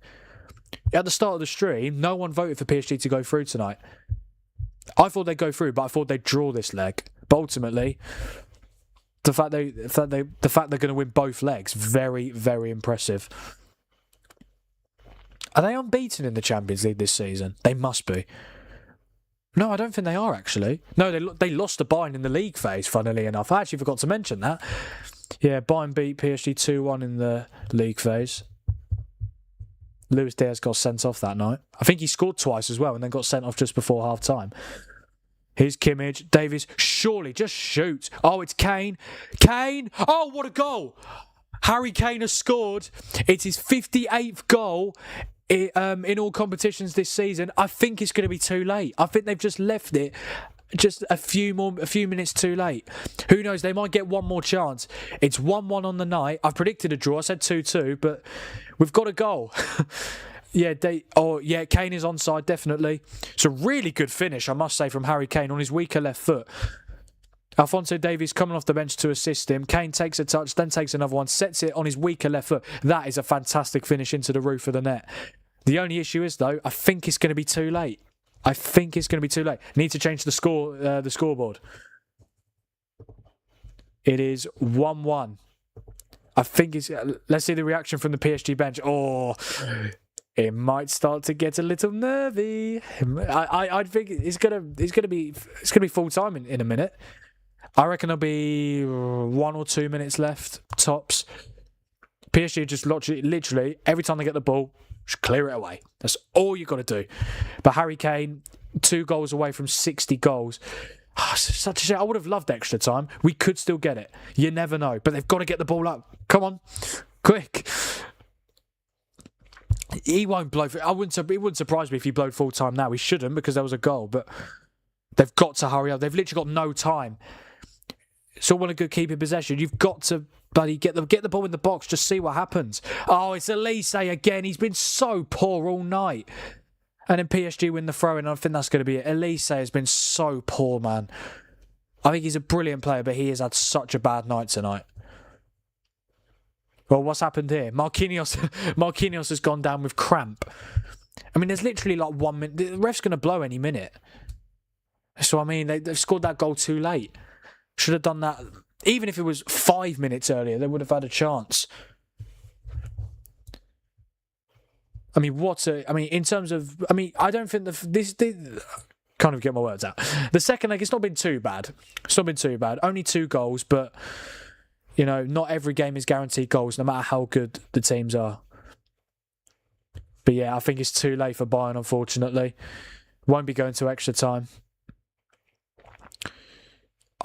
At the start of the stream, no one voted for PSG to go through tonight. I thought they'd go through, but I thought they'd draw this leg. But ultimately, the fact they're going to win both legs, very, very impressive. Are they unbeaten in the Champions League this season? They must be. No, I don't think they are, actually. No, they lost to Bayern in the league phase, funnily enough. I actually forgot to mention that. Yeah, Bayern beat PSG 2-1 in the league phase. Luis Diaz got sent off that night. I think he scored twice as well and then got sent off just before half-time. Here's Kimmich. Davies, surely, just shoot. Oh, it's Kane. Kane! Oh, what a goal! Harry Kane has scored. It's his 58th goal in all competitions this season. I think it's going to be too late. I think they've just left it just a few minutes too late. Who knows? They might get one more chance. It's 1-1 on the night. I've predicted a draw. I said 2-2, but we've got a goal. Kane is onside, definitely. It's a really good finish, I must say, from Harry Kane on his weaker left foot. Alphonso Davies coming off the bench to assist him. Kane takes a touch, then takes another one, sets it on his weaker left foot. That is a fantastic finish into the roof of the net. The only issue is, though, I think it's going to be too late. Need to change the scoreboard. It is 1-1. I think it's... let's see the reaction from the PSG bench. Oh, it might start to get a little nervy. I think it's gonna be full time in a minute. I reckon there'll be 1 or 2 minutes left tops. PSG just literally every time they get the ball, just clear it away. That's all you got to do. But Harry Kane, 2 goals away from 60 goals. Such a shame. I would have loved extra time. We could still get it. You never know. But they've got to get the ball up. Come on, quick. He won't blow. It wouldn't surprise me if he blowed full time now. He shouldn't because there was a goal. But they've got to hurry up. They've literally got no time. It's all well and good keeping possession. You've got to, buddy, get the ball in the box. Just see what happens. Oh, it's Elise again. He's been so poor all night. And then PSG win the throw-in. I think that's going to be it. Elise has been so poor, man. I think he's a brilliant player, but he has had such a bad night tonight. Well, what's happened here? Marquinhos has gone down with cramp. I mean, there's literally like 1 minute. The ref's going to blow any minute. So, I mean, they've scored that goal too late. Should have done that. Even if it was 5 minutes earlier, they would have had a chance. I mean, in terms of... I don't think this can't even get my words out. The second leg, it's not been too bad. Only 2 goals, but, you know, not every game is guaranteed goals, no matter how good the teams are. But yeah, I think it's too late for Bayern, unfortunately. Won't be going to extra time.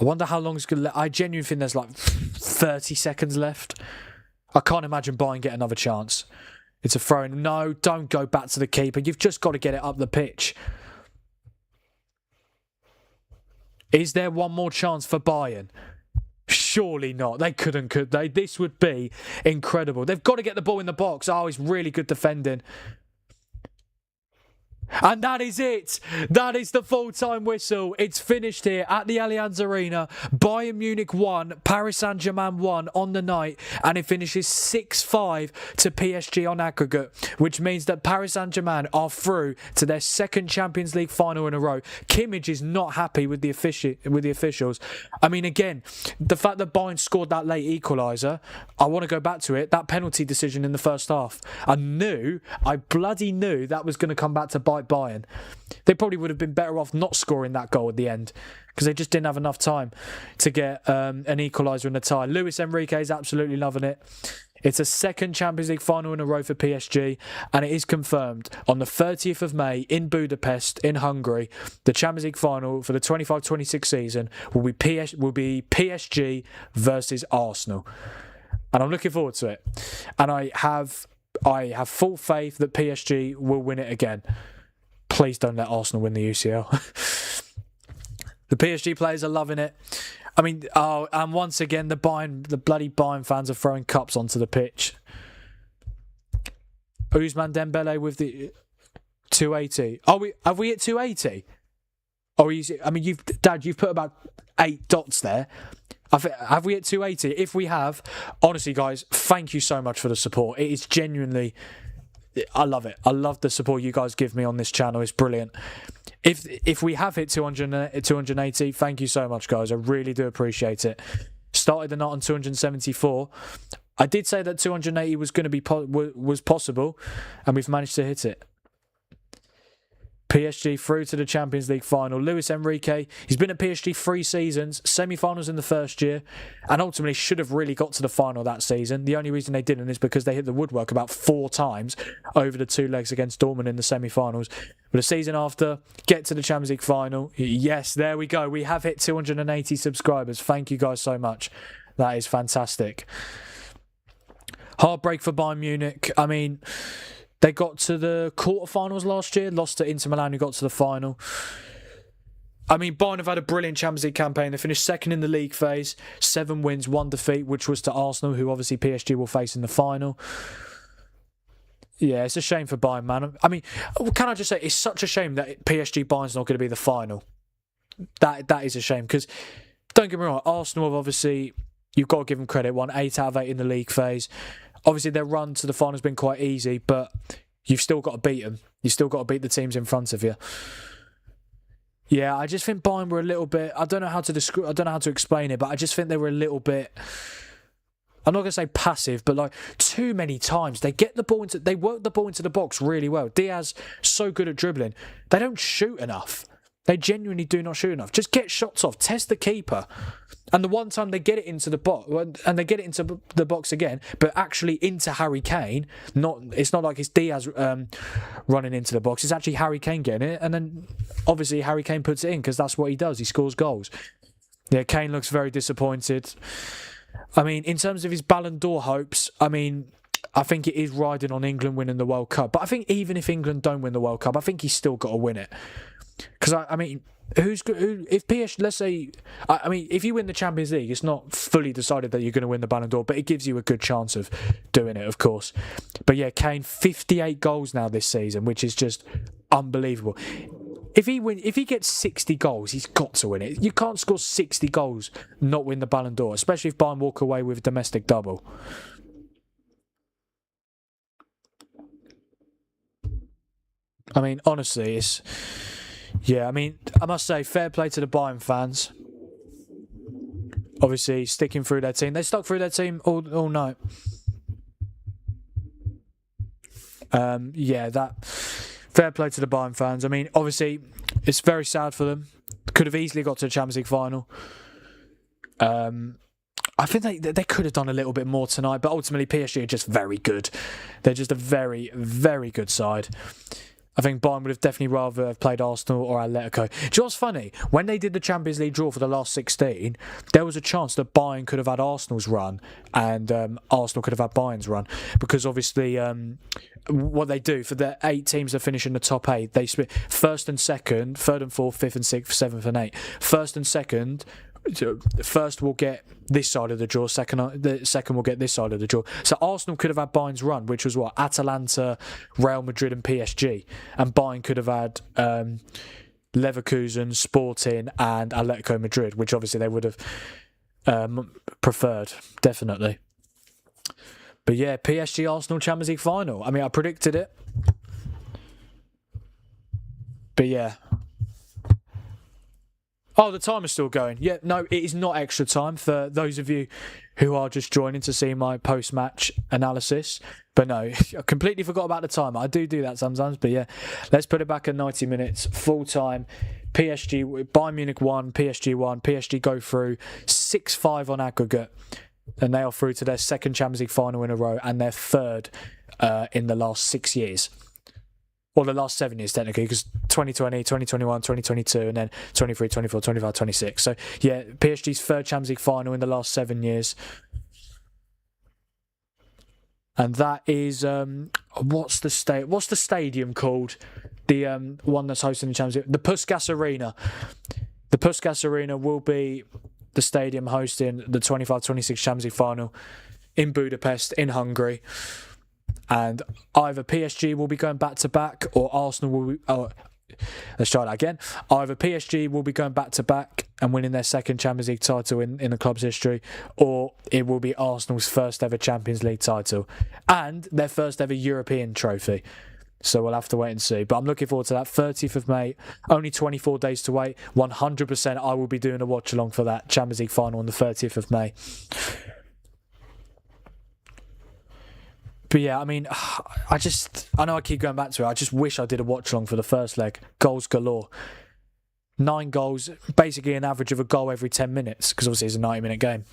I wonder how long it's going to... I genuinely think there's like 30 seconds left. I can't imagine Bayern get another chance. It's a throw-in. No, don't go back to the keeper. You've just got to get it up the pitch. Is there one more chance for Bayern? Surely not. They couldn't, could they? This would be incredible. They've got to get the ball in the box. Oh, it's really good defending. And that is it. That is the full-time whistle. It's finished here at the Allianz Arena. Bayern Munich 1, Paris Saint-Germain 1 on the night. And it finishes 6-5 to PSG on aggregate, which means that Paris Saint-Germain are through to their second Champions League final in a row. Kimmich is not happy with the officials. I mean, again, the fact that Bayern scored that late equaliser, I want to go back to it. That penalty decision in the first half. I bloody knew that was going to come back to bite Bayern. They probably would have been better off not scoring that goal at the end because they just didn't have enough time to get an equaliser in the tie. Luis Enrique is absolutely loving it. It's a second Champions League final in a row for PSG, and it is confirmed on the 30th of May in Budapest in Hungary. The Champions League final for the 25-26 season will be PSG versus Arsenal, and I'm looking forward to it. And I have full faith that PSG will win it again. Please don't let Arsenal win the UCL. The PSG players are loving it. I mean, and once again, the bloody Bayern fans are throwing cups onto the pitch. Ousmane Dembele with the 280. Have we hit 280? You've put about 8 dots there. Have we hit 280? If we have, honestly, guys, thank you so much for the support. It is genuinely... I love it. I love the support you guys give me on this channel. It's brilliant. If we have hit 280, thank you so much, guys. I really do appreciate it. Started the night on 274. I did say that 280 was going to be was possible, and we've managed to hit it. PSG through to the Champions League final. Luis Enrique, he's been at PSG 3 seasons, semi-finals in the first year, and ultimately should have really got to the final that season. The only reason they didn't is because they hit the woodwork about 4 times over the 2 legs against Dortmund in the semi-finals. But the season after, get to the Champions League final. Yes, there we go. We have hit 280 subscribers. Thank you guys so much. That is fantastic. Heartbreak for Bayern Munich. I mean, they got to the quarterfinals last year, lost to Inter Milan, who got to the final. I mean, Bayern have had a brilliant Champions League campaign. They finished second in the league phase, 7 wins, 1 defeat, which was to Arsenal, who obviously PSG will face in the final. Yeah, it's a shame for Bayern, man. I mean, can I just say, it's such a shame that PSG Bayern's not going to be the final. That is a shame, because don't get me wrong, Arsenal have obviously, you've got to give them credit, won 8 out of 8 in the league phase. Obviously, their run to the final has been quite easy, but you've still got to beat them. You've still got to beat the teams in front of you. Yeah, I just think Bayern were a little bit. I don't know how to explain it, but I just think they were a little bit. I'm not going to say passive, but like too many times they get the ball into. They work the ball into the box really well. Diaz so good at dribbling. They don't shoot enough. They genuinely do not shoot enough. Just get shots off. Test the keeper. And the one time they get it into the box, and they get it into the box again, but actually into Harry Kane. It's not like it's Diaz running into the box. It's actually Harry Kane getting it, and then obviously Harry Kane puts it in because that's what he does. He scores goals. Yeah, Kane looks very disappointed. I mean, in terms of his Ballon d'Or hopes, I mean, I think it is riding on England winning the World Cup. But I think even if England don't win the World Cup, I think he's still got to win it. Because, I mean, if PSG, let's say, I mean, if you win the Champions League, it's not fully decided that you're going to win the Ballon d'Or, but it gives you a good chance of doing it, of course. But yeah, Kane, 58 goals now this season, which is just unbelievable. If he gets 60 goals, he's got to win it. You can't score 60 goals, not win the Ballon d'Or, especially if Bayern walk away with a domestic double. I mean, honestly, it's... Yeah, I mean, I must say, fair play to the Bayern fans. Obviously, sticking through their team. They stuck through their team all night. Yeah, that... Fair play to the Bayern fans. I mean, obviously, it's very sad for them. Could have easily got to the Champions League final. I think they could have done a little bit more tonight, but ultimately, PSG are just very good. They're just a very, very good side. I think Bayern would have definitely rather have played Arsenal or Atletico. Do you know what's funny? When they did the Champions League draw for the last 16, there was a chance that Bayern could have had Arsenal's run and Arsenal could have had Bayern's run. Because obviously, what they do for the 8 teams that finish in the top 8, they split first and second, third and fourth, fifth and sixth, seventh and eighth. First and second... First will get this side of the draw, the second will get this side of the draw. So Arsenal could have had Bayern's run, which was what? Atalanta, Real Madrid and PSG. And Bayern could have had Leverkusen, Sporting and Atletico Madrid, which obviously they would have preferred, definitely. But yeah, PSG Arsenal Champions League final. I mean, I predicted it. But yeah. Oh, the time is still going. Yeah, no, it is not extra time for those of you who are just joining to see my post-match analysis. But no, I completely forgot about the time. I do that sometimes. But yeah, let's put it back at 90 minutes, full time. PSG, Bayern Munich 1, PSG 1. PSG go through 6-5 on aggregate. And they are through to their second Champions League final in a row and their third in the last 6 years. Or the last 7 years, technically, because 2020, 2021, 2022, and then 23, 24, 25, 26. So, yeah, PSG's third Champions League final in the last 7 years. And that is, what's the stadium called? The one that's hosting the Champions League? The Puskas Arena. The Puskas Arena will be the stadium hosting the 25-26 Champions League final in Budapest, in Hungary. And either PSG will be going back-to-back or Arsenal will be... Oh, let's try that again. Either PSG will be going back-to-back and winning their second Champions League title in the club's history, or it will be Arsenal's first ever Champions League title and their first ever European trophy. So we'll have to wait and see. But I'm looking forward to that. 30th of May, only 24 days to wait. 100% I will be doing a watch-along for that Champions League final on the 30th of May. But yeah, I mean, I know I keep going back to it. I just wish I did a watch along for the first leg. Goals galore. 9 goals, basically an average of a goal every 10 minutes, because obviously it's a 90-minute game.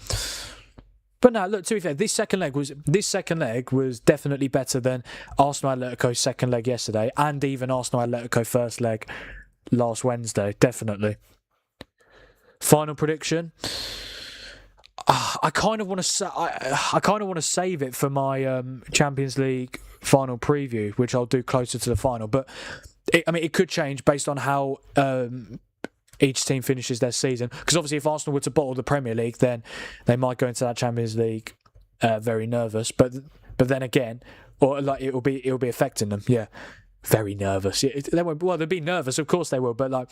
But no, look, to be fair, this second leg was definitely better than Arsenal-Atletico's second leg yesterday, and even Arsenal-Atletico first leg last Wednesday, definitely. Final prediction. I kind of want to save it for my Champions League final preview, which I'll do closer to the final. But it could change based on how each team finishes their season. Because obviously, if Arsenal were to bottle the Premier League, then they might go into that Champions League very nervous. But then again, or like it'll be affecting them. Yeah, very nervous. They won't. Well, they'll be nervous, of course they will. But like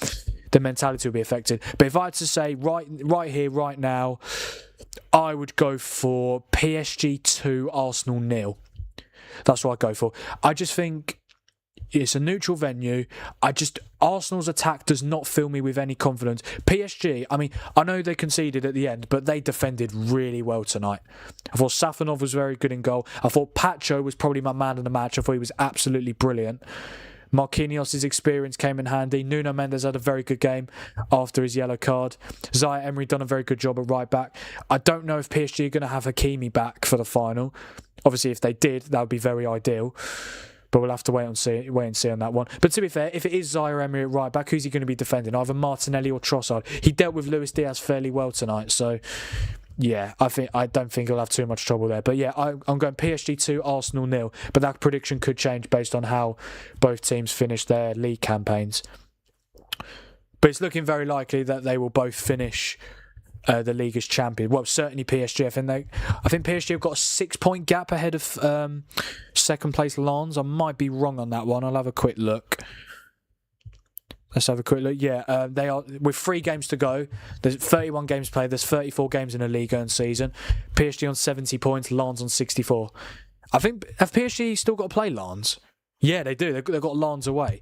the mentality will be affected. But if I had to say right here, right now, I would go for PSG 2, Arsenal 0. That's what I'd go for. I just think it's a neutral venue. Arsenal's attack does not fill me with any confidence. PSG, I mean, I know they conceded at the end, but they defended really well tonight. I thought Safanov was very good in goal. I thought Pacho was probably my man of the match. I thought he was absolutely brilliant. Marquinhos' experience came in handy. Nuno Mendes had a very good game after his yellow card. Zaya Emery done a very good job at right back. I don't know if PSG are going to have Hakimi back for the final. Obviously, if they did, that would be very ideal. But we'll have to wait and see on that one. But to be fair, if it is Zaya Emery at right back, who's he going to be defending? Either Martinelli or Trossard. He dealt with Luis Diaz fairly well tonight, so yeah, I don't think he'll have too much trouble there. But yeah, I'm going PSG 2, Arsenal 0. But that prediction could change based on how both teams finish their league campaigns. But it's looking very likely that they will both finish the league as champion. Well, certainly PSG. I think PSG have got a 6-point gap ahead of second place Lens. I might be wrong on that one. I'll have a quick look. Let's have a quick look. Yeah, they are with 3 games to go. There's 31 games played. There's 34 games in a league earned season. PSG on 70 points. Lens on 64. I think, have PSG still got to play Lens? Yeah, they do. They've got Lens away.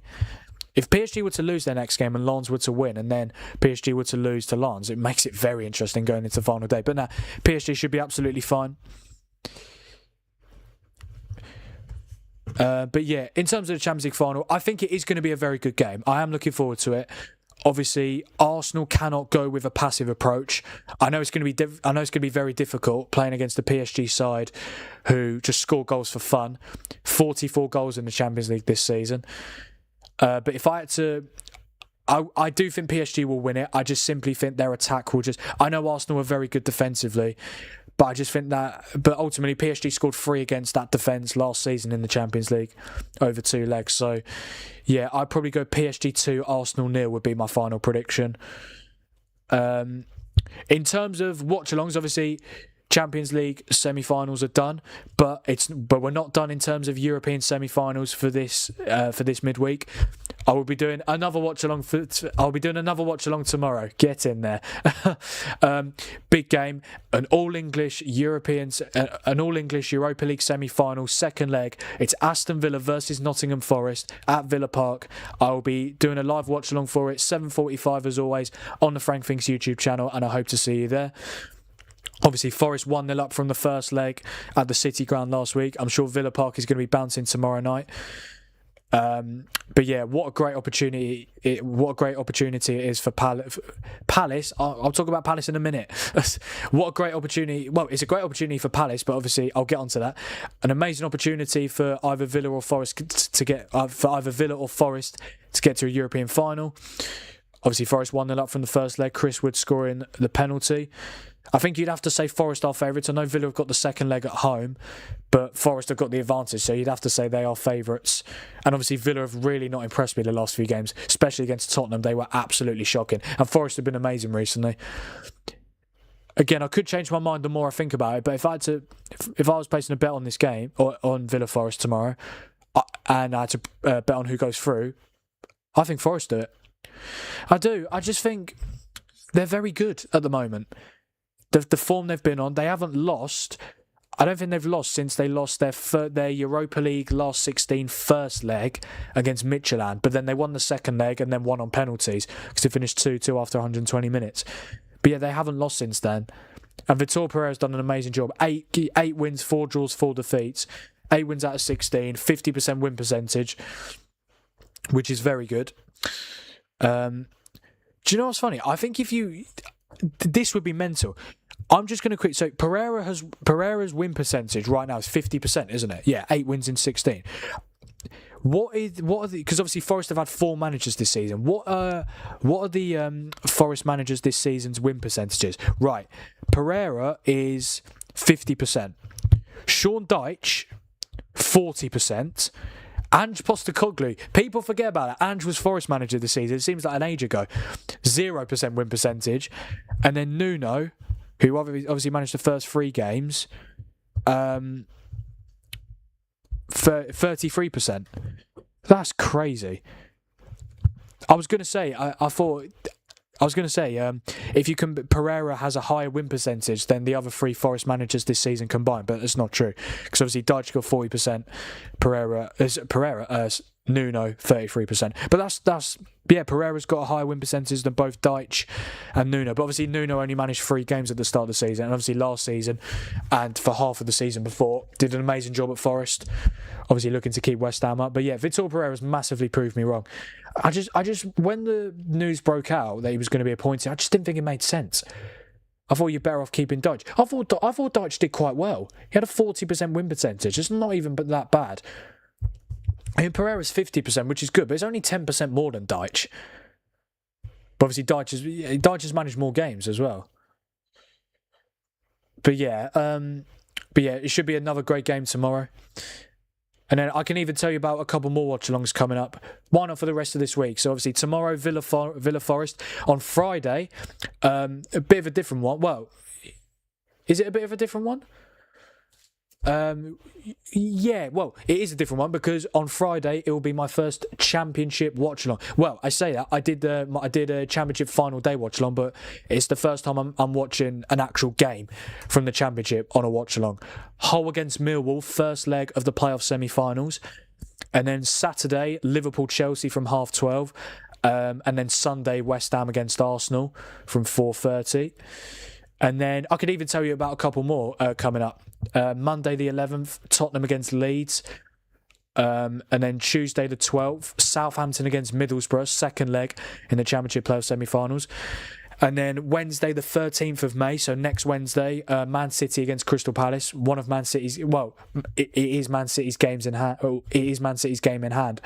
If PSG were to lose their next game and Lens were to win, and then PSG were to lose to Lens, it makes it very interesting going into the final day. But now, PSG should be absolutely fine. But yeah, in terms of the Champions League final, I think it is going to be a very good game. I am looking forward to it. Obviously, Arsenal cannot go with a passive approach. I know it's going to be very difficult playing against the PSG side, who just score goals for fun. 44 goals in the Champions League this season. But if I had to, I do think PSG will win it. I just simply think their attack will just. I know Arsenal are very good defensively, but I just think that. But ultimately, PSG scored 3 against that defence last season in the Champions League over 2 legs. So, yeah, I'd probably go PSG 2, Arsenal 0 would be my final prediction. In terms of watch-alongs, obviously, Champions League semi-finals are done, but we're not done in terms of European semi-finals for this midweek. I will be doing another watch-along tomorrow. Get in there. Big game, an all-English Europa League semi-final, second leg. It's Aston Villa versus Nottingham Forest at Villa Park. I will be doing a live watch-along for it, 7:45 as always, on the Frank Thinks YouTube channel, and I hope to see you there. Obviously, Forest 1-0 up from the first leg at the City Ground last week. I'm sure Villa Park is going to be bouncing tomorrow night. But yeah, what a great opportunity! What a great opportunity it is for Palace. I'll talk about Palace in a minute. What a great opportunity! Well, it's a great opportunity for Palace, but obviously I'll get onto that. An amazing opportunity for either Villa or Forest to get to a European final. Obviously, Forest 1-0 up from the first leg. Chris Wood scoring the penalty. I think you'd have to say Forest are favourites. I know Villa have got the second leg at home, but Forest have got the advantage, so you'd have to say they are favourites. And obviously Villa have really not impressed me the last few games, especially against Tottenham. They were absolutely shocking. And Forest have been amazing recently. Again, I could change my mind the more I think about it, but if I was placing a bet on this game, or on Villa Forest tomorrow, and I had to bet on who goes through, I think Forest do it. I do. I just think they're very good at the moment. The form they've been on, they haven't lost. I don't think they've lost since they lost their Europa League last 16 first leg against Midtjylland. But then they won the second leg and then won on penalties because they finished 2-2 after 120 minutes. But yeah, they haven't lost since then. And Vitor Pereira's done an amazing job. 8 wins, 4 draws, 4 defeats. 8 wins out of 16, 50% win percentage, which is very good. Do you know what's funny? I think this would be mental. I'm just going to quick. So Pereira's win percentage right now is 50%, isn't it? Yeah, 8 wins in 16. What are the? Because obviously Forest have had 4 managers this season. What are the Forest managers this season's win percentages? Right, Pereira is 50%. Sean Dyche 40%. Ange Postecoglou, people forget about it. Ange was Forest manager this season. It seems like an age ago. 0% win percentage, and then Nuno, who obviously managed the first 3 games, 33%. That's crazy. I was going to say, if you can, Pereira has a higher win percentage than the other 3 Forest managers this season combined, but it's not true because obviously Dyche got 40%, Nuno 33%. But that's Pereira's got a higher win percentage than both Dyche and Nuno. But obviously Nuno only managed 3 games at the start of the season, and obviously last season and for half of the season before did an amazing job at Forest. Obviously looking to keep West Ham up. But yeah, Vitor Pereira's massively proved me wrong. I just when the news broke out that he was going to be appointed, I just didn't think it made sense. I thought you're better off keeping Dyche. I thought Dyche did quite well. He had a 40% win percentage. It's not even that bad. I mean, Pereira's 50%, which is good, but it's only 10% more than Dyche. But obviously Dyche has managed more games as well. But yeah, it should be another great game tomorrow. And then I can even tell you about a couple more watch-alongs coming up. Why not for the rest of this week? So obviously tomorrow, Villa Forest. On Friday, a bit of a different one. Well, is it a bit of a different one? Yeah, well, it is a different one because on Friday it will be my first championship watch along. Well, I say that I did a championship final day watch along, but it's the first time I'm watching an actual game from the championship on a watch along. Hull against Millwall, first leg of the playoff semi-finals, and then Saturday Liverpool Chelsea from 12:30, and then Sunday West Ham against Arsenal from 4:30. And then I could even tell you about a couple more coming up. Monday the 11th, Tottenham against Leeds. And then Tuesday the 12th, Southampton against Middlesbrough, second leg in the Championship playoff semi-finals. And then Wednesday the 13th of May, so next Wednesday, Man City against Crystal Palace. One of Man City's, well, it is Man City's games in hand. It is Man City's game in hand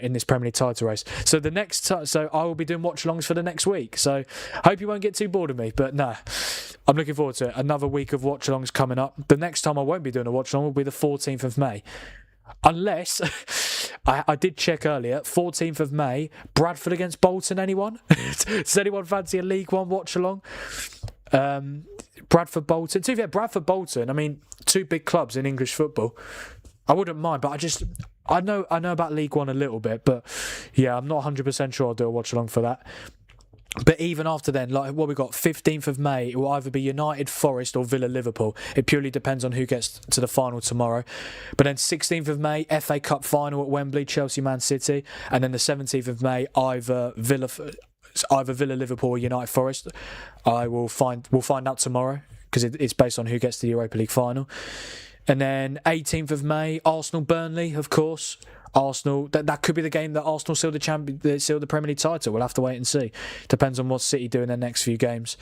in this Premier League title race. So so I will be doing watch-alongs for the next week. So I hope you won't get too bored of me. But no, I'm looking forward to it. Another week of watch-alongs coming up. The next time I won't be doing a watch-along will be the 14th of May. Unless, I did check earlier, 14th of May, Bradford against Bolton, anyone? Does anyone fancy a League One watch-along? Bradford Bolton. To be fair, Bradford Bolton, I mean, 2 big clubs in English football. I wouldn't mind, but I know about League One a little bit, but yeah, I'm not 100% sure I'll do a watch-along for that. But even after then, like what we got, 15th of May, it will either be United, Forest or Villa, Liverpool. It purely depends on who gets to the final tomorrow. But then 16th of May, FA Cup final at Wembley, Chelsea, Man City. And then the 17th of May, either Villa, Liverpool or United, Forest. We'll find out tomorrow because it's based on who gets to the Europa League final. And then 18th of May, Arsenal, Burnley, of course. Arsenal, that could be the game that Arsenal seal the Premier League title. We'll have to wait and see. Depends on what City do in their next few games.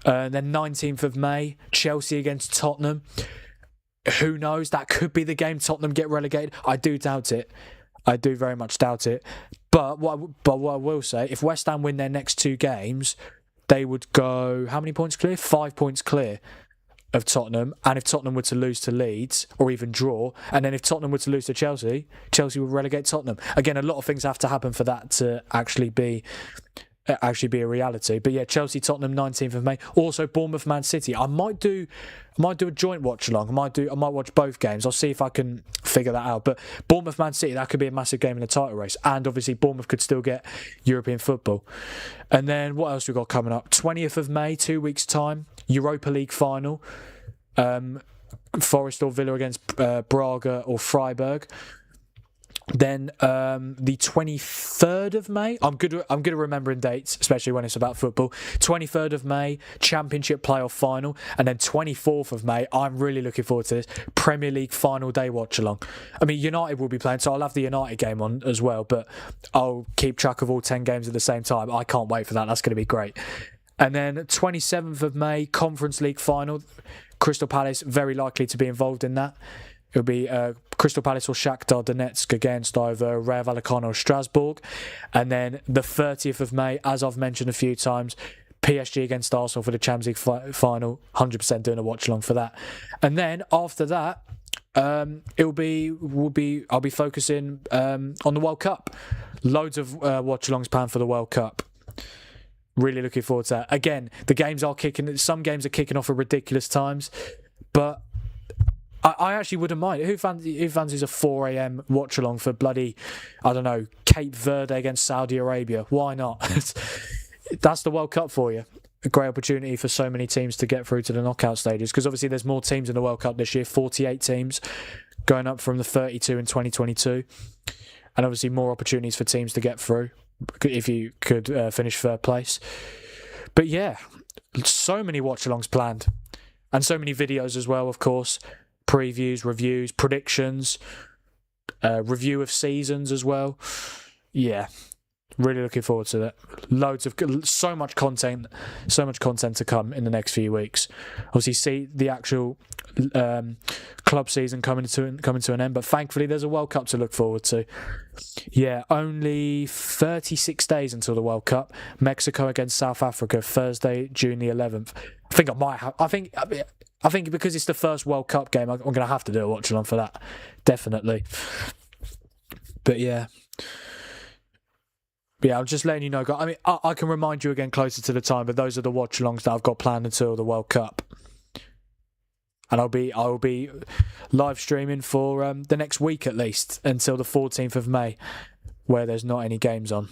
And then 19th of May, Chelsea against Tottenham. Who knows? That could be the game Tottenham get relegated. I do doubt it. I do very much doubt it. But what I will say, if West Ham win their next 2 games, they would go, how many points clear? 5 points clear of Tottenham. And if Tottenham were to lose to Leeds or even draw, and then if Tottenham were to lose to Chelsea, Chelsea would relegate Tottenham. Again, a lot of things have to happen for that to actually be a reality. But yeah, Chelsea, Tottenham, 19th of May. Also Bournemouth, Man City. I might do a joint watch along. I might watch both games. I'll see if I can figure that out. But Bournemouth, Man City, that could be a massive game in the title race. And obviously Bournemouth could still get European football. And then what else we got coming up? 20th of May, 2 weeks time, Europa League final. Forest or Villa against Braga or Freiburg. Then the 23rd of May, I'm good at remembering dates, especially when it's about football. 23rd of May, Championship playoff final, and then 24th of May, I'm really looking forward to this, Premier League final day watch-along. I mean, United will be playing, so I'll have the United game on as well, but I'll keep track of all 10 games at the same time. I can't wait for that. That's going to be great. And then 27th of May, Conference League final, Crystal Palace very likely to be involved in that. It'll be Crystal Palace or Shakhtar Donetsk against either Rayo Vallecano or Strasbourg. And then the 30th of May, as I've mentioned a few times, PSG against Arsenal for the Champions League final. 100% doing a watch-along for that. And then after that, I'll be focusing on the World Cup. Loads of watch-alongs planned for the World Cup. Really looking forward to that. Again, the games are kicking. Some games are kicking off at ridiculous times, but I actually wouldn't mind. Who fancies a 4 a.m. watch along for bloody, I don't know, Cape Verde against Saudi Arabia? Why not? That's the World Cup for you. A great opportunity for so many teams to get through to the knockout stages, because obviously there's more teams in the World Cup this year, 48 teams, going up from the 32 in 2022, and obviously more opportunities for teams to get through if you could finish third place. But yeah, so many watch-alongs planned, and so many videos as well, of course. Previews, reviews, predictions, review of seasons as well. Yeah, really looking forward to that. So much content to come in the next few weeks. Obviously, see the actual club season coming to an end, but thankfully there's a World Cup to look forward to. Yeah, only 36 days until the World Cup. Mexico against South Africa, Thursday, June the 11th. I think because it's the first World Cup game, I'm going to have to do a watch-along for that. Definitely. But yeah. Yeah, I'm just letting you know. I mean, I can remind you again closer to the time, but those are the watch-alongs that I've got planned until the World Cup. And I will be live streaming for the next week at least, until the 14th of May, where there's not any games on.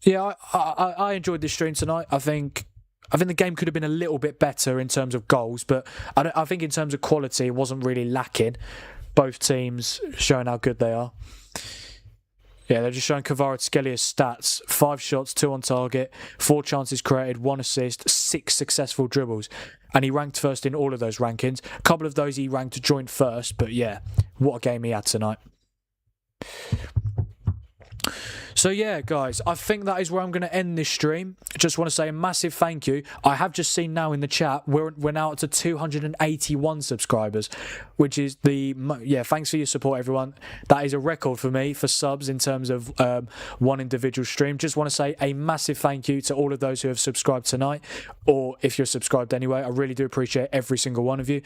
Yeah, I enjoyed this stream tonight. I think the game could have been a little bit better in terms of goals, but I think in terms of quality, it wasn't really lacking. Both teams showing how good they are. Yeah, they're just showing Kvaratskhelia stats. 5 shots, 2 on target, 4 chances created, 1 assist, 6 successful dribbles. And he ranked first in all of those rankings. A couple of those he ranked joint first, but yeah, what a game he had tonight. So yeah, guys, I think that is where I'm going to end this stream. Just want to say a massive thank you. I have just seen now in the chat, we're now up to 281 subscribers, which is thanks for your support, everyone. That is a record for me for subs in terms of one individual stream. Just want to say a massive thank you to all of those who have subscribed tonight, or if you're subscribed anyway. I really do appreciate every single one of you.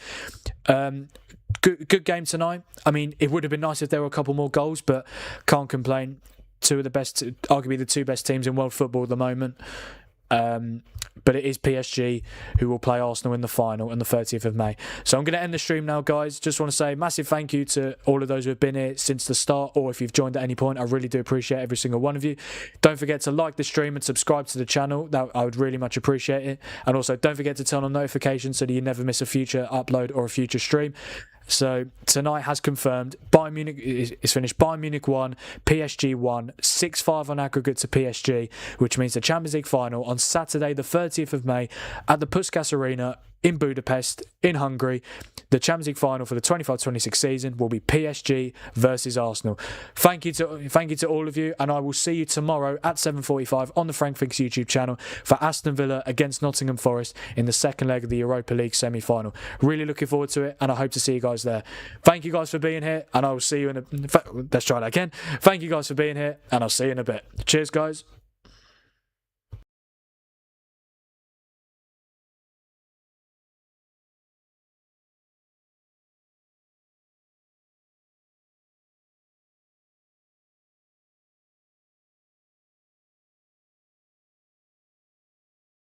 Good game tonight. I mean, it would have been nice if there were a couple more goals, but can't complain. Two of the best, arguably the 2 best teams in world football at the moment. But it is PSG who will play Arsenal in the final on the 30th of May. So I'm going to end the stream now, guys. Just want to say a massive thank you to all of those who have been here since the start, or if you've joined at any point. I really do appreciate every single one of you. Don't forget to like the stream and subscribe to the channel. I would really much appreciate it. And also, don't forget to turn on notifications so that you never miss a future upload or a future stream. So tonight has confirmed Bayern Munich is finished. Bayern Munich 1, PSG 1, 6-5 on aggregate to PSG, which means the Champions League final on Saturday the 30th of May at the Puskás Arena in Budapest, in Hungary. The Champions League final for the 25-26 season will be PSG versus Arsenal. Thank you to all of you, and I will see you tomorrow at 7:45 on the Frank Thinks YouTube channel for Aston Villa against Nottingham Forest in the second leg of the Europa League semi-final. Really looking forward to it, and I hope to see you guys there. Thank you guys for being here, and I will see you in a... Let's try that again. Thank you guys for being here, and I'll see you in a bit. Cheers, guys.